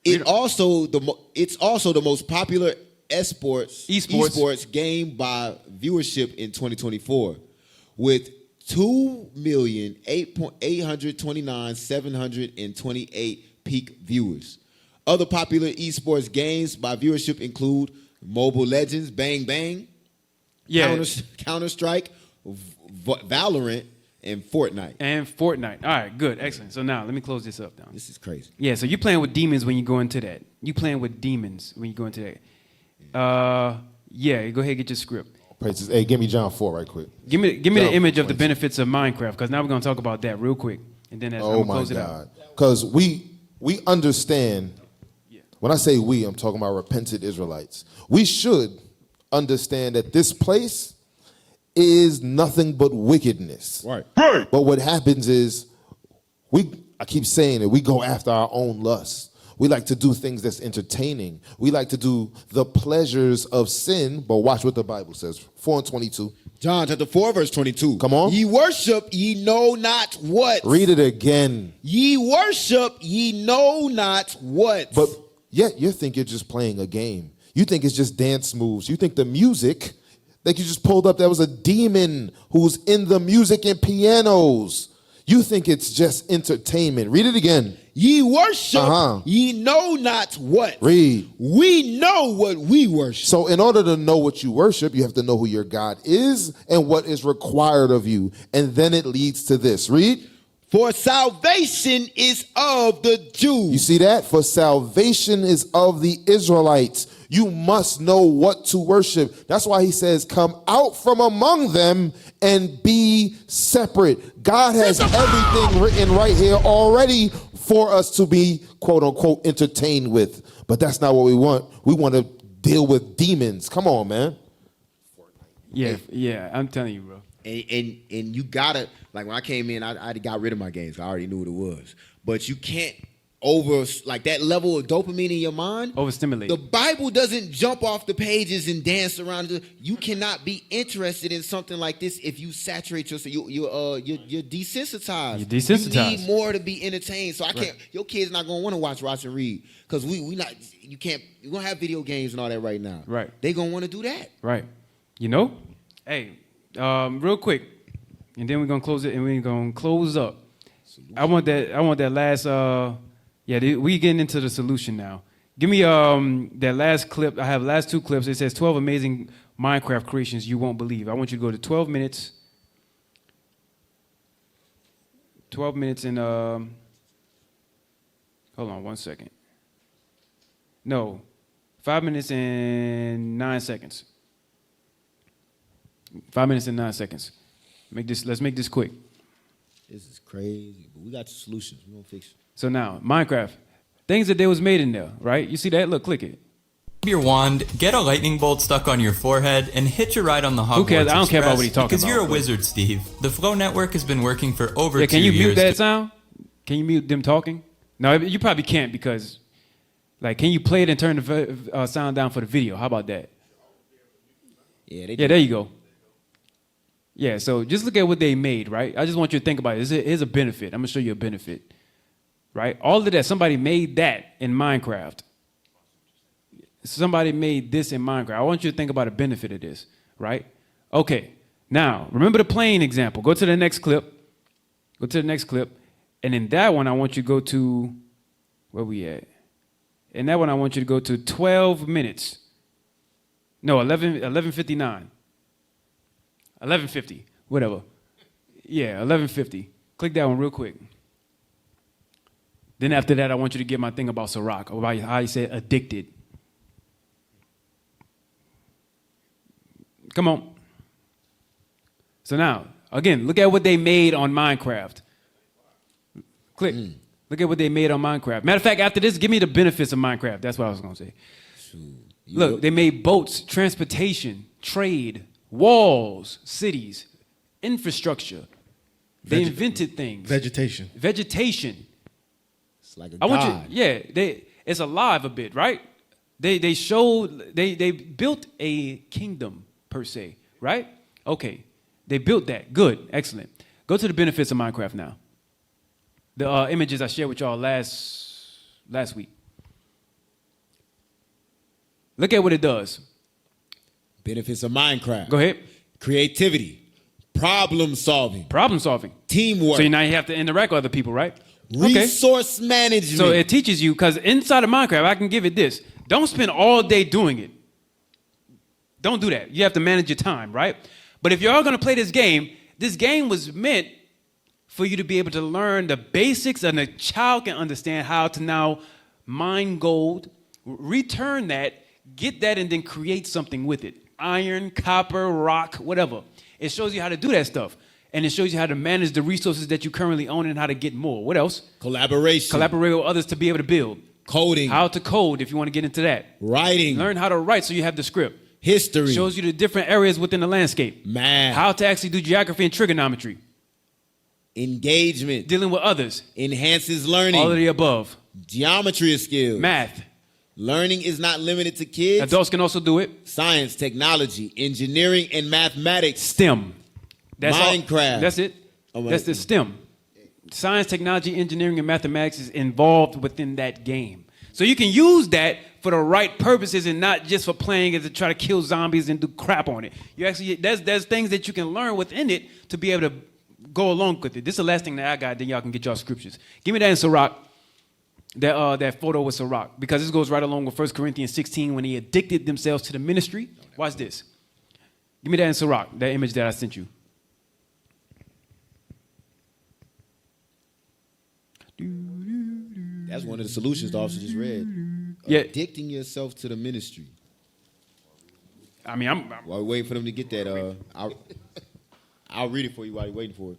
It's also the most popular esports game by viewership in 2024, with 2,829,728 peak viewers. Other popular esports games by viewership include Mobile Legends, Bang Bang, Counter-Strike, Valorant, and Fortnite. All right, good, excellent. So now let me close this up now. This is crazy. Yeah, so you're playing with demons when you go into that. You playing with demons when you go into that. Yeah, go ahead and get your script. Praises. Hey, give me John 4 right quick. Give me the image of the benefits of Minecraft, because now we're going to talk about that real quick. And then I'm going to close it out. Because we understand, when I say we, I'm talking about repentant Israelites. We should understand that this place is nothing but wickedness. Right. But what happens is, I keep saying it, we go after our own lusts. We like to do things that's entertaining. We like to do the pleasures of sin, but watch what the Bible says. 4:22. John chapter 4, verse 22. Come on. Ye worship, ye know not what. Read it again. Ye worship, ye know not what. But yet you think you're just playing a game. You think it's just dance moves. You think the music that you just pulled up, that was a demon who's in the music and pianos. You think it's just entertainment. Read it again. Ye worship, ye know not what. Read. We know what we worship. So in order to know what you worship, you have to know who your God is and what is required of you. And then it leads to this. Read. For salvation is of the Jews. You see that? For salvation is of the Israelites. You must know what to worship. That's why he says, come out from among them and be separate. God has everything written right here already for us to be, quote unquote, entertained with. But that's not what we want. We want to deal with demons. Come on, man. Yeah, I'm telling you, bro. And you gotta, like when I came in, I got rid of my games. I already knew what it was. But you can't like that level of dopamine in your mind. Overstimulate. The Bible doesn't jump off the pages and dance around. You cannot be interested in something like this if you saturate yourself. You're desensitized. You're desensitized. You need more to be entertained. So I can't. Your kid's not gonna want to watch and read because we not. You can't. You're gonna have video games and all that right now. Right. They gonna want to do that. Right. You know. Hey. Real quick, and then we're gonna close it, and we're gonna close up. I want that last. We getting into the solution now. Give me that last clip. I have last two clips. It says 12 amazing Minecraft creations you won't believe. I want you to go to 12 minutes. 12 minutes and hold on 1 second. No, 5 minutes and 9 seconds. 5 minutes and 9 seconds. Let's make this quick. This is crazy, but we got the solutions. We're gonna fix it. So now, Minecraft, things that was made in there, right? You see that? Look, click it. Your wand, get a lightning bolt stuck on your forehead, and hitch a ride on the Hogwarts Who cares? I don't care about Express what he's talking because about. you're a wizard, Steve. The Flow Network has been working for over 2 years. Can you mute that sound? Can you mute them talking? No, you probably can't because, can you play it and turn the sound down for the video? How about that? Yeah, there you go. Yeah, so just look at what they made, right? I just want you to think about it. Here's a benefit. I'm going to show you a benefit, right? All of that, somebody made that in Minecraft. Somebody made this in Minecraft. I want you to think about a benefit of this, right? Okay, now, remember the plane example. Go to the next clip. Go to the next clip. And in that one, I want you to go to, where we at? In that one, I want you to go to 12 minutes. No, 11:59. 11:50, whatever. Yeah, 11:50. Click that one real quick. Then after that, I want you to get my thing about Sirach, about how he said addicted. Come on. So now, again, look at what they made on Minecraft. Click. Look at what they made on Minecraft. Matter of fact, after this, give me the benefits of Minecraft. That's what I was going to say. Look, they made boats, transportation, trade, walls, cities, infrastructure. They invented things. Vegetation. It's like a I want god. It's alive a bit, right? They built a kingdom per se, right? Okay, they built that. Good, excellent. Go to the benefits of Minecraft now. The images I shared with y'all last week. Look at what it does. Benefits of Minecraft. Go ahead. Creativity. Problem solving. Teamwork. So now you have to interact with other people, right? Resource management. So it teaches you, because inside of Minecraft, I can give it this. Don't spend all day doing it. Don't do that. You have to manage your time, right? But if you're all going to play this game was meant for you to be able to learn the basics, and a child can understand how to now mine gold, return that, get that, and then create something with it. Iron, copper, rock, whatever. It shows you how to do that stuff. And it shows you how to manage the resources that you currently own and how to get more. What else? Collaboration. Collaborate with others to be able to build. Coding. How to code if you want to get into that. Writing. Learn how to write so you have the script. History. Shows you the different areas within the landscape. Math. How to actually do geography and trigonometry. Engagement. Dealing with others. Enhances learning. All of the above. Geometry skills. Math. Learning is not limited to kids. Adults can also do it. Science, technology, engineering, and mathematics. STEM. That's Minecraft. That's it. That's the STEM. Science, technology, engineering, and mathematics is involved within that game. So you can use that for the right purposes and not just for playing it to try to kill zombies and do crap on it. You actually there's things that you can learn within it to be able to go along with it. This is the last thing that I got, then y'all can get y'all scriptures. Give me that in Sirach, that photo with Sirach, because this goes right along with 1 Corinthians 16 when they addicted themselves to the ministry. Watch this. Give me that in Sirach, that image that I sent you. That's one of the solutions the officer just read. Yeah. Addicting yourself to the ministry. I mean, I'm while we're waiting for them to get that, I'll read it for you while you're waiting for it.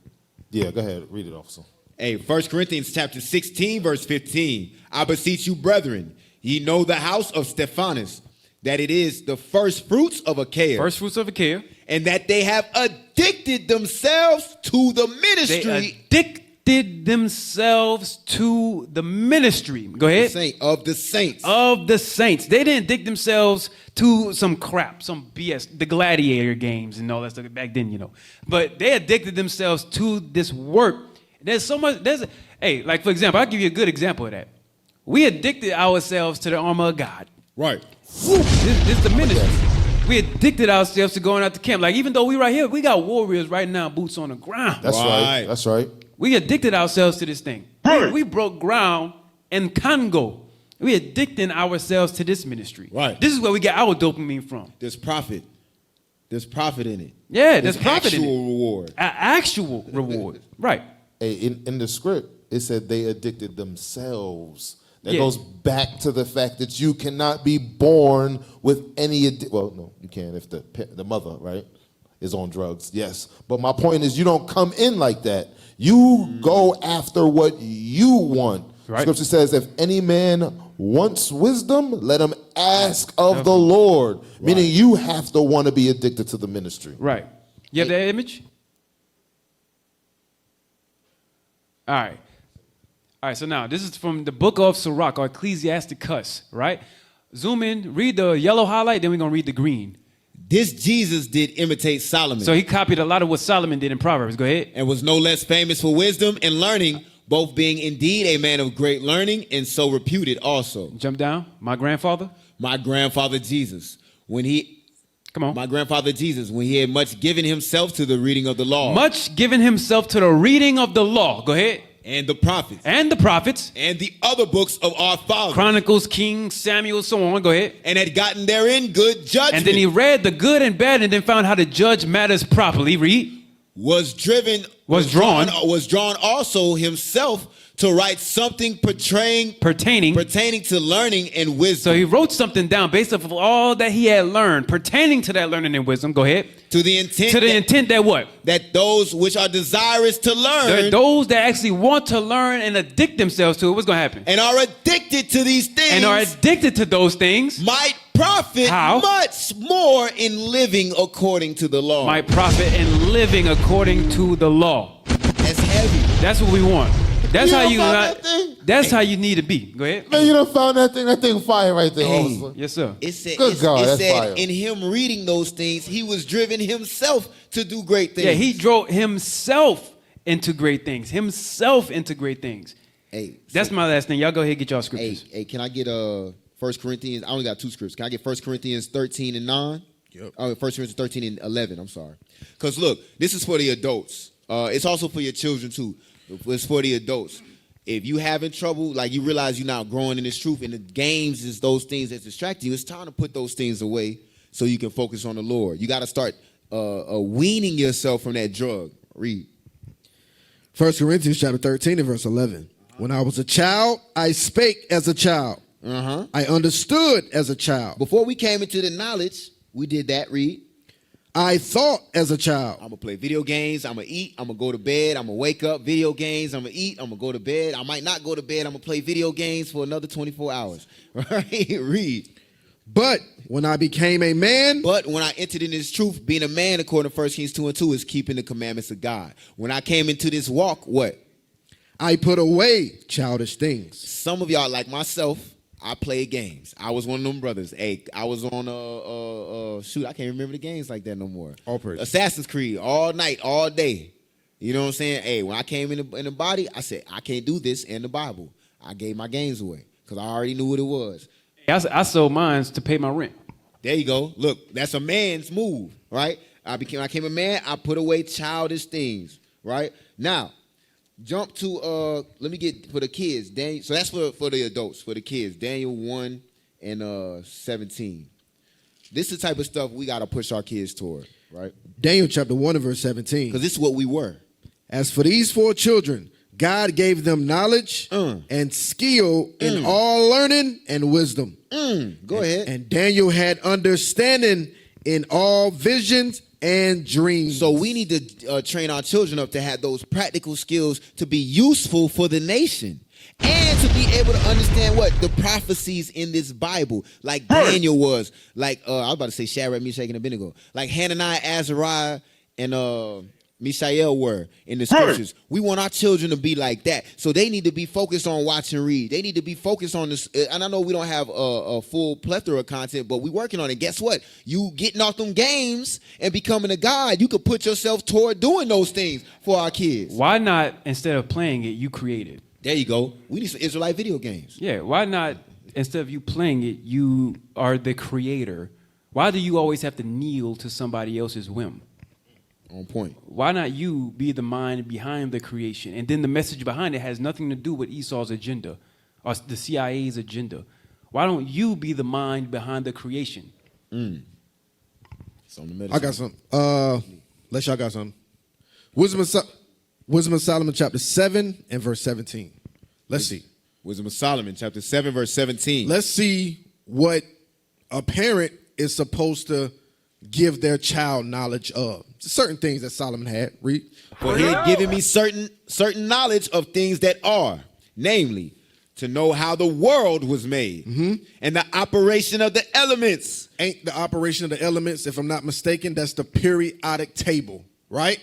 Yeah, go ahead. Read it, officer. Hey, 1 Corinthians chapter 16, verse 15. I beseech you, brethren, ye know the house of Stephanus, that it is the first fruits of Achaia. First fruits of Achaia. And that they have addicted themselves to the ministry. They addicted themselves to the ministry. Go ahead. Of the saints. Of the saints. They didn't addict themselves to some crap, some BS, the gladiator games and all that stuff back then, you know. But they addicted themselves to this work. There's so much, hey, like for example, I'll give you a good example of that. We addicted ourselves to the armor of God. Right. This is the ministry. We addicted ourselves to going out to camp. Like even though we right here, we got warriors right now, boots on the ground. That's right. That's right. We addicted ourselves to this thing. Right. We broke ground in Congo. We addicting ourselves to this ministry. Right. This is where we get our dopamine from. There's profit. There's profit in it. Yeah, there's profit in it. Actual reward. Actual reward. Right. Hey, in the script, it said they addicted themselves. That goes back to the fact that you cannot be born with any well, no, you can if the mother, right, is on drugs. Yes. But my point is you don't come in like that. You go after what you want. Right. Scripture says, if any man wants wisdom, let him ask of the Lord. Right. Meaning you have to want to be addicted to the ministry. Right. You have that image? All right. All right, so now this is from the book of Sirach, or Ecclesiasticus, right? Zoom in, read the yellow highlight, then we're going to read the green. This Jesus did imitate Solomon. So he copied a lot of what Solomon did in Proverbs. Go ahead. And was no less famous for wisdom and learning, both being indeed a man of great learning and so reputed also. Jump down. My grandfather? My grandfather Jesus. My grandfather Jesus, when he had much given himself to the reading of the law. Much given himself to the reading of the law. Go ahead. And the prophets. And the prophets. And the other books of our fathers. Chronicles, Kings, Samuel, so on. Go ahead. And had gotten therein good judgment. And then he read the good and bad and then found how to judge matters properly. Read. Was drawn also himself to write something pertaining to learning and wisdom. So he wrote something down based off of all that he had learned pertaining to that learning and wisdom. Go ahead. To the intent that what? That those which are desirous to learn. Those that actually want to learn and addict themselves to it. What's going to happen? And are addicted to these things. And are addicted to those things. Might profit much more in living according to the law. Might profit in living according to the law. That's heavy. That's what we want. That's how you. That's how you need to be. Go ahead. Man, you done found that thing. That thing fire right there. Hey. Yes, sir. It said, Good God, that's fire. In him reading those things, he was driven himself to do great things. Yeah, he drove himself into great things. Himself into great things. Hey, that's my last thing. Y'all go ahead and get y'all scriptures. Hey, can I get 1 Corinthians? I only got 2 scripts. Can I get 1 Corinthians 13 and 9? Yep. 1 Corinthians 13 and 11. I'm sorry. Because look, this is for the adults. It's also for your children too. It's for the adults. If you having trouble, like you realize you're not growing in this truth, and the games is those things that distract you, it's time to put those things away so you can focus on the Lord. You got to start weaning yourself from that drug. Read. 1 Corinthians chapter 13 and verse 11. When I was a child, I spake as a child. I understood as a child. Before we came into the knowledge, we did that. Read. I thought as a child. I'm going to play video games. I'm going to eat. I'm going to go to bed. I'm going to wake up. Video games. I'm going to eat. I'm going to go to bed. I might not go to bed. I'm going to play video games for another 24 hours. Right? Read. But when I became a man. But when I entered in this truth, being a man, according to 1 Kings 2 and 2, is keeping the commandments of God. When I came into this walk, what? I put away childish things. Some of y'all, like myself, I played games. I was one of them brothers. Hey, I was on shoot, I can't remember the games like that no more. All praise. Assassin's Creed, all night, all day. You know what I'm saying? Hey, when I came in the body, I said, I can't do this in the Bible. I gave my games away because I already knew what it was. I sold mine to pay my rent. There you go. Look, that's a man's move, right? I became a man. I put away childish things, right? Now, jump to let me get for the kids. Daniel, so that's for the adults, for the kids. Daniel 1 and 17. This is the type of stuff we got to push our kids toward, right? Daniel chapter 1 and verse 17. Because this is what we were. As for these 4 children, God gave them knowledge and skill in all learning and wisdom. Go ahead. And Daniel had understanding in all visions and dreams. So we need to train our children up to have those practical skills to be useful for the nation. And to be able to understand what? The prophecies in this Bible. Like Daniel was. Like, I was about to say Shadrach, Meshach, and Abednego. Like Hananiah, Azariah, and Mishael were in the scriptures. We want our children to be like that. So they need to be focused on watch and read. They need to be focused on this. And I know we don't have a full plethora of content, but we're working on it. Guess what? You getting off them games and becoming a God, you could put yourself toward doing those things for our kids. Why not, instead of playing it, you create it? There you go. We need some Israelite video games. Yeah, why not, instead of you playing it, you are the creator? Why do you always have to kneel to somebody else's whim? On point. Why not you be the mind behind the creation? And then the message behind it has nothing to do with Esau's agenda or the CIA's agenda. Why don't you be the mind behind the creation? I got some. Unless y'all got some. Wisdom of Solomon chapter 7 and verse 17. Let's see. Wisdom of Solomon chapter 7 verse 17. Let's see what a parent is supposed to give their child knowledge of. Certain things that Solomon had. Read. For he had given me certain knowledge of things that are, namely, to know how the world was made and the operation of the elements. Ain't the operation of the elements, if I'm not mistaken, that's the periodic table, right?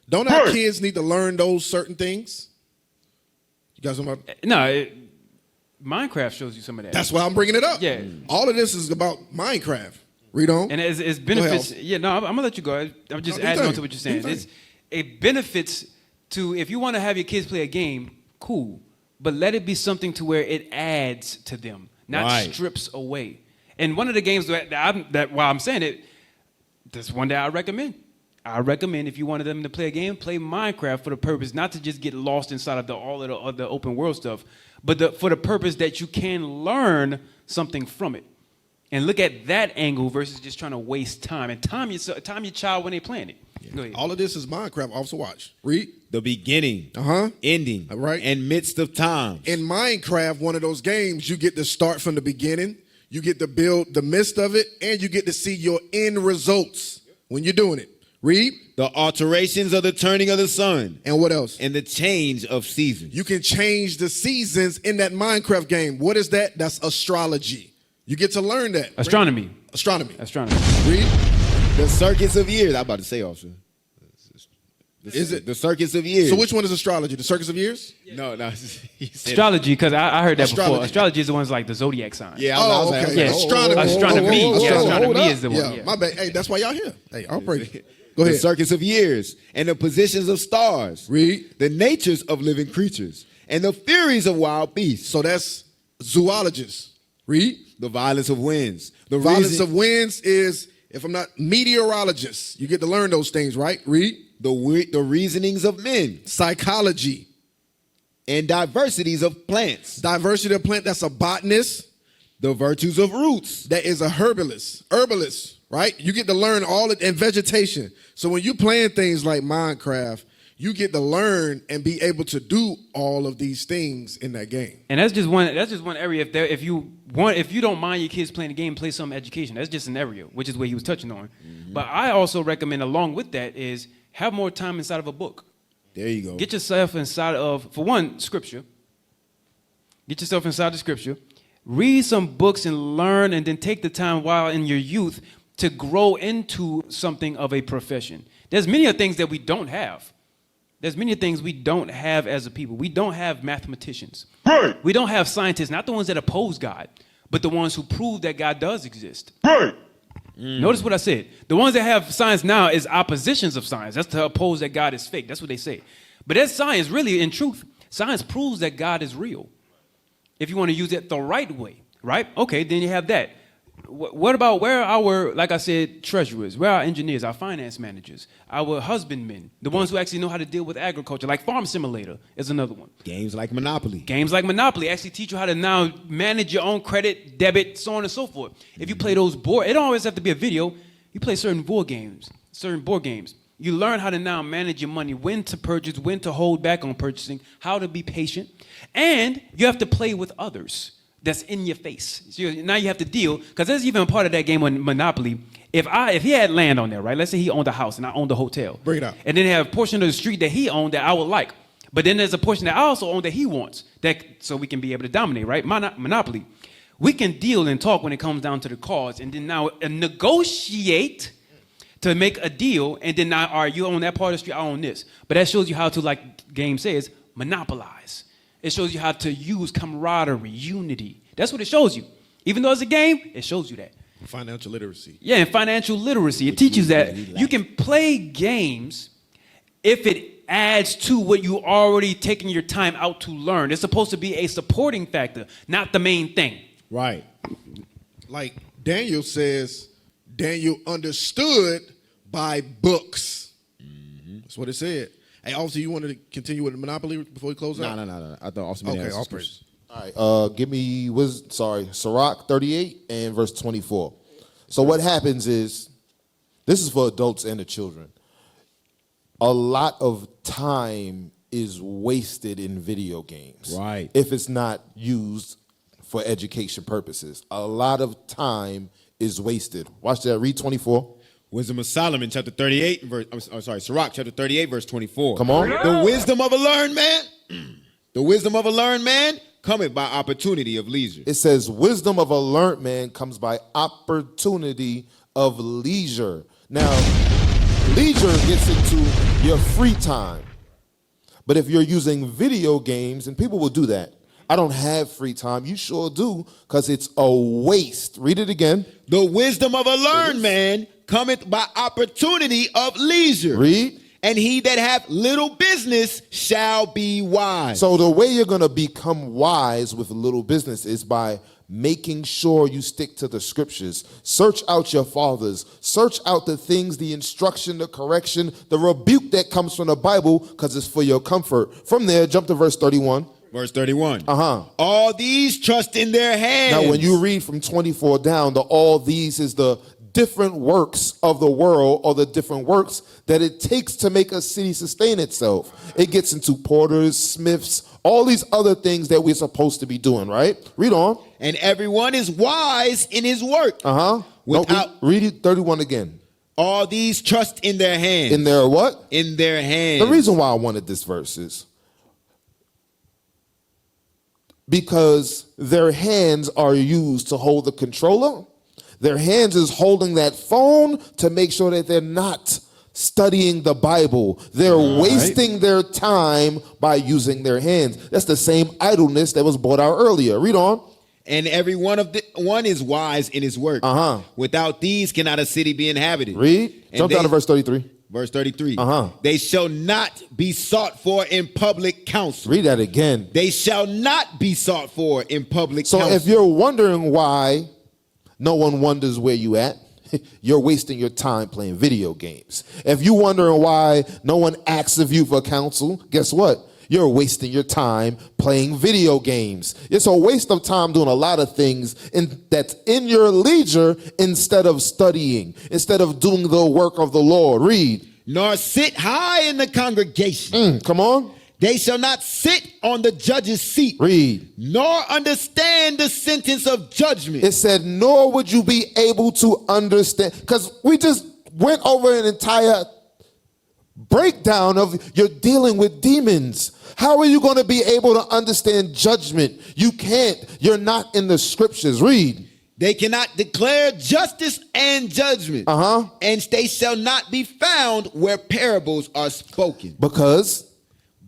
Don't our kids need to learn those certain things? You guys know about? No, Minecraft shows you some of that. That's why I'm bringing it up. Yeah. All of this is about Minecraft. Read on. And it's benefits. Yeah, no, I'm going to let you go. I'm just adding on to what you're saying. It benefits to, if you want to have your kids play a game, cool. But let it be something to where it adds to them, not strips away. And one of the games that while I'm saying it, that's one that I recommend. I recommend if you wanted them to play a game, play Minecraft for the purpose not to just get lost inside of all of the other open world stuff, but for the purpose that you can learn something from it. And look at that angle versus just trying to waste time. And time your child when they're playing it. Yeah. All of this is Minecraft. Also watch. Read. The beginning, ending, and midst of time. In Minecraft, one of those games, you get to start from the beginning, you get to build the midst of it, and you get to see your end results when you're doing it. Read. The alterations of the turning of the sun. And what else? And the change of seasons. You can change the seasons in that Minecraft game. What is that? That's astrology. You get to learn that. Astronomy. Astronomy. Read. The circuits of years. I'm about to say, officer. Is it the circuits of years? So which one is astrology? The circuits of years? No. Astrology, because I heard that before. Astrology is the ones like the zodiac signs. Yeah. Okay. Astronomy. Astronomy is the one. Yeah. My bad. Hey, that's why y'all here. Hey, I'll pray. Go ahead. The circuits of years and the positions of stars. Read. The natures of living creatures and the furies of wild beasts. So that's zoologists. Read. The violence of winds. The violence of winds is, if I'm not, meteorologists. You get to learn those things, right? Read. The reasonings of men. Psychology. And diversities of plants. Diversity of plant, that's a botanist. The virtues of roots. That is a herbalist. Herbalist, right? You get to learn all it, and vegetation. So when you're playing things like Minecraft, you get to learn and be able to do all of these things in that game. And that's just one area. If you don't mind your kids playing the game, play some education. That's just an area, which is what he was touching on. But I also recommend, along with that, is have more time inside of a book. There you go. Get yourself inside of, for one, Scripture. Get yourself inside the Scripture. Read some books and learn, and then take the time while in your youth to grow into something of a profession. There's many things that we don't have. There's many things we don't have as a people. We don't have mathematicians. Right. We don't have scientists, not the ones that oppose God, but the ones who prove that God does exist. Right. Notice what I said. The ones that have science now is oppositions of science. That's to oppose that God is fake. That's what they say. But that's science, really, in truth. Science proves that God is real. If you want to use it the right way, right? Okay, then you have that. What about where are our, like I said, treasurers? Where are our engineers, our finance managers, our husbandmen, the ones who actually know how to deal with agriculture? Like Farm Simulator is another one. Games like Monopoly. Games like Monopoly actually teach you how to now manage your own credit, debit, so on and so forth. If you play those board, it don't always have to be a video. You play certain board games. You learn how to now manage your money, when to purchase, when to hold back on purchasing, how to be patient, and you have to play with others. That's in your face. So now you have to deal, because there's even a part of that game on Monopoly. If he had land on there, right? Let's say he owned a house and I owned a hotel. Bring it out. And then they have a portion of the street that he owned that I would like. But then there's a portion that I also own that he wants, so we can be able to dominate, right? Monopoly. We can deal and talk when it comes down to the cards, and then now negotiate to make a deal, and then now, all right, you own that part of the street, I own this. But that shows you how to, like the game says, monopolize. It shows you how to use camaraderie, unity. That's what it shows you. Even though it's a game, it shows you that. Financial literacy. Yeah, and financial literacy. It teaches that you can play games if it adds to what you already taking your time out to learn. It's supposed to be a supporting factor, not the main thing. Right. Like Daniel says, Daniel understood by books. That's what it said. Hey, Officer, you wanted to continue with the Monopoly before we close out? No. I thought Officer Okay, asked Officer. All right, give me, Sirach 38 and verse 24. So what happens is, this is for adults and the children. A lot of time is wasted in video games. Right. If it's not used for education purposes. A lot of time is wasted. Watch that, read 24. Wisdom of Solomon, chapter 38, Sirach, chapter 38, verse 24. Come on. The wisdom of a learned man, the wisdom of a learned man cometh by opportunity of leisure. It says, wisdom of a learned man comes by opportunity of leisure. Now, leisure gets into your free time. But if you're using video games, and people will do that, I don't have free time. You sure do, because it's a waste. Read it again. The wisdom of a learned man cometh by opportunity of leisure. Read. And he that hath little business shall be wise. So the way you're going to become wise with little business is by making sure you stick to the scriptures. Search out your fathers. Search out the things, the instruction, the correction, the rebuke that comes from the Bible, because it's for your comfort. From there, jump to verse 31. Verse 31. All these trust in their hands. Now, when you read from 24 down, all these is the different works of the world, or the different works that it takes to make a city sustain itself. It gets into porters, smiths, all these other things that we're supposed to be doing, right? Read on. And everyone is wise in his work. Read it 31 again. All these trust in their hands. In their what? In their hands. The reason why I wanted this verse is because their hands are used to hold the controller. Their hands is holding that phone to make sure that they're not studying the Bible. They're wasting their time by using their hands. That's the same idleness that was brought out earlier. Read on. And every one is wise in his work. Without these cannot a city be inhabited. Read. Jump down to verse 33. Verse 33. They shall not be sought for in public counsel. Read that again. They shall not be sought for in public counsel. So if you're wondering why no one wonders where you at, you're wasting your time playing video games. If you're wondering why no one asks of you for counsel, guess what? You're wasting your time playing video games. It's a waste of time doing a lot of things that's in your leisure instead of studying, instead of doing the work of the Lord. Read. Nor sit high in the congregation. Come on. They shall not sit on the judge's seat. Read. Nor understand the sentence of judgment. It said, nor would you be able to understand. Because we just went over an entire breakdown of you're dealing with demons. How are you going to be able to understand judgment? You can't. You're not in the scriptures. Read. They cannot declare justice and judgment. And they shall not be found where parables are spoken. Because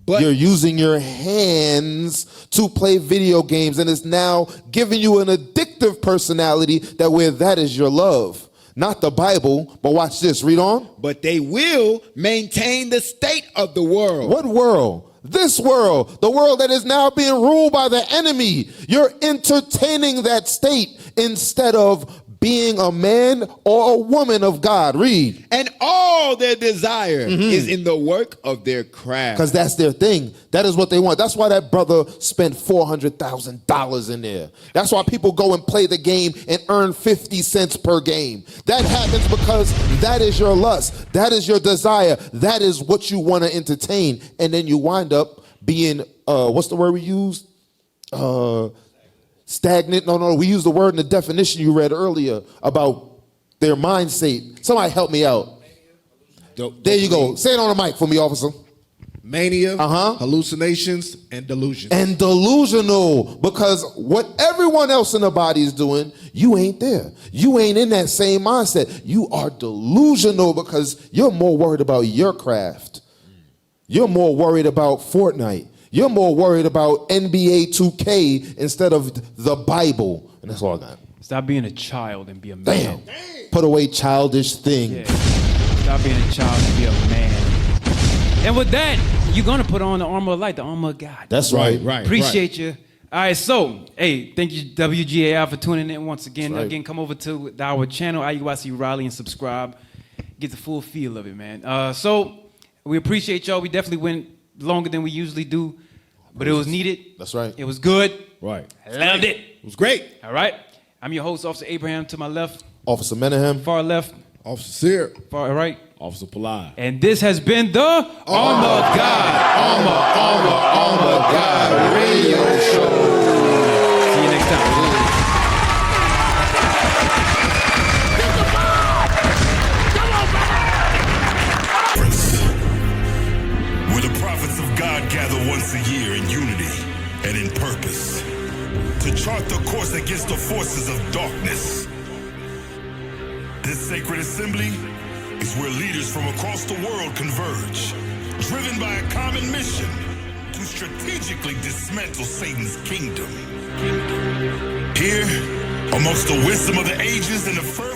you're using your hands to play video games, and it's now giving you an addictive personality that is your love. Not the Bible, but watch this. Read on. But they will maintain the state of the world. What world? This world, the world that is now being ruled by the enemy. You're entertaining that state instead of being a man or a woman of God. Read. And all their desire is in the work of their craft. Because that's their thing. That is what they want. That's why that brother spent $400,000 in there. That's why people go and play the game and earn 50 cents per game. That happens because that is your lust. That is your desire. That is what you want to entertain. And then you wind up being, what's the word we used? Stagnant. No, we used the word in the definition you read earlier about their mind state. Somebody help me out. There you go. Say it on the mic for me, officer. Mania, hallucinations, and delusions. And delusional, because what everyone else in the body is doing, you ain't there. You ain't in that same mindset. You are delusional because you're more worried about your craft. You're more worried about Fortnite. You're more worried about NBA 2K instead of the Bible. And that's all I got. Stop being a child and be a man. Damn. Put away childish things. Yeah. Stop being a child and be a man. And with that, you're going to put on the armor of light, the armor of God. That's right. Appreciate you. All right, so, hey, thank you, WGAI, for tuning in once again. Right. Again, come over to our channel, IUIC Raleigh, and subscribe. Get the full feel of it, man. So, we appreciate y'all. We definitely went longer than we usually do, but it was needed. That's right. It was good. Right. I loved it. It was great. All right. I'm your host, Officer Abraham, to my left. Officer Menahem. Far left. Officer Sear. Far right. Officer Palai. And this has been the Armor of God. Armor God Radio Show. See you next time. Where the prophets of God gather once a year in unity and in purpose to chart the course against the forces of darkness. This sacred assembly is where leaders from across the world converge, driven by a common mission to strategically dismantle Satan's kingdom. Here, amongst the wisdom of the ages and the first